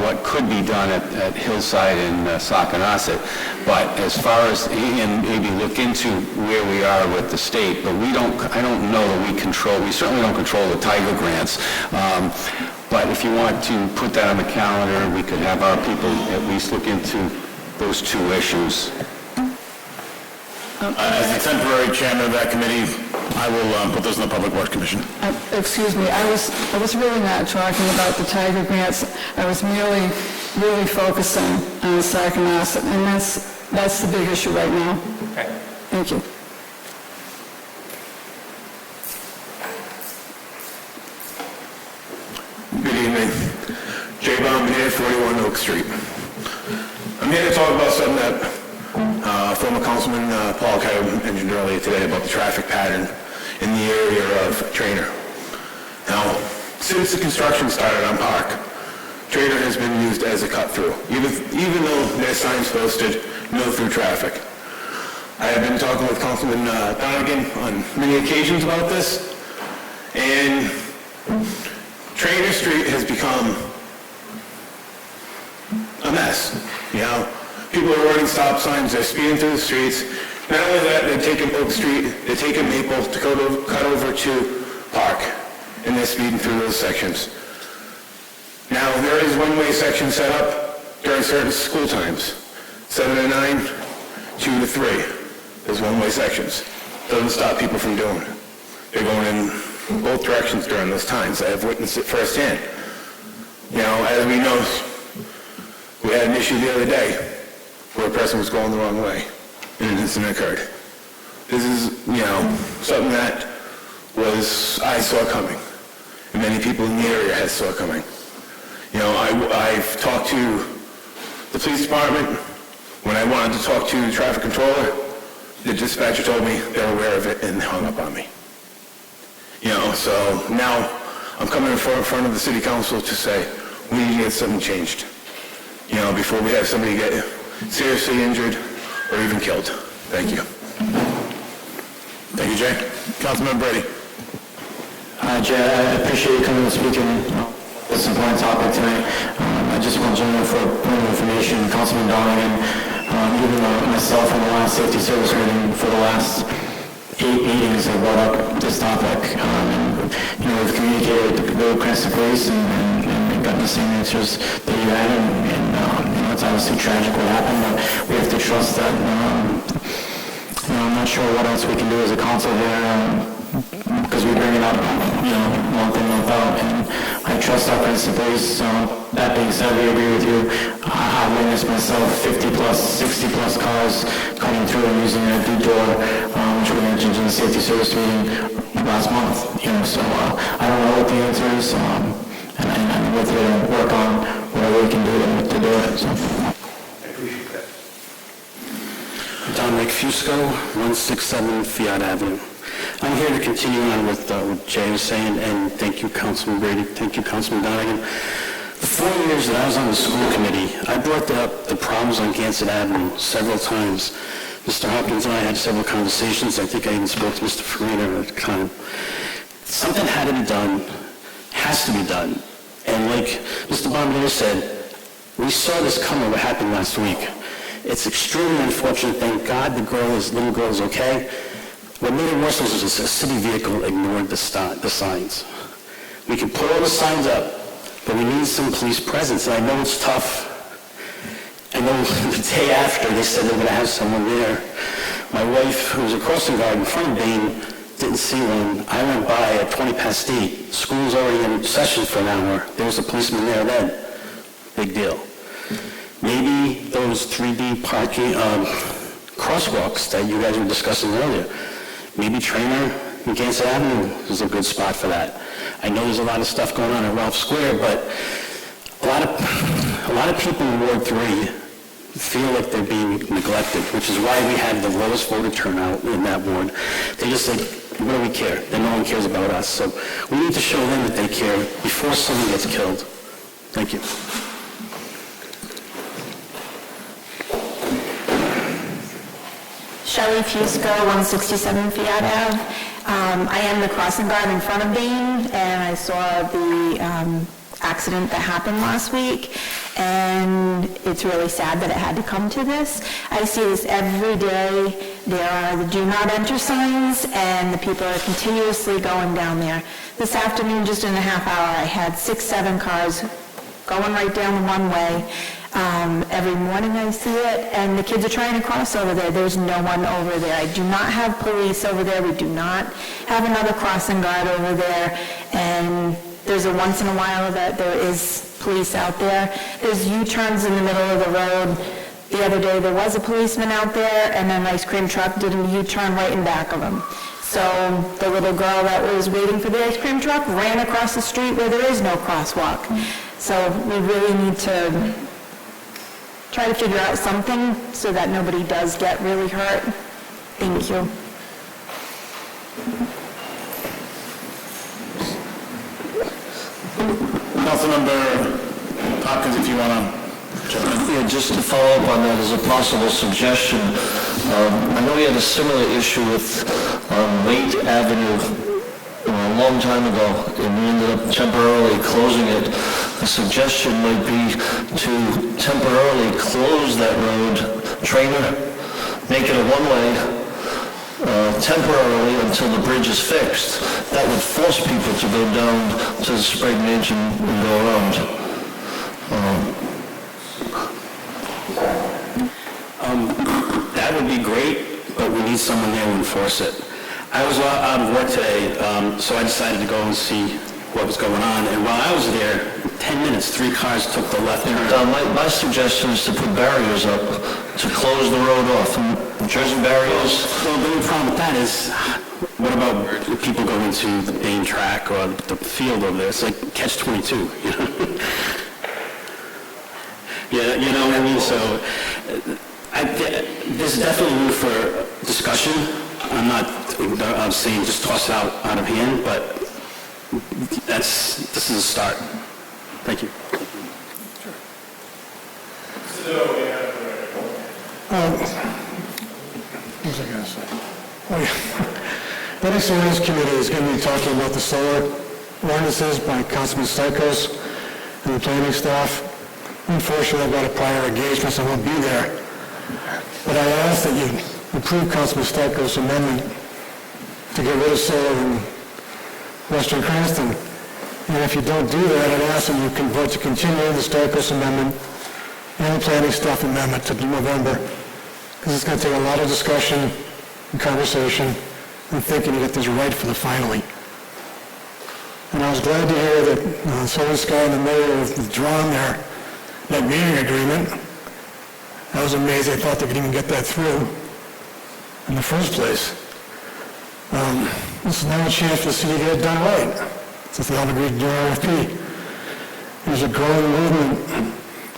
what could be done at Hillside and Saconaset. But as far as, and maybe look into where we are with the state, but I don't know that we certainly don't control the Tiger grants. But if you want to put that on the calendar, we could have our people at least look into those two issues. As the temporary chairman of that committee, I will put those in the Public Works Commission. Excuse me, I was really not talking about the Tiger grants. I was merely really focusing on Saconaset, and that's the big issue right now. Okay. Thank you. Good evening. Jay Baum here, 41 Oak Street. I'm here to talk about something that former Councilman Paul Coyote mentioned earlier today about the traffic pattern in the area of Traynor. Now, since the construction started on Park, Traynor has been used as a cut-through, even though there's signs posted, no through traffic. I have been talking with Councilman Donegan on many occasions about this, and Traynor Street has become a mess, you know? People are running stop signs, they're speeding through the streets. Not only that, they're taking Oak Street, they're taking Maple to cut over to Park, and they're speeding through those sections. Now, there is one-way section set up during certain school times, 7 to 9, 2 to 3. There's one-way sections. Doesn't stop people from doing it. They're going in both directions during those times. I have witnessed it firsthand. You know, as we know, we had an issue the other day where a person was going the wrong way and an incident occurred. This is, you know, something that I saw coming, and many people in the area had saw coming. You know, I've talked to the police department. When I wanted to talk to the traffic controller, the dispatcher told me they're aware of it and hung up on me. So now I'm coming in front of the city council to say, we need to get something changed, before we have somebody get seriously injured or even killed. Thank you. Thank you, Jay. Councilman Brady. Jay, I appreciate you coming and speaking on this important topic tonight. I just want to join you for a point of information. Councilman Donegan, even myself in the last safety service meeting for the last 8 meetings have brought up this topic. We've communicated with the Cranston Police and gotten the same answers that you had, and it's obviously tragic what happened, but we have to trust that. I'm not sure what else we can do as a council here, because we bring it up, month in, month out, and I trust our Cranston Police. That being said, we agree with you. I've witnessed myself 50 plus, 60 plus cars coming through and using that detour, which we mentioned in the safety service meeting last month. So I don't know what the answer is, and we're here to work on whatever we can do to do it. So. I appreciate that. Dominic Fusco, 167 Fiat Avenue. I'm here to continue on with what Jay was saying, and thank you, Councilman Brady. Thank you, Councilman Donegan. The 4 years that I was on the school committee, I brought up the problems on Gansett Avenue several times. Mr. Hopkins and I had several conversations. I think I even spoke to Mr. Farina at the time. Something had to be done, has to be done. And like Mr. Bombardier said, we saw this coming, what happened last week. It's extremely unfortunate. Thank God the little girl is okay. What made it worse was a city vehicle ignored the signs. We can put all the signs up, but we need some police presence. And I know it's tough. I know the day after they said they were going to have someone there. My wife, who was a crossing guard in front of Bain, didn't see one. I went by at 8:20. School's already in session for an hour. There was a policeman there then. Big deal. Maybe those 3D parking crosswalks that you guys were discussing earlier. Maybe Trainer and Gansett Avenue is a good spot for that. I know there's a lot of stuff going on at Ralph Square, but a lot of people in Ward 3 feel like they're being neglected, which is why we had the lowest voter turnout in that ward. They just like, what do we care? Then no one cares about us. So we need to show them that they care before someone gets killed. Thank you. Shelley Fusco, 167 Fiat Ave. I am the crossing guard in front of Bain, and I saw the accident that happened last week, and it's really sad that it had to come to this. I see this every day. There are the do not enter signs, and the people are continuously going down there. This afternoon, just in a half hour, I had 6-7 cars going right down the one way. Every morning I see it, and the kids are trying to cross over there. There's no one over there. I do not have police over there. We do not have another crossing guard over there, and there's a once in a while that there is police out there. There's U-turns in the middle of the road. The other day there was a policeman out there, and an ice cream truck did a U-turn right in back of him. So the little girl that was waiting for the ice cream truck ran across the street where there is no crosswalk. So we really need to try to figure out something so that nobody does get really hurt. Thank you. Councilmember Hopkins, if you want to. Yeah, just to follow up on that as a possible suggestion, I know we had a similar issue with Lake Avenue a long time ago, and we ended up temporarily closing it. A suggestion might be to temporarily close that road, Trainer, make it a one-way temporarily until the bridge is fixed. That would force people to go down to the Sprague Mansion and go around. That would be great, but we need someone there to enforce it. I was out of work today, so I decided to go and see what was going on. And while I was there, 10 minutes, 3 cars took the left turn. My suggestion is to put barriers up to close the road off. Jersey barriers. Well, the only problem with that is, what about people going to the main track or the field over there? It's like catch-22, you know? Yeah, you know what I mean? So there's definitely room for discussion. I'm not I'm saying just toss it out of hand, but this is a start. Thank you. What was I going to say? Oh, yeah. The next ordinance committee is going to be talking about the solar ordinances by Councilman Stichels and the planning staff. Unfortunately, I've got a prior engagement, so I won't be there. But I ask that you approve Councilman Stichels' amendment to get rid of solar in Western Cranston. And if you don't do that, I'd ask that you can vote to continue the Stichels amendment and the planning staff amendment to November, because it's going to take a lot of discussion and conversation and thinking to get this right for the finally. And I was glad to hear that Solar Sky and the mayor have withdrawn their net metering agreement. I was amazed they thought they could even get that through in the first place. This is now a chance for the city to get it done right, since they all agreed to do an RFP. There's a growing movement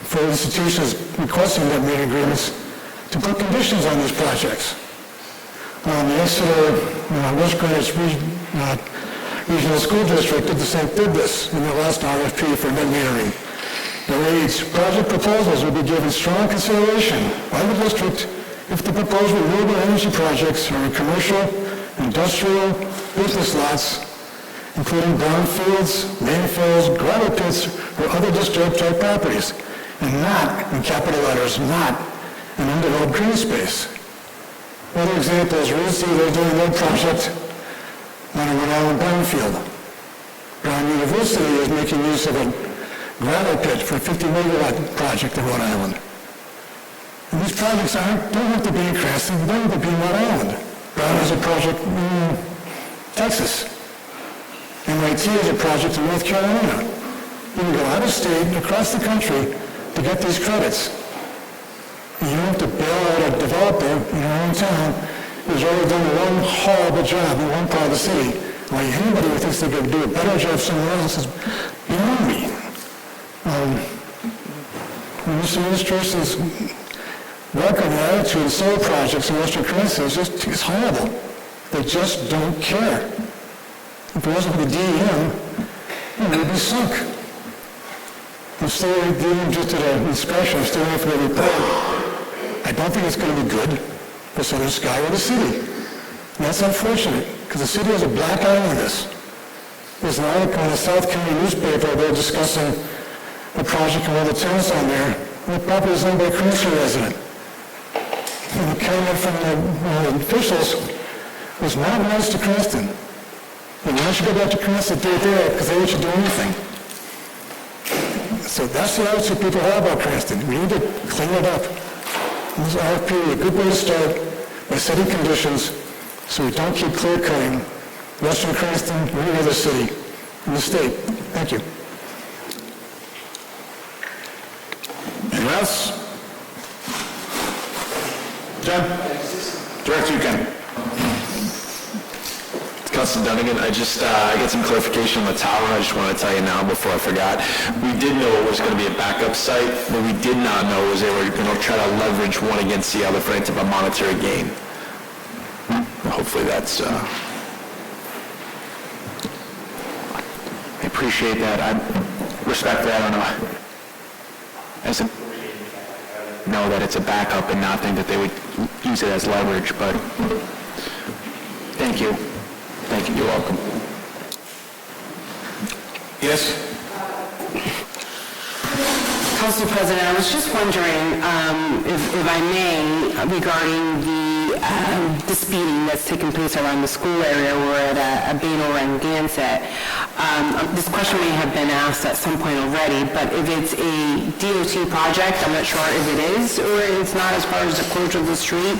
for institutions requesting net metering agreements to put conditions on these projects. The Exeter West Greenwich Regional School District did this in their last RFP for net metering. It reads, project proposals will be given strong consideration by the district if the proposed renewable energy projects are in commercial, industrial, business lots, including brownfields, landfills, gravel pits, or other disturbed-type properties, and not, in capital letters, not an undeveloped green space. Another example is recently they're doing a road project on a Rhode Island brownfield. Brown University is making use of a gravel pit for a 50-megawatt project in Rhode Island. And these projects don't have to be in Cranston, they don't have to be in Rhode Island. Brown has a project in Texas. MIT has a project in North Carolina. You can go out of state, across the country, to get these credits. And you don't have to bail out a developer in your own town who's already done one horrible job in one part of the city. While anybody who thinks they can do a better job somewhere else is beyond me. This administration's work on the attitude of solar projects in Western Cranston is horrible. They just don't care. If it wasn't for the DEM, we'd be sunk. I'm still waiting just at an inspection. I'm still waiting for the report. I don't think it's going to be good for Southern Sky or the city. And that's unfortunate, because the city has a black eye on this. There's an article in the South County newspaper where they're discussing a project in one of the towns down there, and the property is owned by a Cranston resident. And the comment from the officials was not nice to Cranston. And why should you go back to Cranston day there, because they let you do anything. So that's the attitude people have about Cranston. We need to clean it up. And this RFP is a good way to start by setting conditions so we don't keep clear-cutting Western Cranston or any other city in the state. Thank you. Anyone else? John? Director, you can. Councilor Dunnigan, I get some clarification on the tower. I just want to tell you now before I forgot. We did know it was going to be a backup site. What we did not know was they were going to try to leverage one against the other for any type of monetary gain. Hopefully that's... I appreciate that. I respect that. I don't know. Know that it's a backup and not think that they would use it as leverage, but thank you. Thank you. You're welcome. Yes? Council President, I was just wondering, if I may, regarding the speeding that's taking place around the school area. We're at a Bain and Gansett. This question may have been asked at some point already, but if it's a DOT project, I'm not sure if it is or it's not as far as the closure of the street.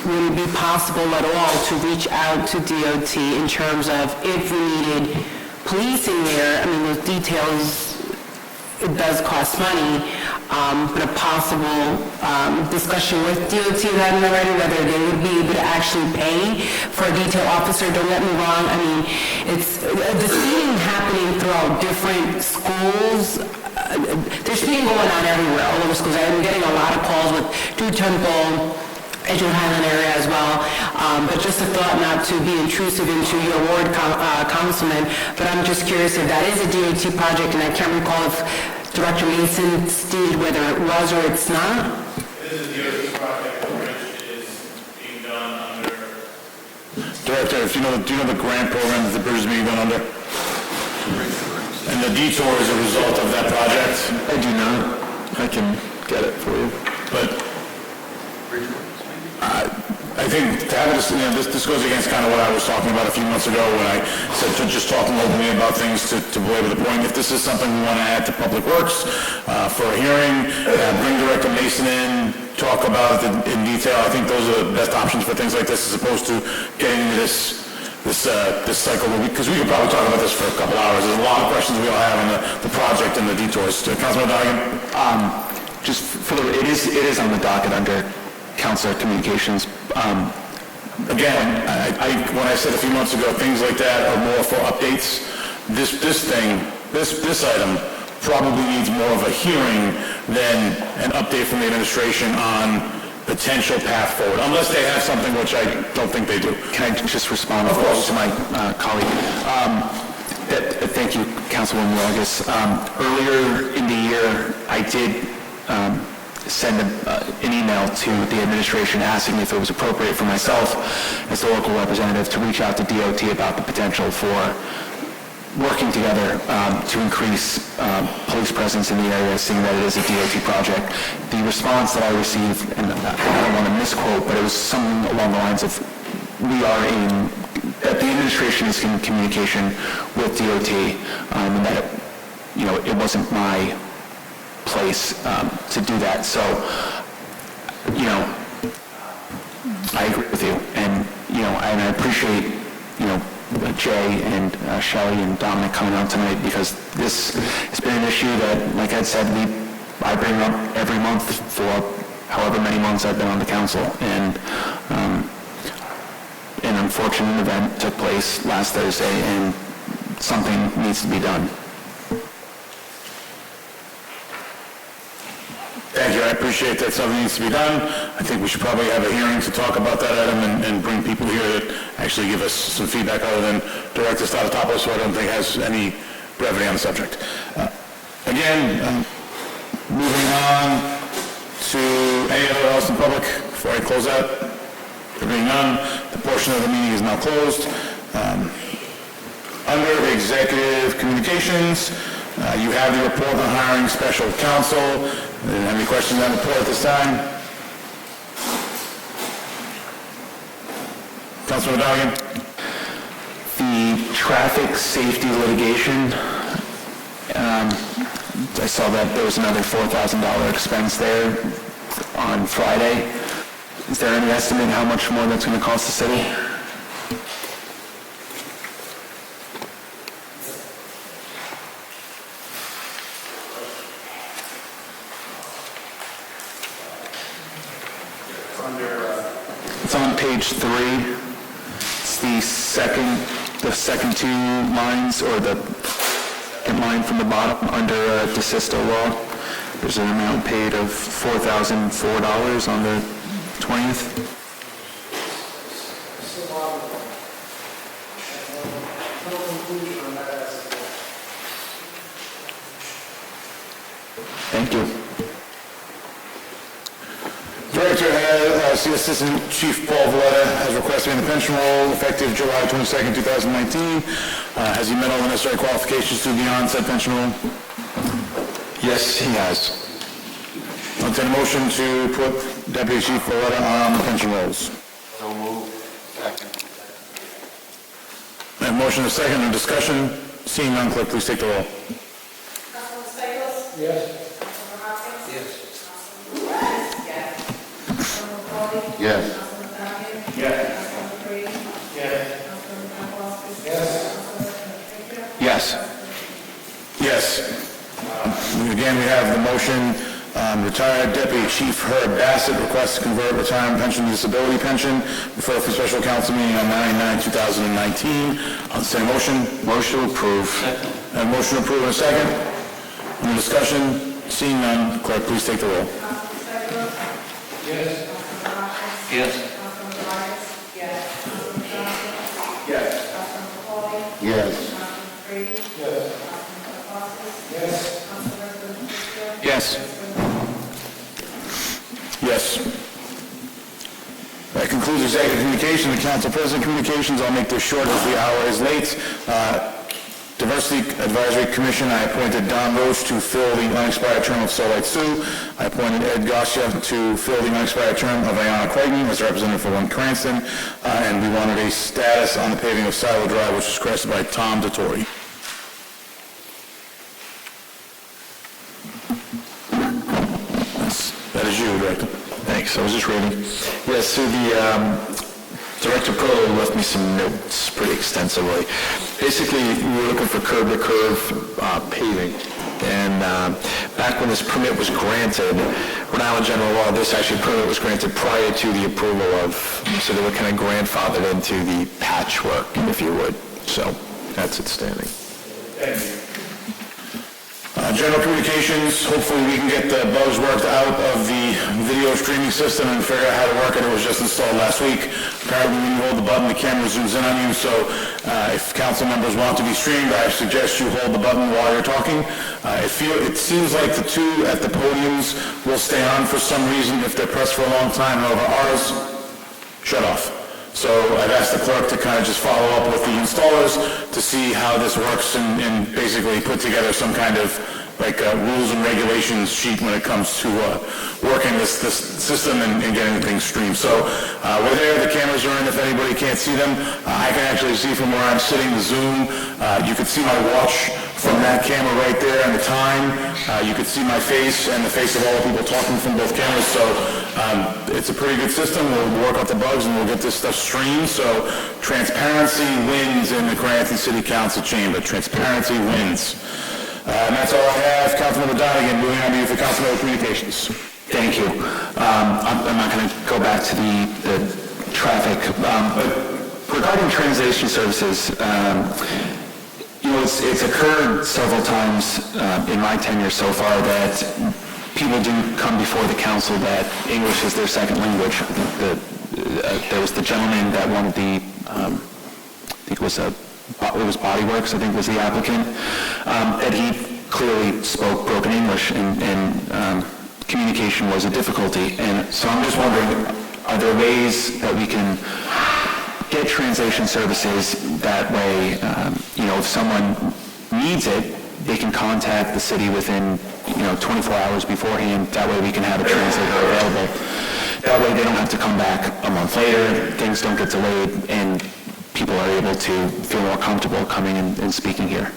Would it be possible at all to reach out to DOT in terms of if we needed policing there? I mean, those details, it does cost money, but a possible discussion with DOT that already, whether they would be able to actually pay for a detail officer. Don't get me wrong. I mean, it's the speeding happening throughout different schools. There's speeding going on everywhere, all over schools. I'm getting a lot of calls with Drew Temple Edgewood Highland area as well. But just a thought, not to be intrusive into your ward, Councilman, but I'm just curious if that is a DOT project, and I can't recall if Director Mason stated whether it was or it's not. This is a DOT project, the bridge is being done under... Director, do you know the grant program that the bridge is being done under? And the detour is a result of that project? I do not. I can get it for you. But I think to have this goes against kind of what I was talking about a few months ago when I said to just talking openly about things to belabor the point. If this is something we want to add to Public Works for a hearing, bring Director Mason in, talk about it in detail. I think those are the best options for things like this as opposed to getting into this cycle, because we could probably talk about this for a couple hours. There's a lot of questions we all have on the project and the detours. Councilman Donegan? Just for it is on the docket under Council Communications. Again, when I said a few months ago, things like that are more for updates. This item probably needs more of a hearing than an update from the administration on potential path forward, unless they have something which I don't think they do. Can I just respond to my colleague? Thank you, Councilwoman Vargas. Earlier in the year, I did send an email to the administration asking if it was appropriate for myself as the local representative to reach out to DOT about the potential for working together to increase police presence in the area, seeing that it is a DOT project. The response that I received, and I don't want to misquote, but it was something along the lines of, that the administration is in communication with DOT, and that it wasn't my place to do that. So, I agree with you, and and I appreciate Jay and Shelley and Dominic coming out tonight, because this has been an issue that, like I said, I bring up every month for however many months I've been on the council, and an unfortunate event took place last Thursday, and something needs to be done. Thank you. I appreciate that something needs to be done. I think we should probably have a hearing to talk about that item and bring people here that actually give us some feedback other than Director Stamatopoulos, who I don't think has any brevity on the subject. Again, moving on to any other else in public before I close out. There being none, the portion of the meeting is now closed. Under Executive Communications, you have the report on hiring special counsel. Any questions on the report at this time? Councilman Donegan? The traffic safety litigation, I saw that there was another $4,000 expense there on Friday. Is there any estimate how much more that's going to cost the city? It's on page 3. It's the second two lines, or the second line from the bottom under DeSisto law. There's an amount paid of $4,004 on the 20th. Thank you. Director has, the Assistant Chief Paul Valletta has requested in the pension roll effective July 22nd, 2019. Has he met all the necessary qualifications to be on said pension roll? Yes, he has. I'll entertain a motion to put Deputy Chief Valletta on the pension rolls. So moved. Second. I have a motion and a second. In discussion, seeing none, clerk, please take the roll. Councilman Stichels? Yes. Councilman Hopkins? Yes. Councilman West? Yes. Councilman Foley? Yes. Councilman Donovan? Yes. Councilman Brady? Yes. Councilman Paplaskas? Yes. Councilman Fisher? Yes. Yes. Again, we have the motion. Retired Deputy Chief Herb Bassett requests to convert retirement pension to disability pension. Referred for special council meeting on 9/9/2019. I'll say motion. Motion approved. A motion approved in a second. Any discussion? Seeing none, clerk, please take the roll. Councilman Stichels? Yes. Councilman Hopkins? Yes. Councilman Vargas? Yes. Councilman Johnson? Yes. Councilman Foley? Yes. Councilman Brady? Yes. Councilman Paplaskas? Yes. Council President Fisher? Yes. Yes. That concludes executive communication. The council president communications, I'll make this short as the hour is late. Diversity Advisory Commission, I appointed Don Roche to fill the unexpired term of Solite Sue. I appointed Ed Gosia to fill the unexpired term of Ayanna Crichton as representative for 1 Cranston. And we wanted a status on the paving of Silo Drive, which was requested by Tom Dottori. That is you, Director. Thanks. I was just reading. Yeah, so the Director Pro left me some notes pretty extensively. Basically, we were looking for curb-to-curb paving. And back when this permit was granted, Rhode Island General Law, this actually permit was granted prior to the approval of, so they were kind of grandfathered into the patchwork, if you would. So that's it standing. Thank you. General communications, hopefully we can get the bugs worked out of the video streaming system and figure out how to work it. It was just installed last week. Apparently when you hold the button, the camera zooms in on you, so if council members want to be streamed, I suggest you hold the button while you're talking. It seems like the two at the podiums will stay on for some reason if they're pressed for a long time. However, ours shut off. So I've asked the clerk to kind of just follow up with the installers to see how this works and basically put together some kind of rules and regulations sheet when it comes to working this system and getting things streamed. So we're there, the cameras are in, if anybody can't see them. I can actually see from where I'm sitting the Zoom. You can see my watch from that camera right there and the time. You can see my face and the face of all the people talking from both cameras. So it's a pretty good system. We'll work out the bugs and we'll get this stuff streamed. So transparency wins in the Cranston City Council chamber. Transparency wins. And that's all I have. Councilmember Donegan, moving on to you for Councilmember Communications. Thank you. I'm not going to go back to the traffic. But regarding translation services, it's occurred several times in my tenure so far that people do come before the council that English is their second language. There was the gentleman that wanted the, I think it was Body Works, I think was the applicant, that he clearly spoke broken English and communication was a difficulty. And so I'm just wondering, are there ways that we can get translation services that way, if someone needs it, they can contact the city within, 24 hours beforehand. That way we can have a translator available. That way they don't have to come back a month later, things don't get delayed, and people are able to feel more comfortable coming and speaking here.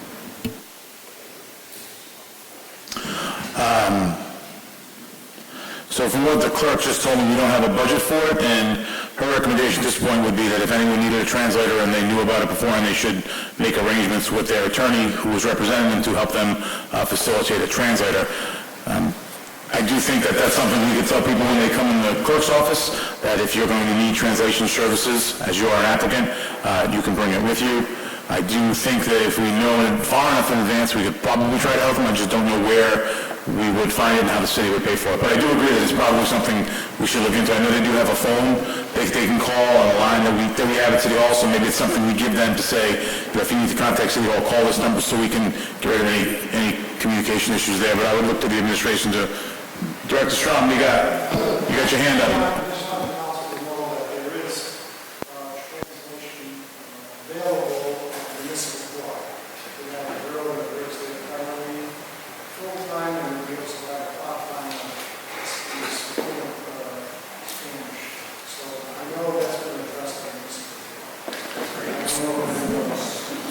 So from what the clerk just told me, we don't have a budget for it, and her recommendation at this point would be that if anyone needed a translator and they knew about it before, and they should make arrangements with their attorney who was representing them to help them facilitate a translator. I do think that that's something we could tell people when they come in the clerk's office, that if you're going to need translation services, as you are an applicant, you can bring it with you. I do think that if we know it far enough in advance, we could probably try to help them. I just don't know where we would find it and how the city would pay for it. But I do agree that it's probably something we should look into. I know they do have a phone they can call on a line that we have at City Hall, so maybe it's something we give them to say, if you need to contact City Hall, call this number so we can get rid of any communication issues there. But I would look to the administration to, Director Strom, you got your hand up.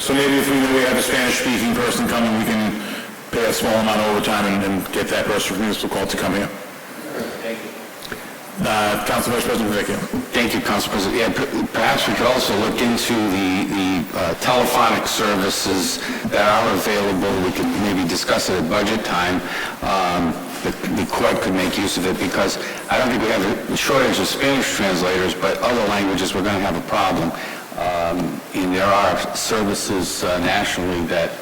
So maybe if we have a Spanish-speaking person coming, we can pay a small amount of overtime and get that person from municipal court to come here. Thank you. Council Vice President Vecchio. Thank you, Council President. Yeah, perhaps we could also look into the telephonic services that are available. We could maybe discuss it at budget time. The court could make use of it because I don't think we have a shortage of Spanish translators, but other languages we're going to have a problem. And there are services nationally that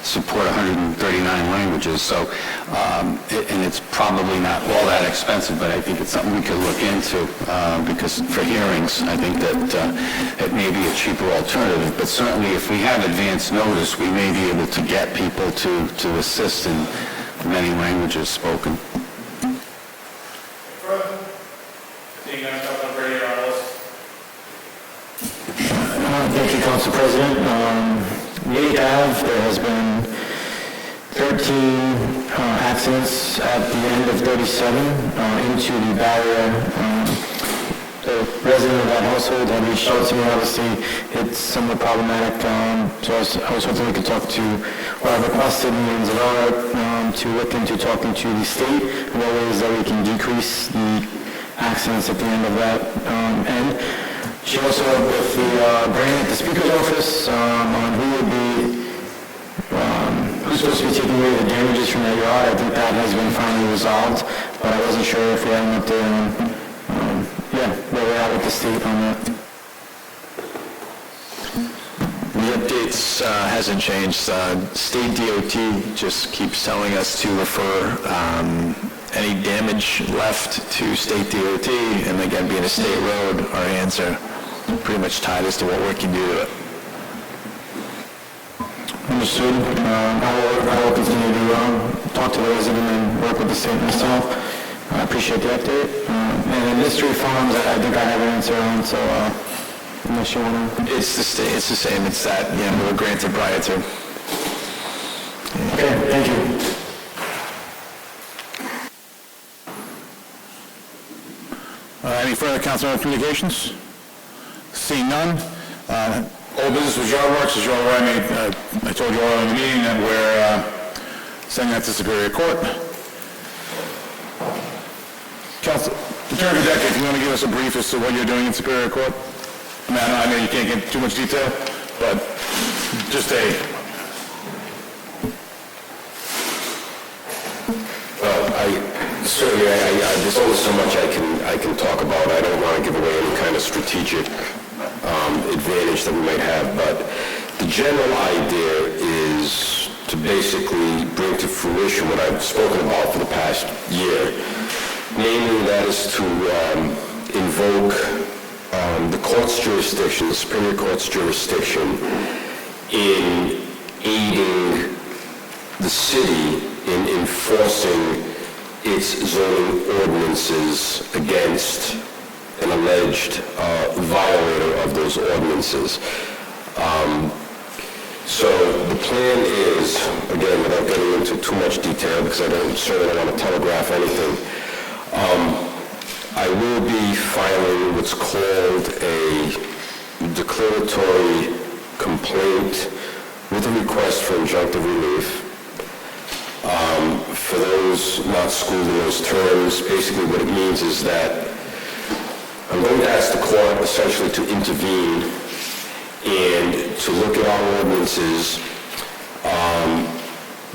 support 139 languages, so, and it's probably not all that expensive, but I think it's something we could look into, because for hearings, I think that it may be a cheaper alternative, but certainly if we have advance notice, we may be able to get people to assist in many languages spoken. Thank you, Council President. Yate Ave, there has been 13 accidents at the end of 37 into the barrier. The resident of that household had reached out to me. Obviously, it's somewhat problematic, so I was hoping we could talk to, or I requested meetings of our to look into talking to the state about ways that we can decrease the accidents at the end of that end. She also worked with the grant at the Speaker's office on who would be, who's supposed to be taking away the damages from that yard. I think that has been finally resolved, but I wasn't sure if we had an update on, where we're at with the state on that. The updates hasn't changed. State DOT just keeps telling us to refer any damage left to state DOT, and again, being a state road, our hands are pretty much tied as to what we can do to it. Understood. I will continue to talk to the resident and work with the state myself. I appreciate the update. And mystery farms, I think I have an answer on, so unless you want to... It's the same. It's that, we were granted prior to. Okay, thank you. Any further council communications? Seeing none. Old business with yard works, as you're all aware, I told you all in the meeting that we're sending that to Superior Court. Council, Attorney Deck, if you want to give us a brief as to what you're doing in Superior Court? I know you can't get too much detail, but just Certainly, there's only so much I can talk about. I don't want to give away any kind of strategic advantage that we might have, but the general idea is to basically bring to fruition what I've spoken about for the past year. Namely, that is to invoke the court's jurisdiction, the Superior Court's jurisdiction, in aiding the city in enforcing its zoning ordinances against an alleged violator of those ordinances. So the plan is, again, without getting into too much detail, because I certainly don't want to telegraph anything, I will be filing what's called a declaratory complaint with a request for injunctive relief. For those not schooled in those terms, basically what it means is that I'm going to ask the court essentially to intervene and to look at our ordinances,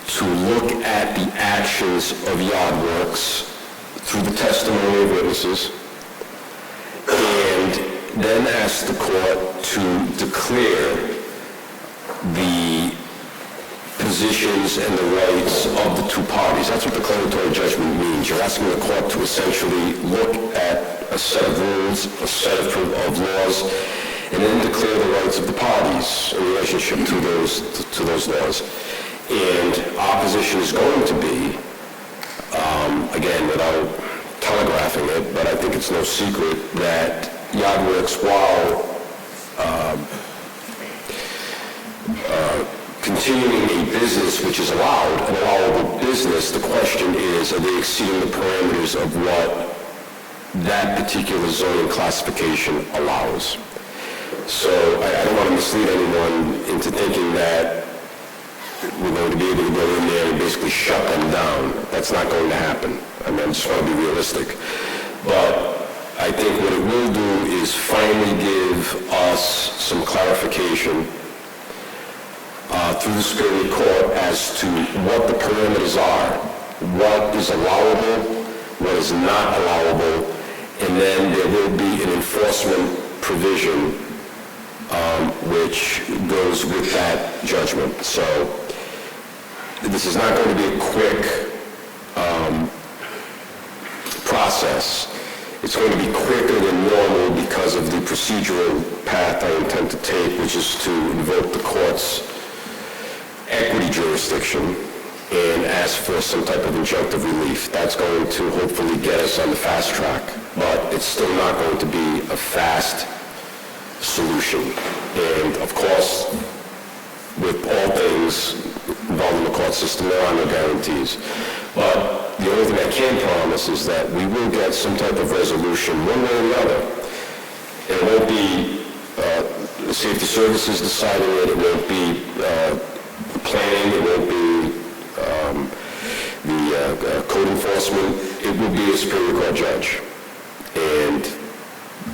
to look at the actions of yard works through the testimony of witnesses, and then ask the court to declare the positions and the rights of the two parties. That's what declaratory judgment means. You're asking the court to essentially look at a set of rules, a set of laws, and then declare the rights of the parties in relationship to those laws. And our position is going to be, again, without telegraphing it, but I think it's no secret that yard works, while continuing a business which is allowed, an allowable business, the question is, are they exceeding the parameters of what that particular zoning classification allows? So I don't want to mislead anyone into thinking that we're going to be able to go in there and basically shut them down. That's not going to happen. I just want to be realistic. But I think what it will do is finally give us some clarification through the Superior Court as to what the parameters are, what is allowable, what is not allowable, and then there will be an enforcement provision which goes with that judgment. So this is not going to be a quick process. It's going to be quicker than normal because of the procedural path I intend to take, which is to invoke the court's equity jurisdiction and ask for some type of injunctive relief. That's going to hopefully get us on the fast track, but it's still not going to be a fast solution. And of course, with all things involving the court system, there are no guarantees. But the only thing I can promise is that we will get some type of resolution one way or the other. It won't be the safety services deciding it, it won't be planning, it won't be the code enforcement, it will be a Superior Court judge. And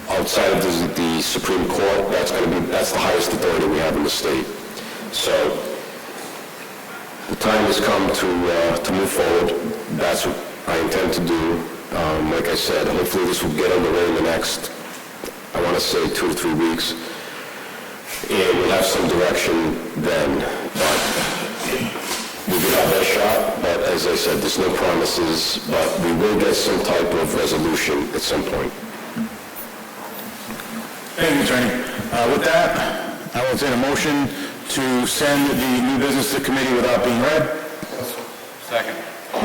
outside of the Supreme Court, that's the highest authority we have in the state. So the time has come to move forward. That's what I intend to do. Like I said, hopefully this will get underway in the next, I want to say 2 to 3 weeks. And we'll have some direction then. But we will have that shot. But as I said, there's no promises. But we will get some type of resolution at some point. Thank you, Attorney. With that, I will entertain a motion to send the new business to committee without being read. Second.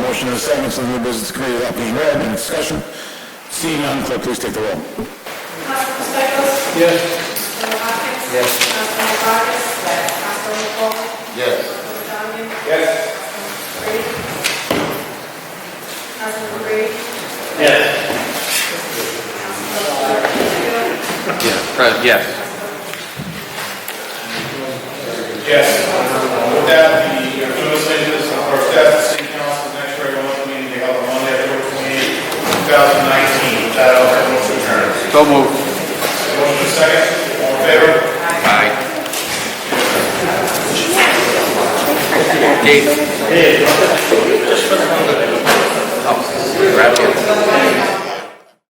Motion and a second to the new business to committee without being read. Any discussion? Seeing none, clerk, please take the roll. Councilman Stichels? Yes. Councilman Hopkins? Yes. Councilman Vargas? Yes. Councilman Paul? Yes. Councilman Donovan? Yes. Councilman Brady? Yes. Councilman Yes. Yes. With that, the legislators are set to City Council's next regular monthly meeting to be held on Monday, October 28, 2019. With that, I'll have a motion to adjourn. So moved. Motion is second. All in favor? Aye. Dave.